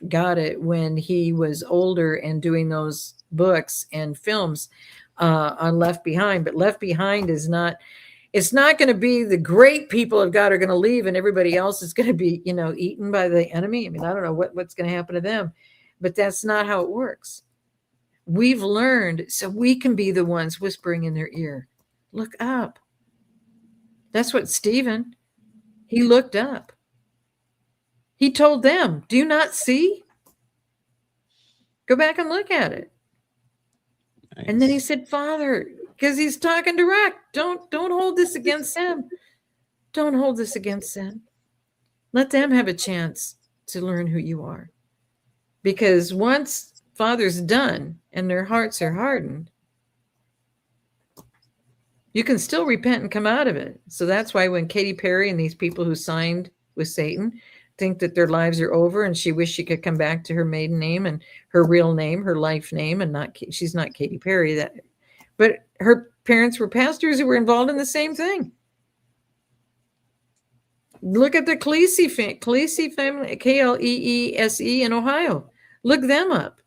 got it when he was older and doing those books and films on Left Behind. But Left Behind is not, it's not going to be the great people of God are going to leave and everybody else is going to be, eaten by the enemy. I mean, I don't know what's going to happen to them, but that's not how it works. We've learned so we can be the ones whispering in their ear, look up. That's what Stephen, he looked up. He told them, do you not see? Go back and look at it. Nice. And then he said, Father, because he's talking direct, don't hold this against them. Don't hold this against them. Let them have a chance to learn who you are. Because once Father's done and their hearts are hardened, you can still repent and come out of it. So that's why when Katy Perry and these people who signed with Satan think that their lives are over and she wished she could come back to her maiden name and her real name, her life name, and she's not Katy Perry, but her parents were pastors who were involved in the same thing. Look at the Khaleesi family, Kleese in Ohio. Look them up.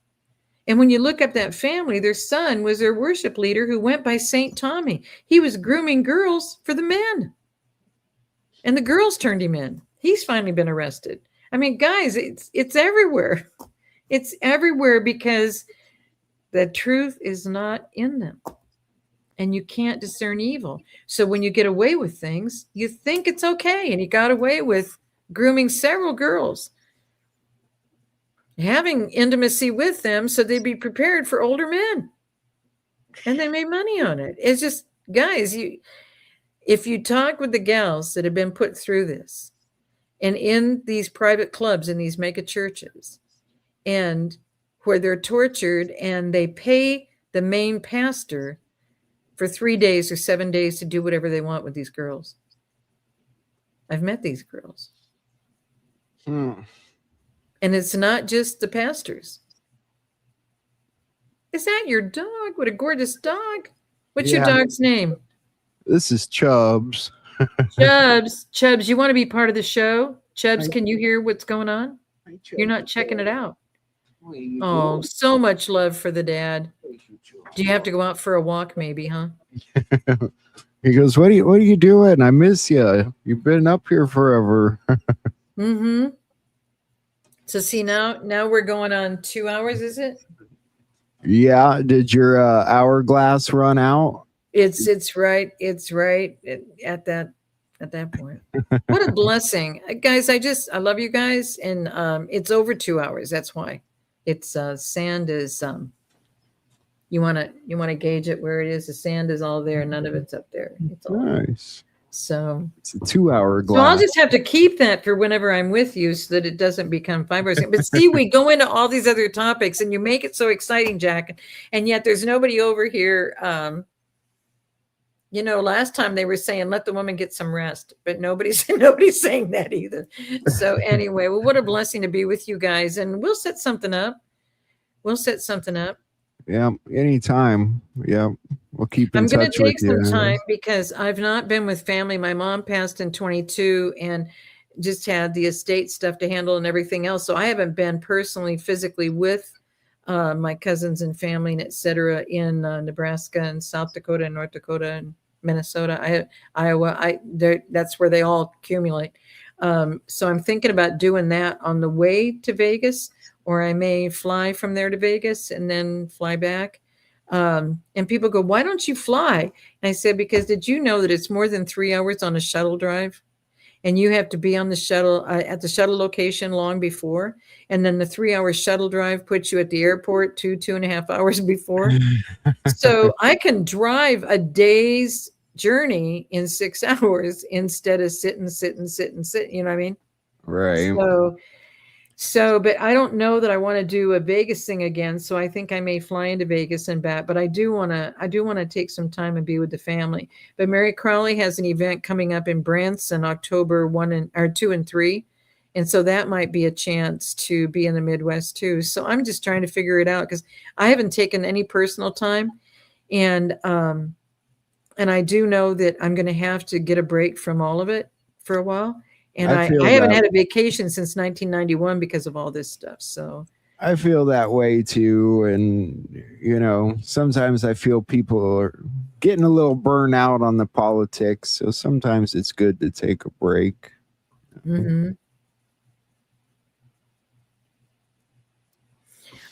And when you look up that family, their son was their worship leader who went by St. Tommy. He was grooming girls for the men. And the girls turned him in. He's finally been arrested. I mean, guys, it's everywhere. It's everywhere because the truth is not in them. And you can't discern evil. So when you get away with things, you think it's okay. And he got away with grooming several girls, having intimacy with them so they'd be prepared for older men. And they made money on it. It's just, guys, if you talk with the gals that have been put through this and in these private clubs, in these mega churches, and where they're tortured and they pay the main pastor for 3 days or 7 days to do whatever they want with these girls. I've met these girls. And it's not just the pastors. Is that your dog? What a gorgeous dog. What's your dog's name? This is Chubbs. Chubbs, you want to be part of the show? Chubbs, can you hear what's going on? You're not checking it out. Oh, so much love for the dad. Do you have to go out for a walk maybe, huh? He goes, what are you doing? I miss you. You've been up here forever. Mm-hmm. So see, now we're going on 2 hours, is it? Yeah. Did your hourglass run out? It's right at that point. What a blessing, guys. I love you guys, and it's over 2 hours. That's why it's sand is you want to gauge it where it is. The sand is all there, none of it's up there. It's all nice. So it's a 2 hour glass. So I'll just have to keep that for whenever I'm with you so that it doesn't become 5 hours. But see, we go into all these other topics and you make it so exciting, Jack. And yet there's nobody over here. Last time they were saying, let the woman get some rest, but nobody's saying that either. So anyway, well, what a blessing to be with you guys. And we'll set something up. Yeah, anytime. Yeah, we'll keep in I'm going touch to with take some you. time because I've not been with family. My mom passed in 22 and just had the estate stuff to handle and everything else. So I haven't been personally, physically with my cousins and family, and et cetera, in Nebraska and South Dakota and North Dakota and Minnesota. Iowa. That's where they all accumulate. So I'm thinking about doing that on the way to Vegas, or I may fly from there to Vegas and then fly back. And people go, "Why don't you fly?" And I said, "Because did you know that it's more than 3 hours on a shuttle drive? And you have to be on the shuttle at the shuttle location long before, and then the 3 hour shuttle drive puts you at the airport 2.5 hours before. So I can drive a day's journey in 6 hours instead of sit and sit and sit and sit. You know what I mean? Right. So, but I don't know that I want to do a Vegas thing again. So I think I may fly into Vegas and back. But I do want to take some time and be with the family. But Mary Crowley has an event coming up in Branson, October 2 and 3, and so that might be a chance to be in the Midwest too. So I'm just trying to figure it out because I haven't taken any personal time, and and I do know that I'm going to have to get a break from all of it for a while. And I I feel haven't that had a vacation since 1991 because of all this stuff. So, I feel that way too, and sometimes I feel people are getting a little burnout on the politics, so sometimes it's good to take a break. mhm.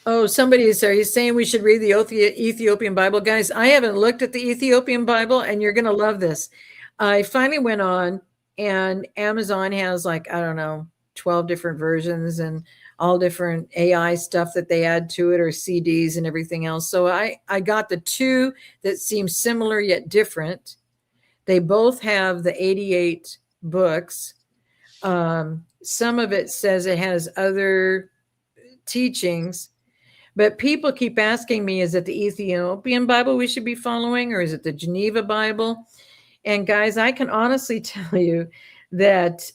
Oh, somebody is, are you saying we should read the Ethiopian Bible? Guys, I haven't looked at the Ethiopian Bible, and you're going to love this. I finally went on, and Amazon has, like, I don't know, 12 different versions and all different AI stuff that they add to it, or CDs and everything else. So I got the two that seem similar yet different. They both have the 88 books. Some of it says it has other teachings, but people keep asking me, is it the Ethiopian Bible we should be following, or is it the Geneva Bible? And guys, I can honestly tell you that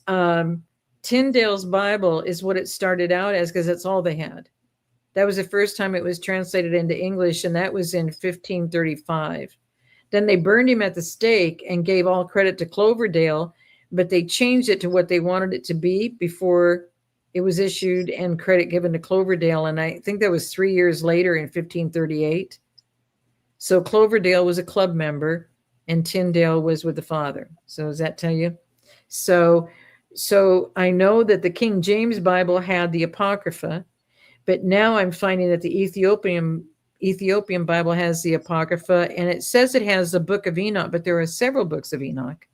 Tyndale's Bible is what it started out as, because that's all they had. That was the first time it was translated into English, and that was in 1535. Then they burned him at the stake and gave all credit to Cloverdale, but they changed it to what they wanted it to be before it was issued and credit given to Cloverdale. And I think that was 3 years later in 1538. So Cloverdale was a club member and Tyndale was with the father. So does that tell you? So so I know that the King James Bible had the Apocrypha, but now I'm finding that the Ethiopian Bible has the Apocrypha, and it says it has the Book of Enoch, but there are several books of Enoch.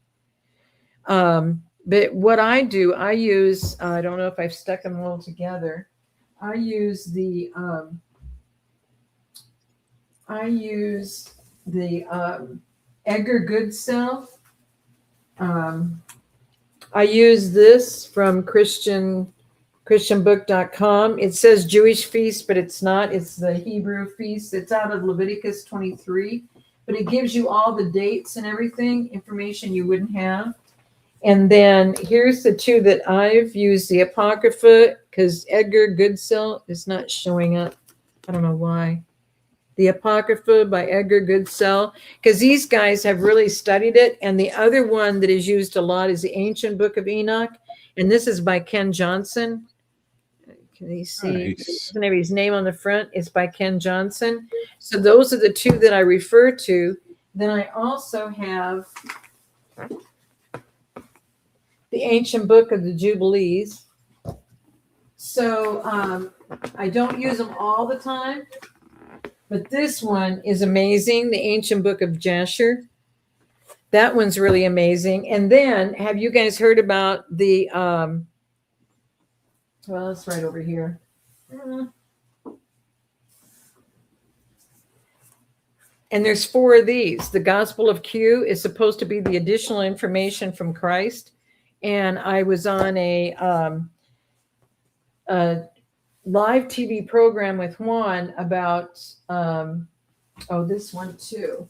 But what I do, I use, I don't know if I've stuck them all together. I use the Edgar Goodsell. I use this from christianbook.com. It says Jewish feast, but it's not. It's the Hebrew feast. It's out of Leviticus 23, but it gives you all the dates and everything, information you wouldn't have. And then here's the two that I've used, the Apocrypha, because Edgar Goodsell is not showing up. I don't know why. The Apocrypha by Edgar Goodsell, because these guys have really studied it. And the other one that is used a lot is the Ancient Book of Enoch. And this is by Ken Johnson. Can you see? It Nice. doesn't have his name on the front. It's by Ken Johnson. So those are the two that I refer to. Then I also have the Ancient Book of the Jubilees. So I don't use them all the time, but this one is amazing, the Ancient Book of Jasher. That one's really amazing. And then, have you guys heard about the, well, it's right over here. And there's four of these. The Gospel of Q is supposed to be the additional information from Christ. And I was on a live TV program with Juan about, this one too.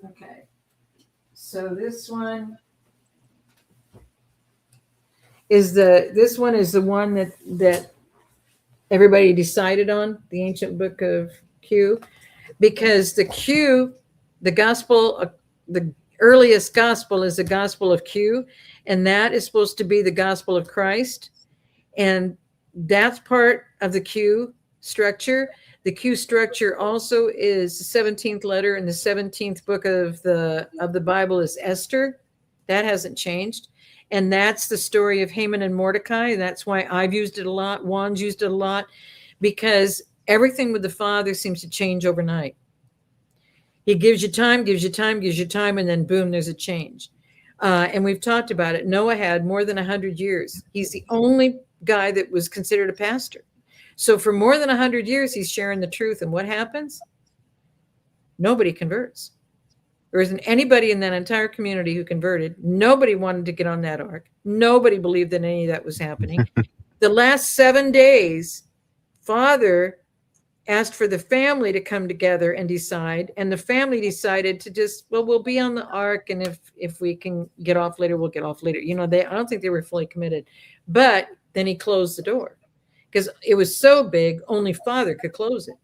Okay. So this one is the one that everybody decided on, the Ancient Book of Q. because the Q, the gospel, the earliest gospel is the gospel of Q, and that is supposed to be the gospel of Christ. And that's part of the Q structure. The Q structure also is the 17th letter in the 17th book of the Bible is Esther. That hasn't changed. And that's the story of Haman and Mordecai. And that's why I've used it a lot. Juan's used it a lot, because everything with the Father seems to change overnight. He gives you time, gives you time, gives you time, and then boom, there's a change. And we've talked about it. Noah had more than 100 years. He's the only guy that was considered a pastor. So for more than 100 years, he's sharing the truth. And what happens? Nobody converts. There isn't anybody in that entire community who converted. Nobody wanted to get on that ark. Nobody believed that any of that was happening. The last 7 days, Father asked for the family to come together and decide. And the family decided to just, well, we'll be on the ark. And if we can get off later, we'll get off later. You know, I don't think they were fully committed. But then he closed the door because it was so big, only Father could close it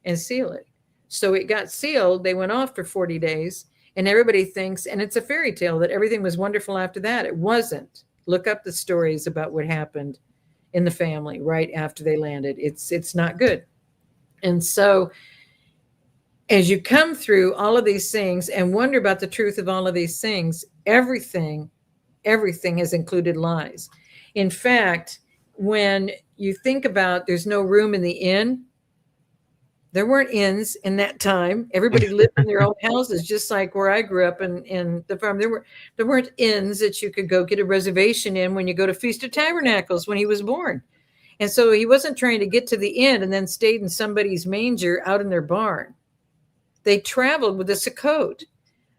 and seal it. So it got sealed. They went off for 40 days. And everybody thinks, and it's a fairy tale, that everything was wonderful after that. It wasn't. Look up the stories about what happened in the family right after they landed. It's not good. And so as you come through all of these things and wonder about the truth of all of these things, everything has included lies. In fact, when you think about there's no room in the inn, there weren't inns in that time. Everybody lived in their own houses, just like where I grew up in the farm. There weren't inns that you could go get a reservation in when you go to Feast of Tabernacles when he was born. And so he wasn't trying to get to the inn and then stayed in somebody's manger out in their barn. They traveled with a Sukkot.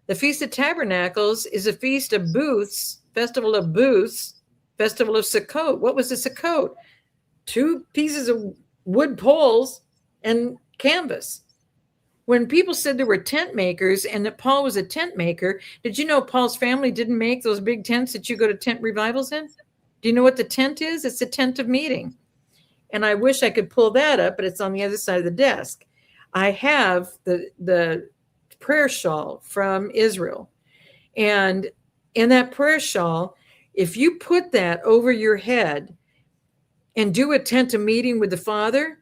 The Feast of Tabernacles is a feast of booths, festival of booths, festival of Sukkot. What was the Sukkot? 2 pieces of wood poles and canvas. When people said there were tent makers and that Paul was a tent maker, did you know Paul's family didn't make those big tents that you go to tent revivals in? Do you know what the tent is? It's a tent of meeting. And I wish I could pull that up, but it's on the other side of the desk. I have the prayer shawl from Israel. And in that prayer shawl, if you put that over your head and do a tent of meeting with the Father,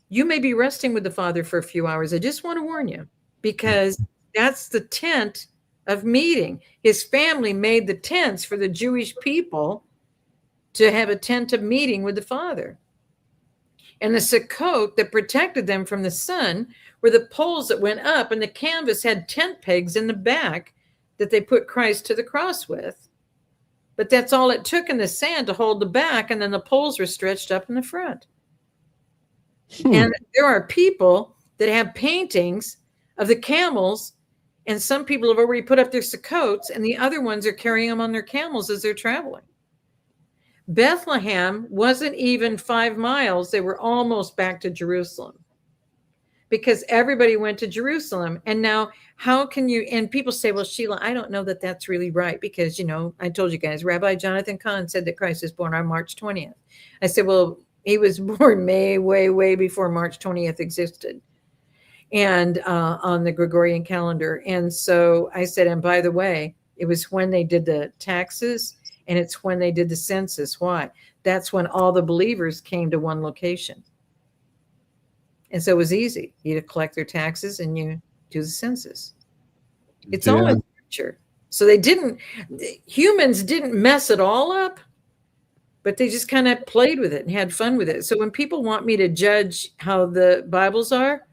you may be resting with the Father for a few hours. I just want to warn you, because that's the tent of meeting. His family made the tents for the Jewish people to have a tent of meeting with the Father. And the Sukkot that protected them from the sun were the poles that went up, and the canvas had tent pegs in the back that they put Christ to the cross with. But that's all it took in the sand to hold the back, and then the poles were stretched up in the front. And there are people that have paintings of the camels, and some people have already put up their Sukkots, and the other ones are carrying them on their camels as they're traveling. Bethlehem wasn't even 5 miles. They were almost back to Jerusalem because everybody went to Jerusalem. And now how can you, and people say, well, Sheila, I don't know that that's really right because, you know, I told you guys, Rabbi Jonathan Kahn said that Christ was born on March 20th. I said, well, he was born way before March 20th existed and on the Gregorian calendar. And so I said, and by the way, it was when they did the taxes and it's when they did the census. Why? That's when all the believers came to one location. And so it was easy. You collect their taxes and you do the census. It's all in scripture. So humans didn't mess it all up, but they just kind of played with it and had fun with it. So when people want me to judge how the Bibles are,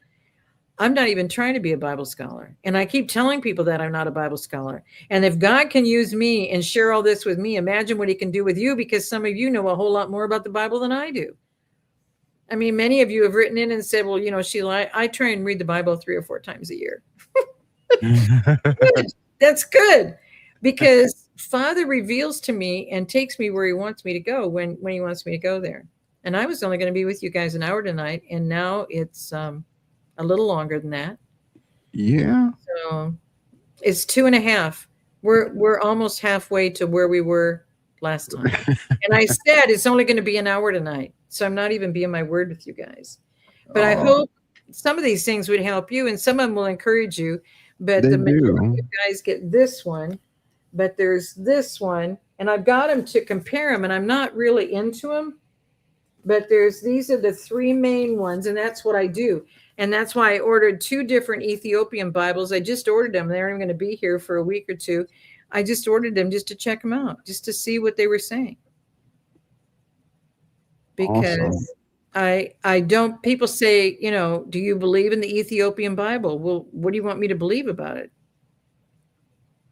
I'm not even trying to be a Bible scholar. And I keep telling people that I'm not a Bible scholar. And if God can use me and share all this with me, imagine what he can do with you, because some of you know a whole lot more about the Bible than I do. I mean, many of you have written in and said, well, you know, Sheila, I try and read the Bible 3 or 4 times a year. Good. That's good, because Father reveals to me and takes me where he wants me to go when he wants me to go there. And I was only going to be with you guys an hour tonight, and now it's a little longer than that. Yeah. So it's 2.5. We're almost halfway to where we were last time. And I said it's only going to be an hour tonight. So I'm not even being my word with you guys. But I hope some of these things would help you and some of them will encourage you, but They the majority do. of guys get this one, but there's this one, and I've got them to compare them, and I'm not really into them, but these are the three main ones, and that's what I do. And that's why I ordered 2 different Ethiopian Bibles. I just ordered them. They're going to be here for a week or two. I just ordered them just to check them out, just to see what they were saying. Because Awesome. I don't, people say, do you believe in the Ethiopian Bible? Well, what do you want me to believe about it?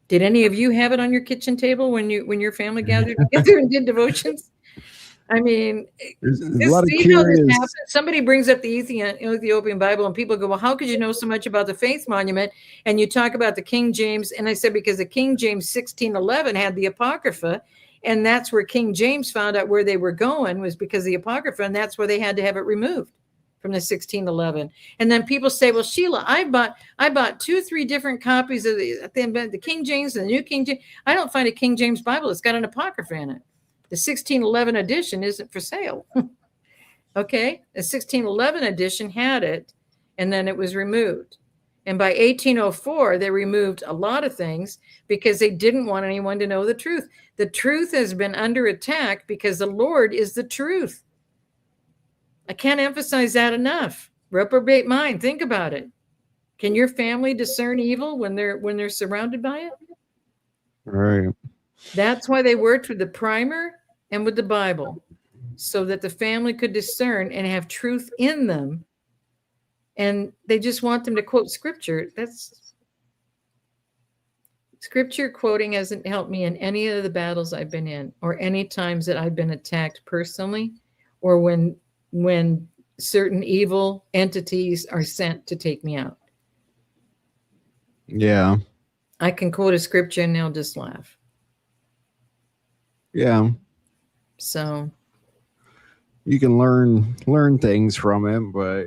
Did any of you have it on your kitchen table when your family gathered together and did devotions? I mean, There's a just lot of see how this curious. happens. Somebody brings up the Ethiopian Bible, and people go, "Well, how could you know so much about the Faith Monument?" And you talk about the King James, and I said because the King James 1611 had the Apocrypha, and that's where King James found out where they were going was because of the Apocrypha, and that's where they had to have it removed from the 1611. And then people say, "Well, Sheila, I bought 2-3 different copies of the King James and the New King James. I don't find a King James Bible that's got an Apocrypha in it. The 1611 edition isn't for sale." Okay, the 1611 edition had it, and then it was removed. And by 1804, they removed a lot of things because they didn't want anyone to know the truth. The truth has been under attack because the Lord is the truth. I can't emphasize that enough. Reprobate mind. Think about it. Can your family discern evil when they're surrounded by it? Right. That's why they worked with the primer and with the Bible, so that the family could discern and have truth in them. And they just want them to quote scripture. That's scripture quoting hasn't helped me in any of the battles I've been in, or any times that I've been attacked personally, or when certain evil entities are sent to take me out. Yeah. I can quote a scripture and they'll just laugh. Yeah. So You can learn things from it, but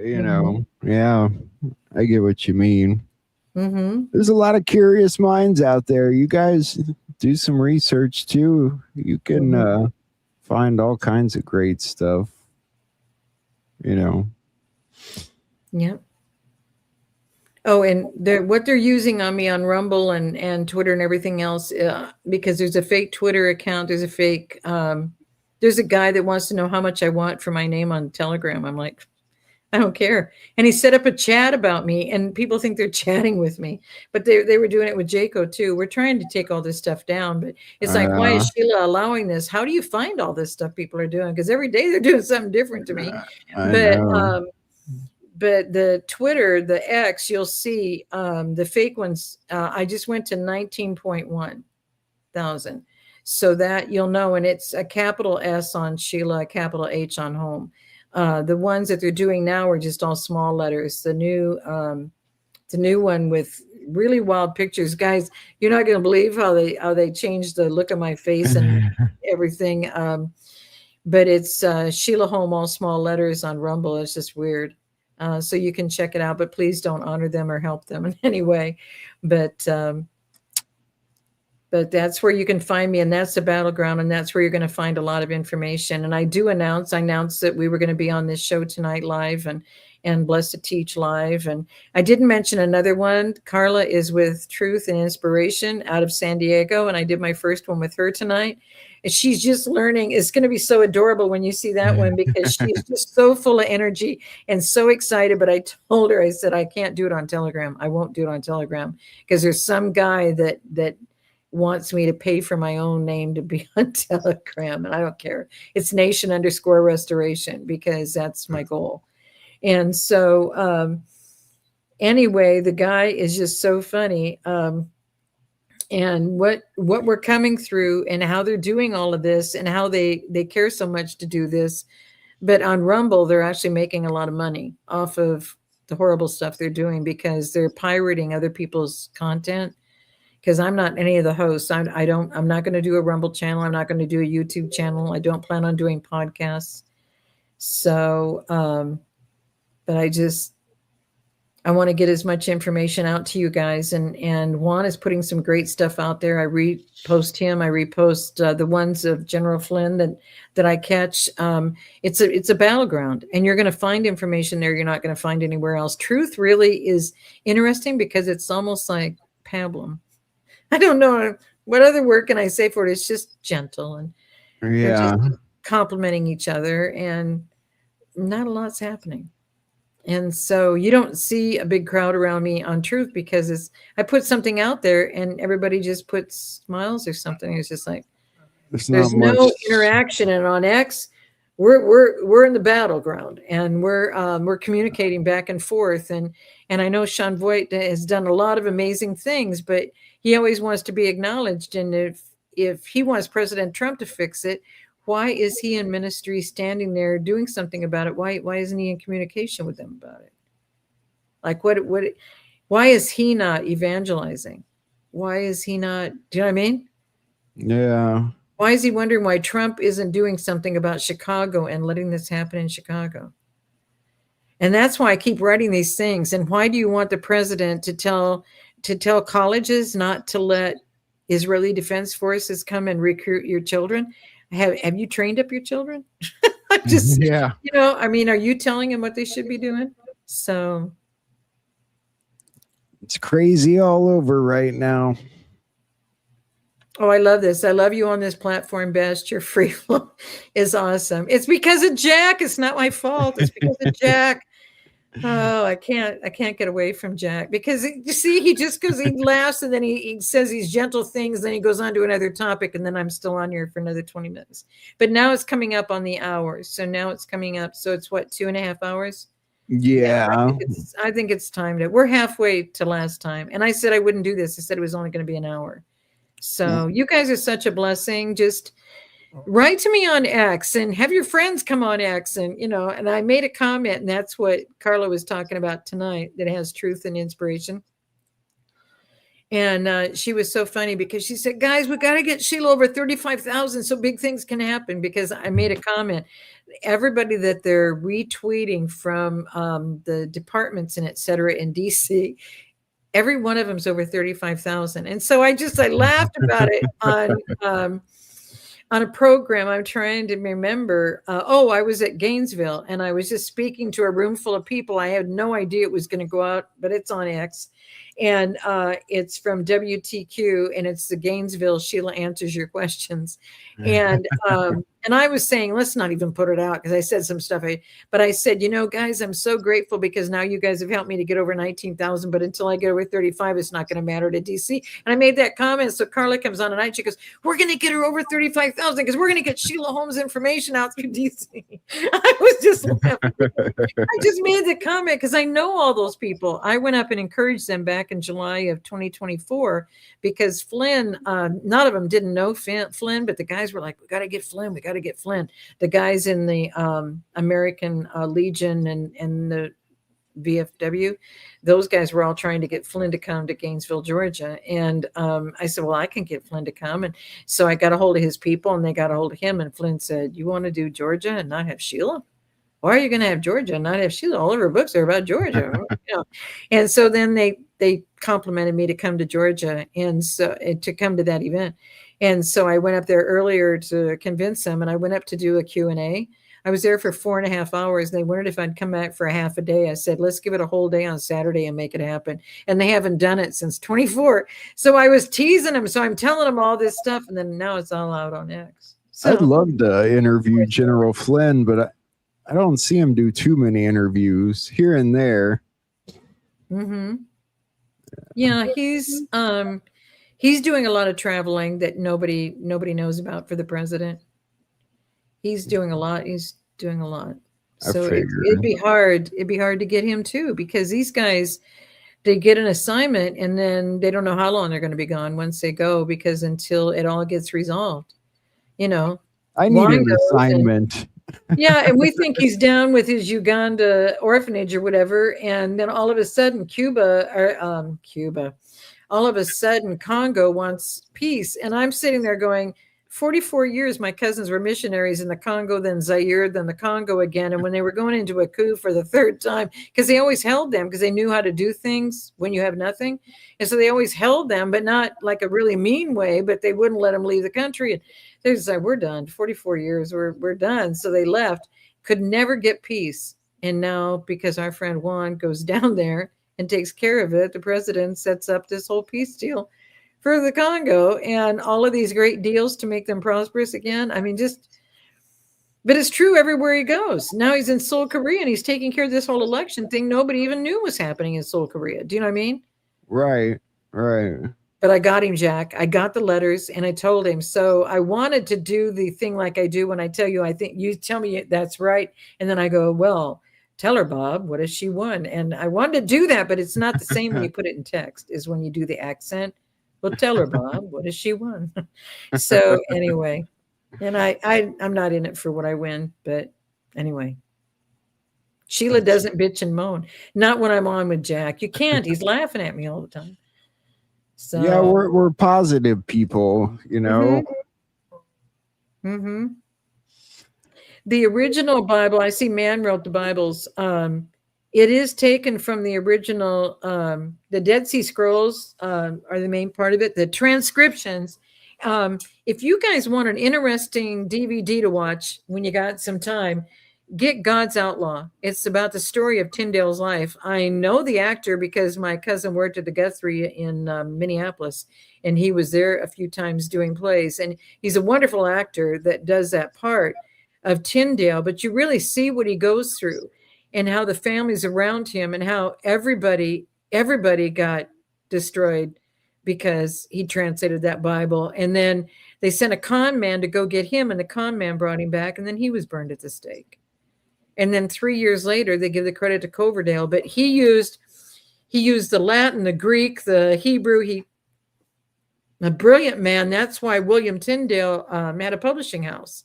yeah, I get what you mean. There's a lot of curious minds out there. You guys do some research too. You can find all kinds of great stuff. Yep. Oh, and what they're using on me on Rumble and Twitter and everything else, because there's a fake Twitter account. There's a fake, there's a guy that wants to know how much I want for my name on Telegram. I'm like, I don't care. And he set up a chat about me, and people think they're chatting with me, but they were doing it with Jaco too. We're trying to take all this stuff down, but it's like, why is Sheila allowing this? How do you find all this stuff people are doing? Because every day they're doing something different to me. But the Twitter, the X, you'll see the fake ones. I just went to 19.1 thousand. So that you'll know, and it's a capital S on Sheila, a capital H on Holm. The ones that they're doing now are just all small letters. The new one with really wild pictures, guys. You're not going to believe how they changed the look of my face and everything. But it's Sheila Holm, all small letters on Rumble. It's just weird. So you can check it out, but please don't honor them or help them in any way. But that's where you can find me, and that's the battleground, and that's where you're going to find a lot of information. And I announced that we were going to be on this show tonight live and Blessed to Teach live. And I didn't mention another one. Carla is with Truth and Inspiration out of San Diego, and I did my first one with her tonight. And she's just learning. It's going to be so adorable when you see that one, because she's just so full of energy and so excited. But I told her, I said, I can't do it on Telegram. I won't do it on Telegram because there's some guy that wants me to pay for my own name to be on Telegram, and I don't care. It's nation_restoration, because that's my goal. And so anyway, the guy is just so funny. And what we're coming through and how they're doing all of this and how they care so much to do this. But on Rumble, they're actually making a lot of money off of the horrible stuff they're doing, because they're pirating other people's content. Because I'm not any of the hosts. I'm not going to do a Rumble channel. I'm not going to do a YouTube channel. I don't plan on doing podcasts. So, but I want to get as much information out to you guys. And Juan is putting some great stuff out there. I repost him. I repost the ones of General Flynn that I catch. It's a battleground, and you're going to find information there you're not going to find anywhere else. Truth really is interesting because it's almost like pablum. I don't know what other word can I say for it. It's just gentle, and they're just complimenting each other, and not a lot's happening. And so you don't see a big crowd around me on Truth because I put something out there and everybody just puts smiles or something. It's just like there's no interaction. And on X, we're in the battleground, and we're communicating back and forth. And I know Sean Voight has done a lot of amazing things, but he always wants to be acknowledged. And if he wants President Trump to fix it, why is he in ministry standing there doing something about it? Why isn't he in communication with them about it? Like why is he not evangelizing? Why is he not, do you know what I mean? Yeah. Why is he wondering why Trump isn't doing something about Chicago and letting this happen in Chicago? And that's why I keep writing these things. And why do you want the president to tell colleges not to let Israeli Defense Forces come and recruit your children? Have you trained up your children? Just, yeah. I mean, are you telling them what they should be doing? So it's crazy all over right now. Oh, I love this. I love you on this platform, Best. Your free flow is awesome. It's because of Jack. It's not my fault. It's because of Jack. Oh, I can't get away from Jack because you see, he laughs and then he says these gentle things. Then he goes on to another topic, and then I'm still on here for another 20 minutes. But now it's coming up on the hours. So now it's coming up. So it's what, 2.5 hours? Yeah. I think it's time we're halfway to last time. And I said I wouldn't do this. I said it was only going to be an hour. So you guys are such a blessing. Just write to me on X and have your friends come on X. And, and I made a comment, and that's what Carla was talking about tonight, that has truth and inspiration. And she was so funny because she said, guys, we got to get Sheila over 35,000 so big things can happen, because I made a comment. Everybody that they're retweeting from the departments and et cetera in DC, every one of them's over 35,000. And so I laughed about it on a program. I'm trying to remember. I was at Gainesville, and I was just speaking to a room full of people. I had no idea it was going to go out, but it's on X. And it's from WTQ, and it's the Gainesville Sheila Answers Your Questions. And I was saying, let's not even put it out, because I said some stuff. But I said, guys, I'm so grateful because now you guys have helped me to get over 19,000. But until I get over 35, it's not going to matter to DC. And I made that comment. So Carla comes on tonight. She goes, we're going to get her over 35,000 because we're going to get Sheila Holm's information out through DC. I was just laughing. I just made the comment because I know all those people. I went up and encouraged them back in July of 2024 because Flynn, none of them didn't know Flynn, but the guys were like, we got to get Flynn. We got to get Flynn. The guys in the American Legion and the VFW, those guys were all trying to get Flynn to come to Gainesville, Georgia. And I said, well, I can get Flynn to come. And so I got a hold of his people, and they got a hold of him. And Flynn said, you want to do Georgia and not have Sheila? Why are you going to have Georgia and not have Sheila? All of her books are about Georgia. And so then they complimented me to come to Georgia, and so to come to that event. And so I went up there earlier to convince them, and I went up to do a Q&A. I was there for 4.5 hours. They wondered if I'd come back for a half a day. I said, let's give it a whole day on Saturday and make it happen. And they haven't done it since 24. So I was teasing them. So I'm telling them all this stuff, and then now it's all out on X. So, I'd love to interview General Flynn, but I don't see him do too many interviews here and there. Mm-hmm. Yeah, he's doing a lot of traveling that nobody knows about for the president. He's doing a lot. So it'd be hard to get him too, because these guys, they get an assignment and then they don't know how long they're going to be gone once they go, because until it all gets resolved, I need an assignment. Yeah, and we think he's down with his Uganda orphanage or whatever, and then all of a sudden all of a sudden Congo wants peace, and I'm sitting there going, 44 years, my cousins were missionaries in the Congo, then Zaire, then the Congo again. And when they were going into a coup for the third time, because they always held them because they knew how to do things when you have nothing. And so they always held them, but not like a really mean way, but they wouldn't let them leave the country. And they just said, we're done. 44 years, we're done. So they left, could never get peace. And now, because our friend Juan goes down there and takes care of it, the president sets up this whole peace deal for the Congo and all of these great deals to make them prosperous again. I mean, but it's true everywhere he goes. Now he's in Seoul, Korea, and he's taking care of this whole election thing nobody even knew was happening in Seoul, Korea. Do you know what I mean? Right. But I got him, Jack. I got the letters and I told him. So I wanted to do the thing like I do when I tell you, I think you tell me that's right. And then I go, well, tell her, Bob, what has she won? And I wanted to do that, but it's not the same when you put it in text as when you do the accent. Well, tell her, Bob, what has she won? So anyway, and I'm not in it for what I win, but anyway. Sheila doesn't bitch and moan. Not when I'm on with Jack. You can't. He's laughing at me all the time. So yeah, we're positive people, you know. Mm-hmm. The original Bible, I see man wrote the Bibles. It is taken from the original, the Dead Sea Scrolls are the main part of it. The transcriptions. If you guys want an interesting DVD to watch when you got some time, get God's Outlaw. It's about the story of Tyndale's life. I know the actor because my cousin worked at the Guthrie in Minneapolis, and he was there a few times doing plays. And he's a wonderful actor that does that part of Tyndale, but you really see what he goes through and how the families around him and how everybody got destroyed because he translated that Bible. And then they sent a con man to go get him, and the con man brought him back, and then he was burned at the stake. And then 3 years later, they give the credit to Coverdale, but he used the Latin, the Greek, the Hebrew. A brilliant man. That's why William Tyndale had a publishing house.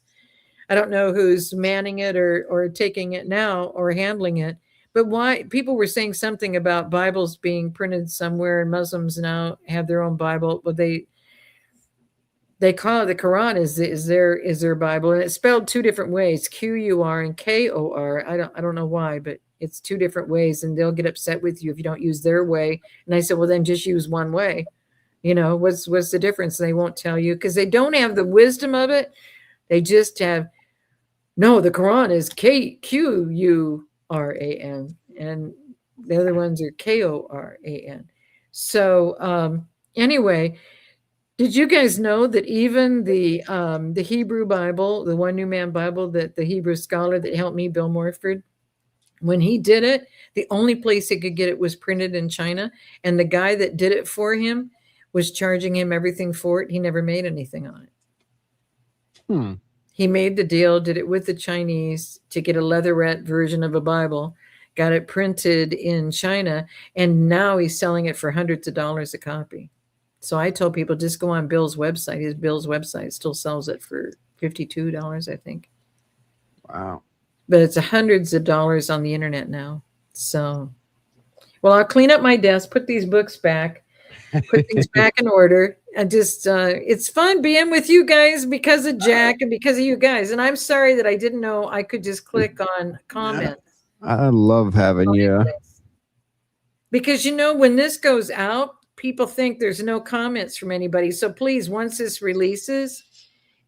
I don't know who's manning it or taking it now or handling it, but why people were saying something about Bibles being printed somewhere and Muslims now have their own Bible. Well, they call it the Quran is their Bible, and it's spelled two different ways, Qur and Kor. I don't know why, but it's two different ways, and they'll get upset with you if you don't use their way. And I said, well, then just use one way. You know, what's the difference? And they won't tell you because they don't have the wisdom of it. They just have, no, the Quran is Quran, and the other ones are Koran. So anyway, did you guys know that even the Hebrew Bible, the One New Man Bible, that the Hebrew scholar that helped me, Bill Morford, when he did it, the only place he could get it was printed in China, and the guy that did it for him was charging him everything for it. He never made anything on it. He made the deal, did it with the Chinese to get a leatherette version of a Bible, got it printed in China, and now he's selling it for hundreds of dollars a copy. So I told people, just go on Bill's website. His Bill's website still sells it for $52, I think. Wow. But it's hundreds of dollars on the internet now. So, well, I'll clean up my desk, put these books back, put things back in order. I just, it's fun being with you guys because of Jack and because of you guys. And I'm sorry that I didn't know I could just click on comments. I love having you. Because, you know, when this goes out, people think there's no comments from anybody. So please, once this releases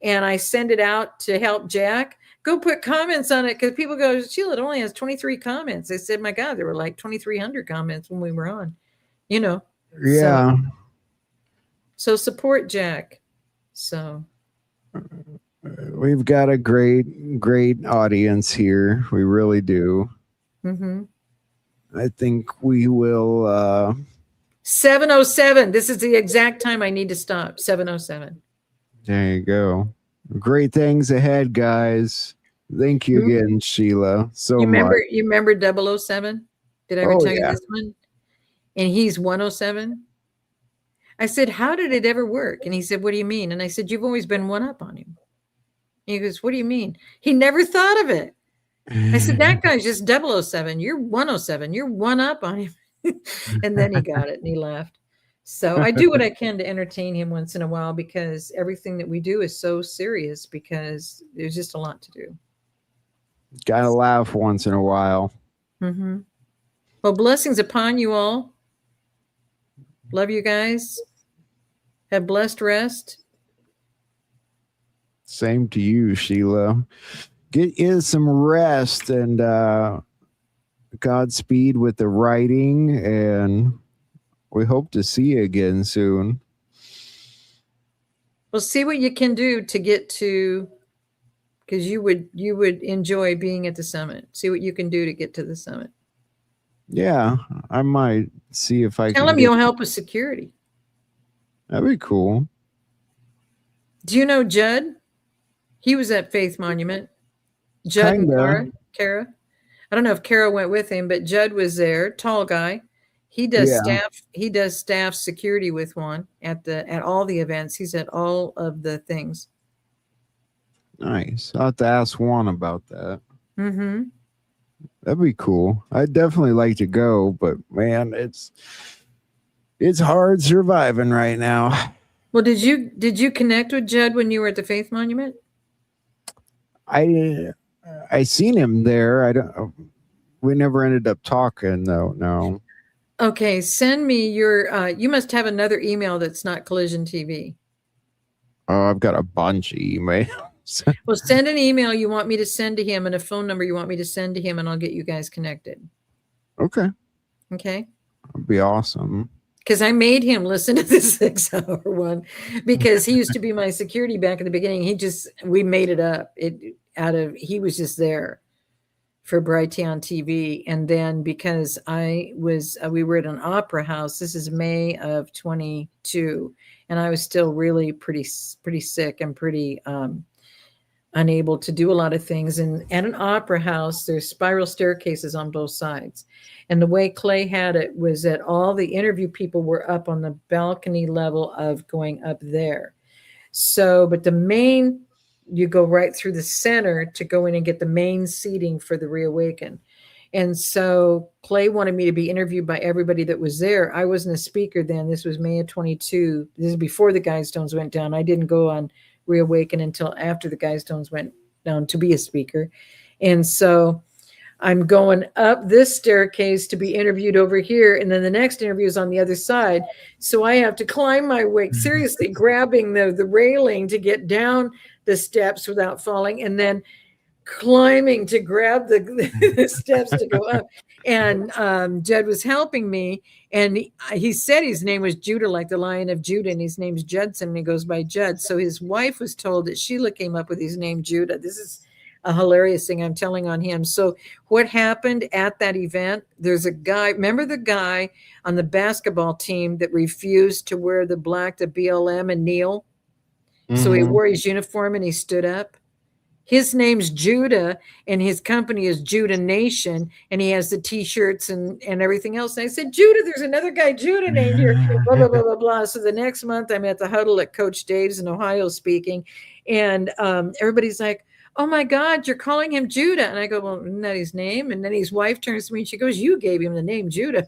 and I send it out to help Jack, go put comments on it, because people go, Sheila, it only has 23 comments. I said, my God, there were like 2,300 comments when we were on, you know. Yeah. So support Jack. So we've got a great audience here. We really do. Mm-hmm. I think we will 7:07. This is the exact time I need to stop. 7:07. There you go. Great things ahead, guys. Thank you again, Sheila. So you much. You remember 007? Did I ever tell you this one? And he's 107. I said, how did it ever work? And he said, what do you mean? And I said, you've always been one up on him. And he goes, what do you mean? He never thought of it. I said, that guy's just 007. You're 107. You're one up on him. And then he got it and he laughed. So I do what I can to entertain him once in a while because everything that we do is so serious because there's just a lot to do. Gotta laugh once in a while. Mm-hmm. Well, blessings upon you all. Love you guys. Have blessed rest. Same to you, Sheila. Get in some rest and Godspeed with the writing, and we hope to see you again soon. Well, see what you can do to get to, because you would enjoy being at the summit. See what you can do to get to the summit. Yeah, I might see if I Tell can him get. you'll help with security. That'd be cool. Do you know Judd? He was at Faith Monument. Judd and Kinda. Kara. I don't know if Kara went with him, but Judd was there, tall guy. He does Yeah. staff. He does staff security with Juan at all the events. He's at all of the things. Nice. I'll have to ask Juan about that. Mm-hmm. That'd be cool. I'd definitely like to go, but man, it's hard surviving right now. Well, did you connect with Judd when you were at the Faith Monument? I seen him there. I don't. We never ended up talking though. No. Okay, send me your. You must have another email that's not Collision TV. Oh, I've got a bunch of emails. Well, send an email you want me to send to him and a phone number you want me to send to him, and I'll get you guys connected. Okay. Okay. That'd be awesome. Because I made him listen to the 6-hour one because he used to be my security back in the beginning. We made it up. He was just there for Brighteon TV. And then because we were at an opera house, this is May of 22, and I was still really pretty sick and pretty unable to do a lot of things. And at an opera house, there's spiral staircases on both sides. And the way Clay had it was that all the interview people were up on the balcony level of going up there. So, but you go right through the center to go in and get the main seating for the Reawaken. And so Clay wanted me to be interviewed by everybody that was there. I wasn't a speaker then. This was May of 22. This is before the Guidestones went down. I didn't go on Reawaken until after the Guidestones went down to be a speaker. And so I'm going up this staircase to be interviewed over here. And then the next interview is on the other side. So I have to climb my way, seriously grabbing the railing to get down the steps without falling. And then climbing to grab the steps to go up. And Judd was helping me. And he said his name was Judah, like the Lion of Judah. And his name's Judson. And he goes by Judd. So his wife was told that Sheila came up with his name, Judah. This is a hilarious thing I'm telling on him. So what happened at that event, there's a guy, remember the guy on the basketball team that refused to wear the BLM and kneel? Mm-hmm. So he wore his uniform and he stood up. His name's Judah, and his company is Judah Nation, and he has the T-shirts and everything else. And I said, Judah, there's another guy, Judah, named here, blah, blah, blah, blah, blah. So the next month, I'm at the huddle at Coach Dave's in Ohio speaking, and everybody's like, oh, my God, you're calling him Judah. And I go, well, isn't that his name? And then his wife turns to me, and she goes, you gave him the name Judah.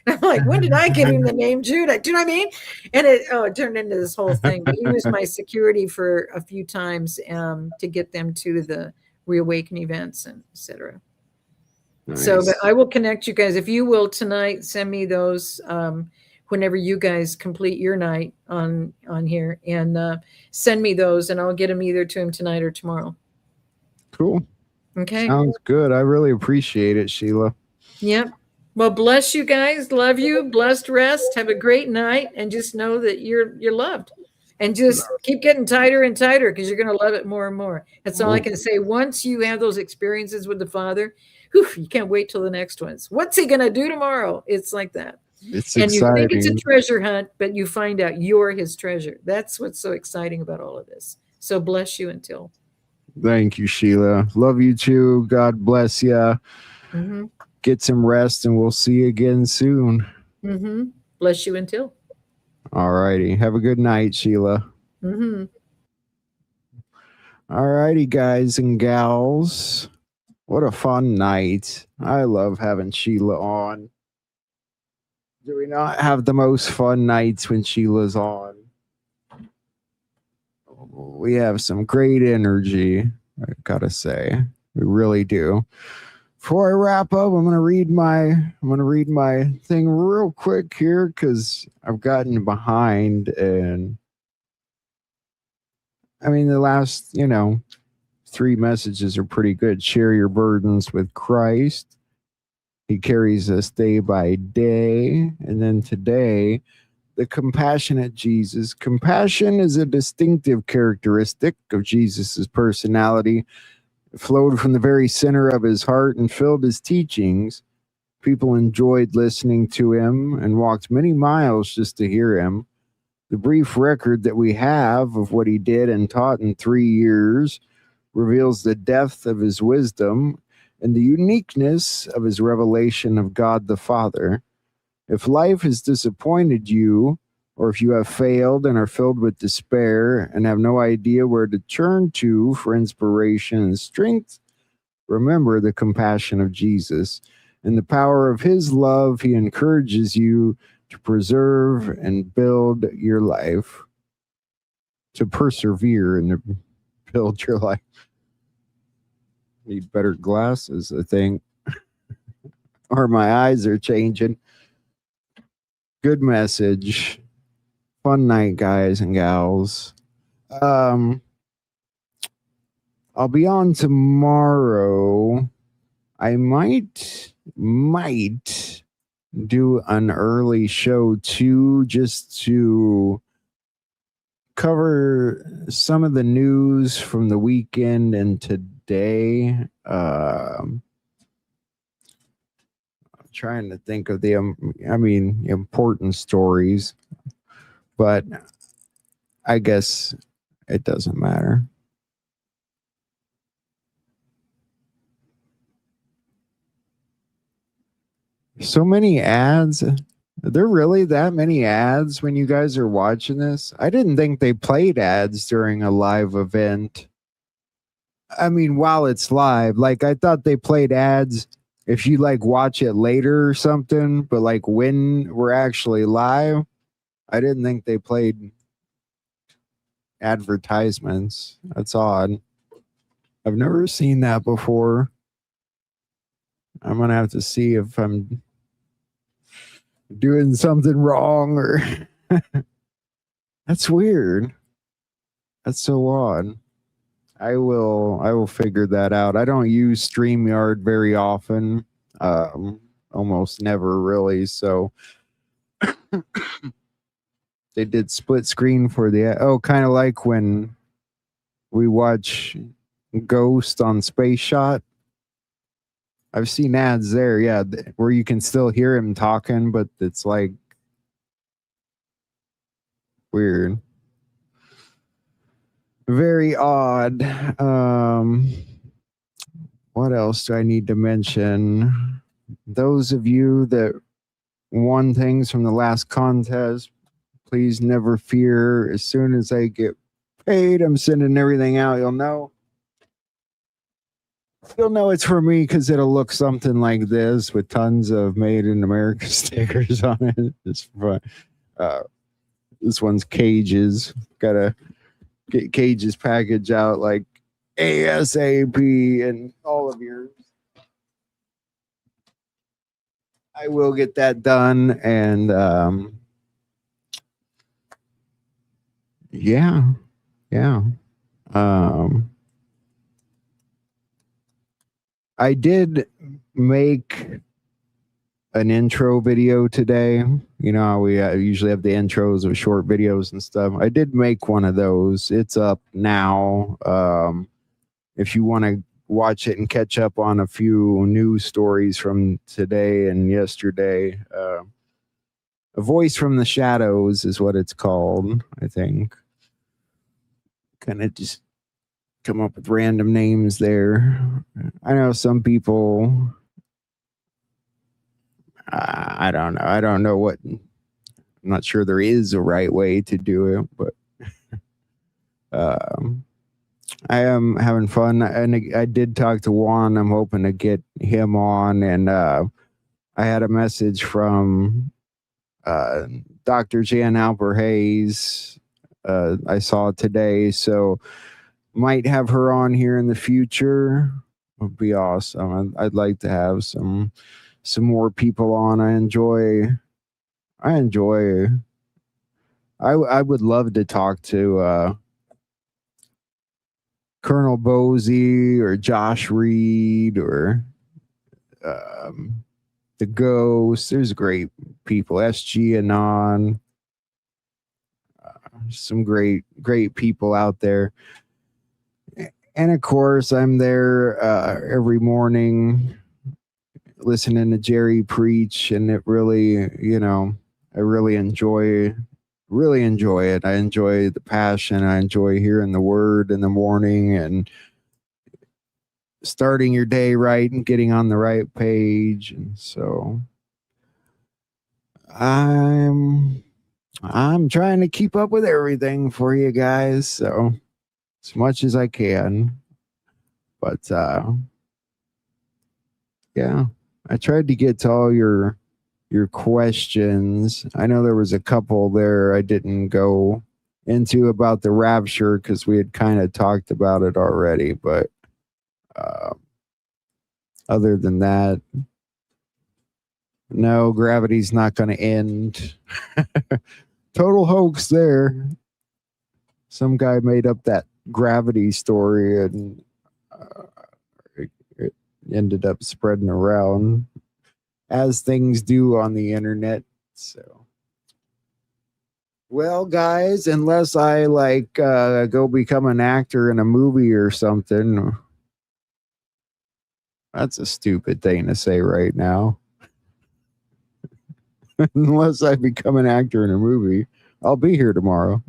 And I'm like, when did I give him the name Judah? Do you know what I mean? And it turned into this whole thing. But he was my security for a few times to get them to the Reawaken events and etc. Nice. So but I will connect you guys. If you will tonight, send me those whenever you guys complete your night on here, and send me those, and I'll get them either to him tonight or tomorrow. Cool. Okay. Sounds good. I really appreciate it, Sheila. Yep. Well, bless you guys. Love you. Blessed rest. Have a great night, and just know that you're loved. And just keep getting tighter and tighter, because you're going to love it more and more. That's all I can say. Once you have those experiences with the Father, you can't wait till the next ones. What's he going to do tomorrow? It's like that. It's and exciting. You think it's a treasure hunt, but you find out you're his treasure. That's what's so exciting about all of this. So bless you until. Thank you, Sheila. Love you too. God bless you. Mm-hmm. Get some rest, and we'll see you again soon. Mm-hmm. Bless you until. All righty. Have a good night, Sheila. Mm-hmm. All righty, guys and gals. What a fun night. I love having Sheila on. Do we not have the most fun nights when Sheila's on? We have some great energy, I gotta say. We really do. Before I wrap up, I'm gonna read my thing real quick here because I've gotten behind, and I mean the last, 3 messages are pretty good. Share your burdens with Christ. He carries us day by day. And then today, the compassionate Jesus. Compassion is a distinctive characteristic of Jesus's personality. It flowed from the very center of his heart and filled his teachings. People enjoyed listening to him and walked many miles just to hear him. The brief record that we have of what he did and taught in 3 years reveals the depth of his wisdom and the uniqueness of his revelation of God the Father. If life has disappointed you, or if you have failed and are filled with despair and have no idea where to turn to for inspiration and strength, remember the compassion of Jesus. In the power of his love, he encourages you to preserve and build your life, to persevere and to build your life. Need better glasses, I think, or my eyes are changing. Good message. Fun night, guys and gals. I'll be on tomorrow. I might do an early show too, just to cover some of the news from the weekend and today. I'm trying to think of the important stories, but I guess it doesn't matter. So many ads. Are there really that many ads when you guys are watching this? I didn't think they played ads during a live event. I mean, while it's live, like I thought they played ads if you like watch it later or something, but like when we're actually live, I didn't think they played advertisements. That's odd. I've never seen that before. I'm gonna have to see if I'm doing something wrong or that's weird. That's so odd. I will figure that out. I don't use StreamYard very often. Almost never really. So they did split screen for the kind of like when we watch Ghost on Space Shot. I've seen ads there, yeah, where you can still hear him talking, but it's like weird. Very odd. What else do I need to mention? Those of you that won things from the last contest, please never fear. As soon as I get paid, I'm sending everything out. You'll know it's for me because it'll look something like this with tons of Made in America stickers on it. It's fun. This one's Cages. Gotta get Cages package out like ASAP and all of yours. I will get that done, and yeah. I did make an intro video today. You know how we usually have the intros of short videos and stuff. I did make one of those. It's up now. If you want to watch it and catch up on a few news stories from today and yesterday, A Voice from the Shadows is what it's called, I think. Kind of just come up with random names there. I know some people, I don't know. I don't know what, I'm not sure there is a right way to do it, but I am having fun. And I did talk to Juan. I'm hoping to get him on. And I had a message from uh, Dr. Jan Alper Hayes. I saw today, so might have her on here in the future. Would be awesome. I'd like to have some more people on. I enjoy. I would love to talk to Colonel Bosey or Josh Reed or um, the Ghost. There's great people. SG Anon. Some great people out there. And of course, I'm there every morning listening to Jerry preach, and it really, I really enjoy it. I enjoy the passion. I enjoy hearing the word in the morning and starting your day right and getting on the right page. And so I'm trying to keep up with everything for you guys, so as much as I can. But yeah, I tried to get to all your questions. I know there was a couple there I didn't go into about the rapture because we had kind of talked about it already, but other than that, no, gravity's not going to end. Total hoax there. Some guy made up that gravity story and it ended up spreading around as things do on the internet. So, well, guys, unless I go become an actor in a movie or something, that's a stupid thing to say right now. Unless I become an actor in a movie, I'll be here tomorrow.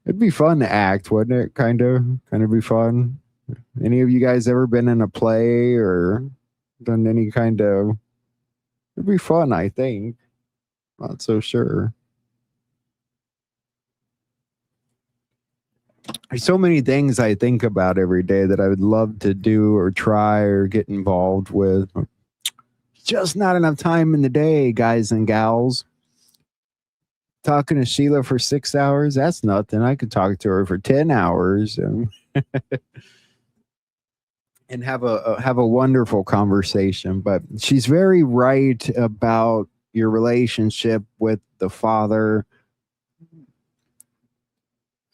It'd be fun to act, wouldn't it? Kind of be fun. Any of you guys ever been in a play or done any kind of? It'd be fun, I think. Not so sure. There's so many things I think about every day that I would love to do or try or get involved with. Just not enough time in the day, guys and gals. Talking to Sheila for 6 hours, that's nothing. I could talk to her for 10 hours and have a wonderful conversation. But she's very right about your relationship with the Father.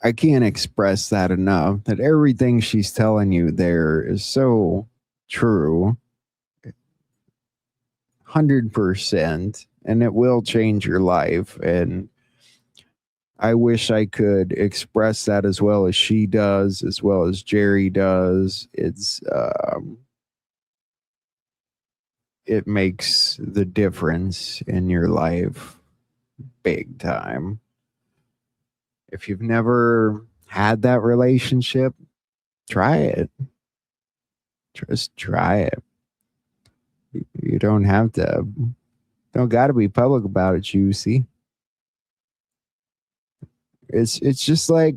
I can't express that enough, that everything she's telling you there is so true. 100%. And it will change your life. And I wish I could express that as well as she does, as well as Jerry does. It makes the difference in your life big time. If you've never had that relationship, try it. Just try it. You don't have to, don't got to be public about it, Juicy. It's just like,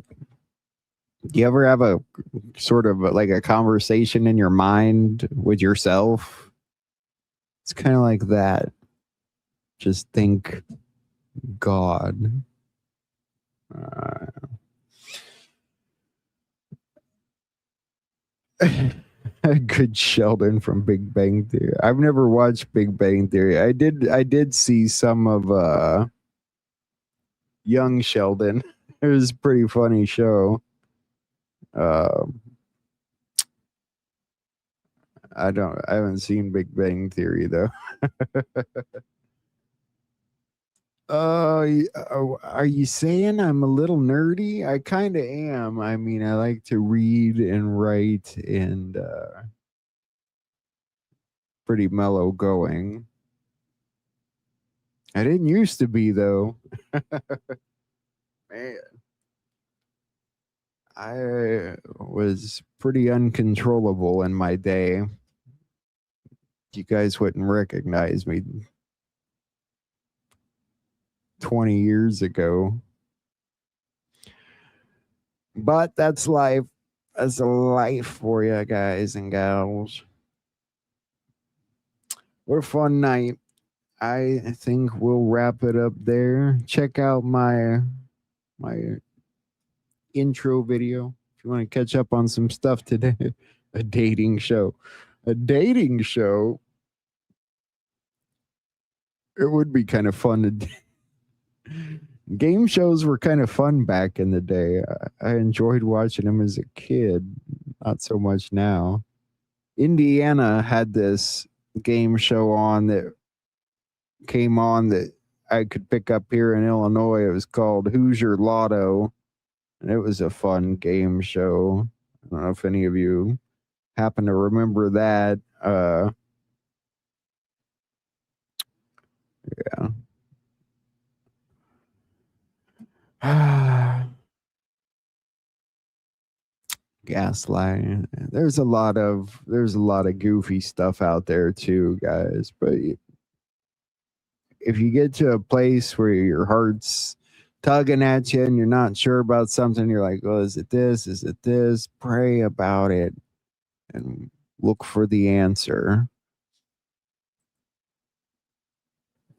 you ever have a sort of like a conversation in your mind with yourself? It's kind of like that. Just think God. Good Sheldon from Big Bang Theory. I've never watched Big Bang Theory. I did see some of Young Sheldon. It was a pretty funny show. I haven't seen Big Bang Theory though. Are you saying I'm a little nerdy? I kind of am. I mean, I like to read and write and pretty mellow going. I didn't used to be though. Man, I was pretty uncontrollable in my day. You guys wouldn't recognize me 20 years ago. But that's life. That's a life for you guys and gals. What a fun night. I think we'll wrap it up there. Check out my intro video if you want to catch up on some stuff today. A dating show. A dating show. It would be kind of fun to game shows were kind of fun back in the day. I enjoyed watching them as a kid, not so much now. Indiana had this game show on that came on that I could pick up here in Illinois. It was called Hoosier Lotto, and it was a fun game show. I don't know if any of you happen to remember that. Yeah. Gaslighting. There's a lot of goofy stuff out there too, guys. But if you get to a place where your heart's tugging at you and you're not sure about something, you're like, oh, is it this? Is it this? Pray about it and look for the answer.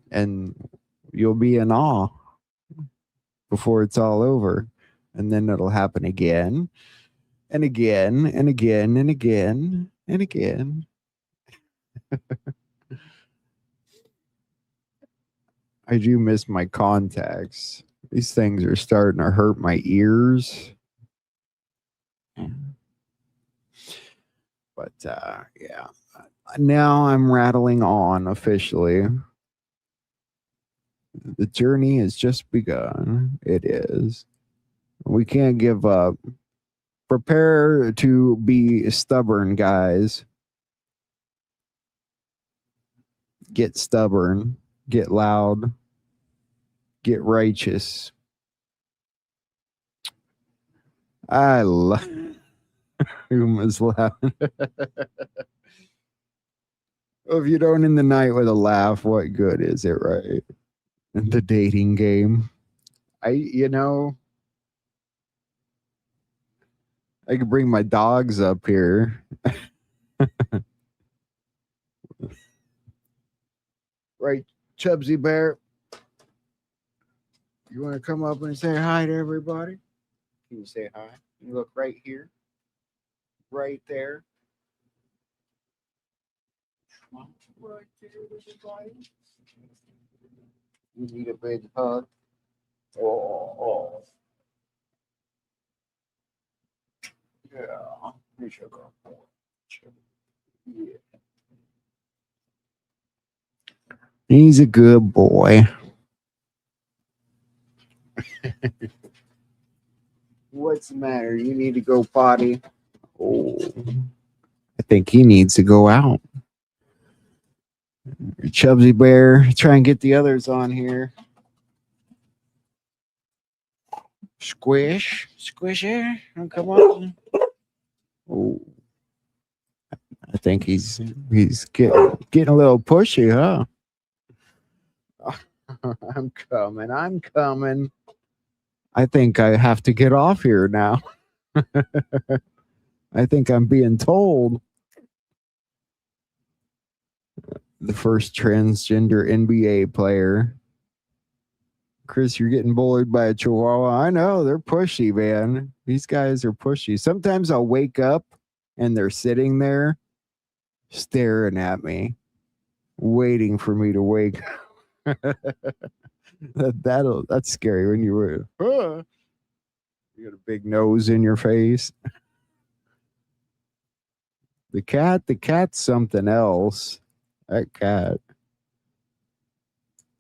And you'll be in awe before it's all over. And then it'll happen again and again and again and again and again. I do miss my contacts. These things are starting to hurt my ears. But yeah, now I'm rattling on officially. The journey has just begun. It is. We can't give up. Prepare to be stubborn, guys. Get stubborn. Get loud. Get righteous. I love whom is laughing. If you don't end the night with a laugh, what good is it, right? The dating game. I could bring my dogs up here. Right, Chubsy Bear? You want to come up and say hi to everybody? Can you say hi? You look right here. Right there. Right there, everybody. You need a big hug. Oh. Yeah. Here's your girl. Yeah. He's a good boy. What's the matter? You need to go potty? Oh, I think he needs to go out. Chubsy Bear, try and get the others on here. Squish here, come on. Oh, I think he's getting a little pushy, huh? I'm coming. I think I have to get off here now. I think I'm being told. The first transgender NBA player. Chris, you're getting bullied by a chihuahua. I know, they're pushy, man. These guys are pushy. Sometimes I'll wake up and they're sitting there staring at me, waiting for me to wake up. That's scary when you were you got a big nose in your face. The cat's something else. That cat.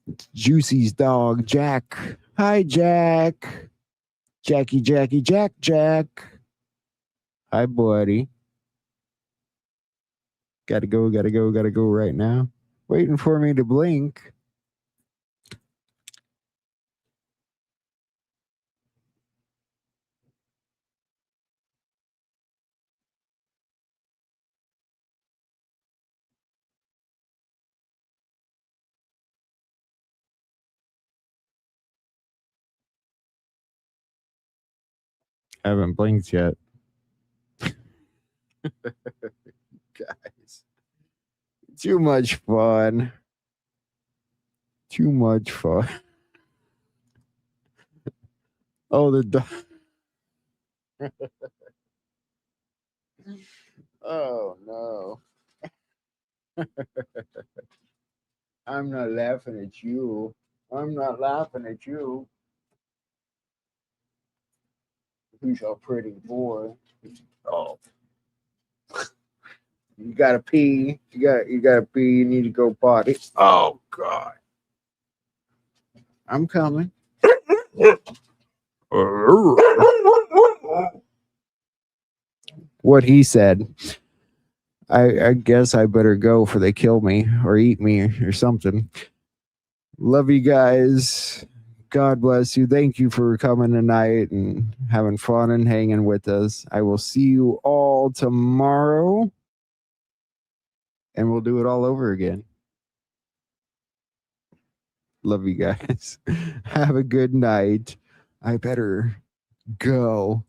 It's Juicy's dog, Jack. Hi, Jack. Jackie, Jack. Hi, buddy. Gotta go right now. Waiting for me to blink. Haven't blinked yet. Guys. Too much fun. Too much fun. Oh, the dog. Oh no. I'm not laughing at you. I'm not laughing at you. Who's your pretty boy? Oh, you gotta pee. You gotta pee. You need to go potty. Oh God. I'm coming. What he said. I guess I better go before they kill me or eat me or something. Love you guys. God bless you. Thank you for coming tonight and having fun and hanging with us. I will see you all tomorrow and we'll do it all over again. Love you guys. Have a good night. I better go.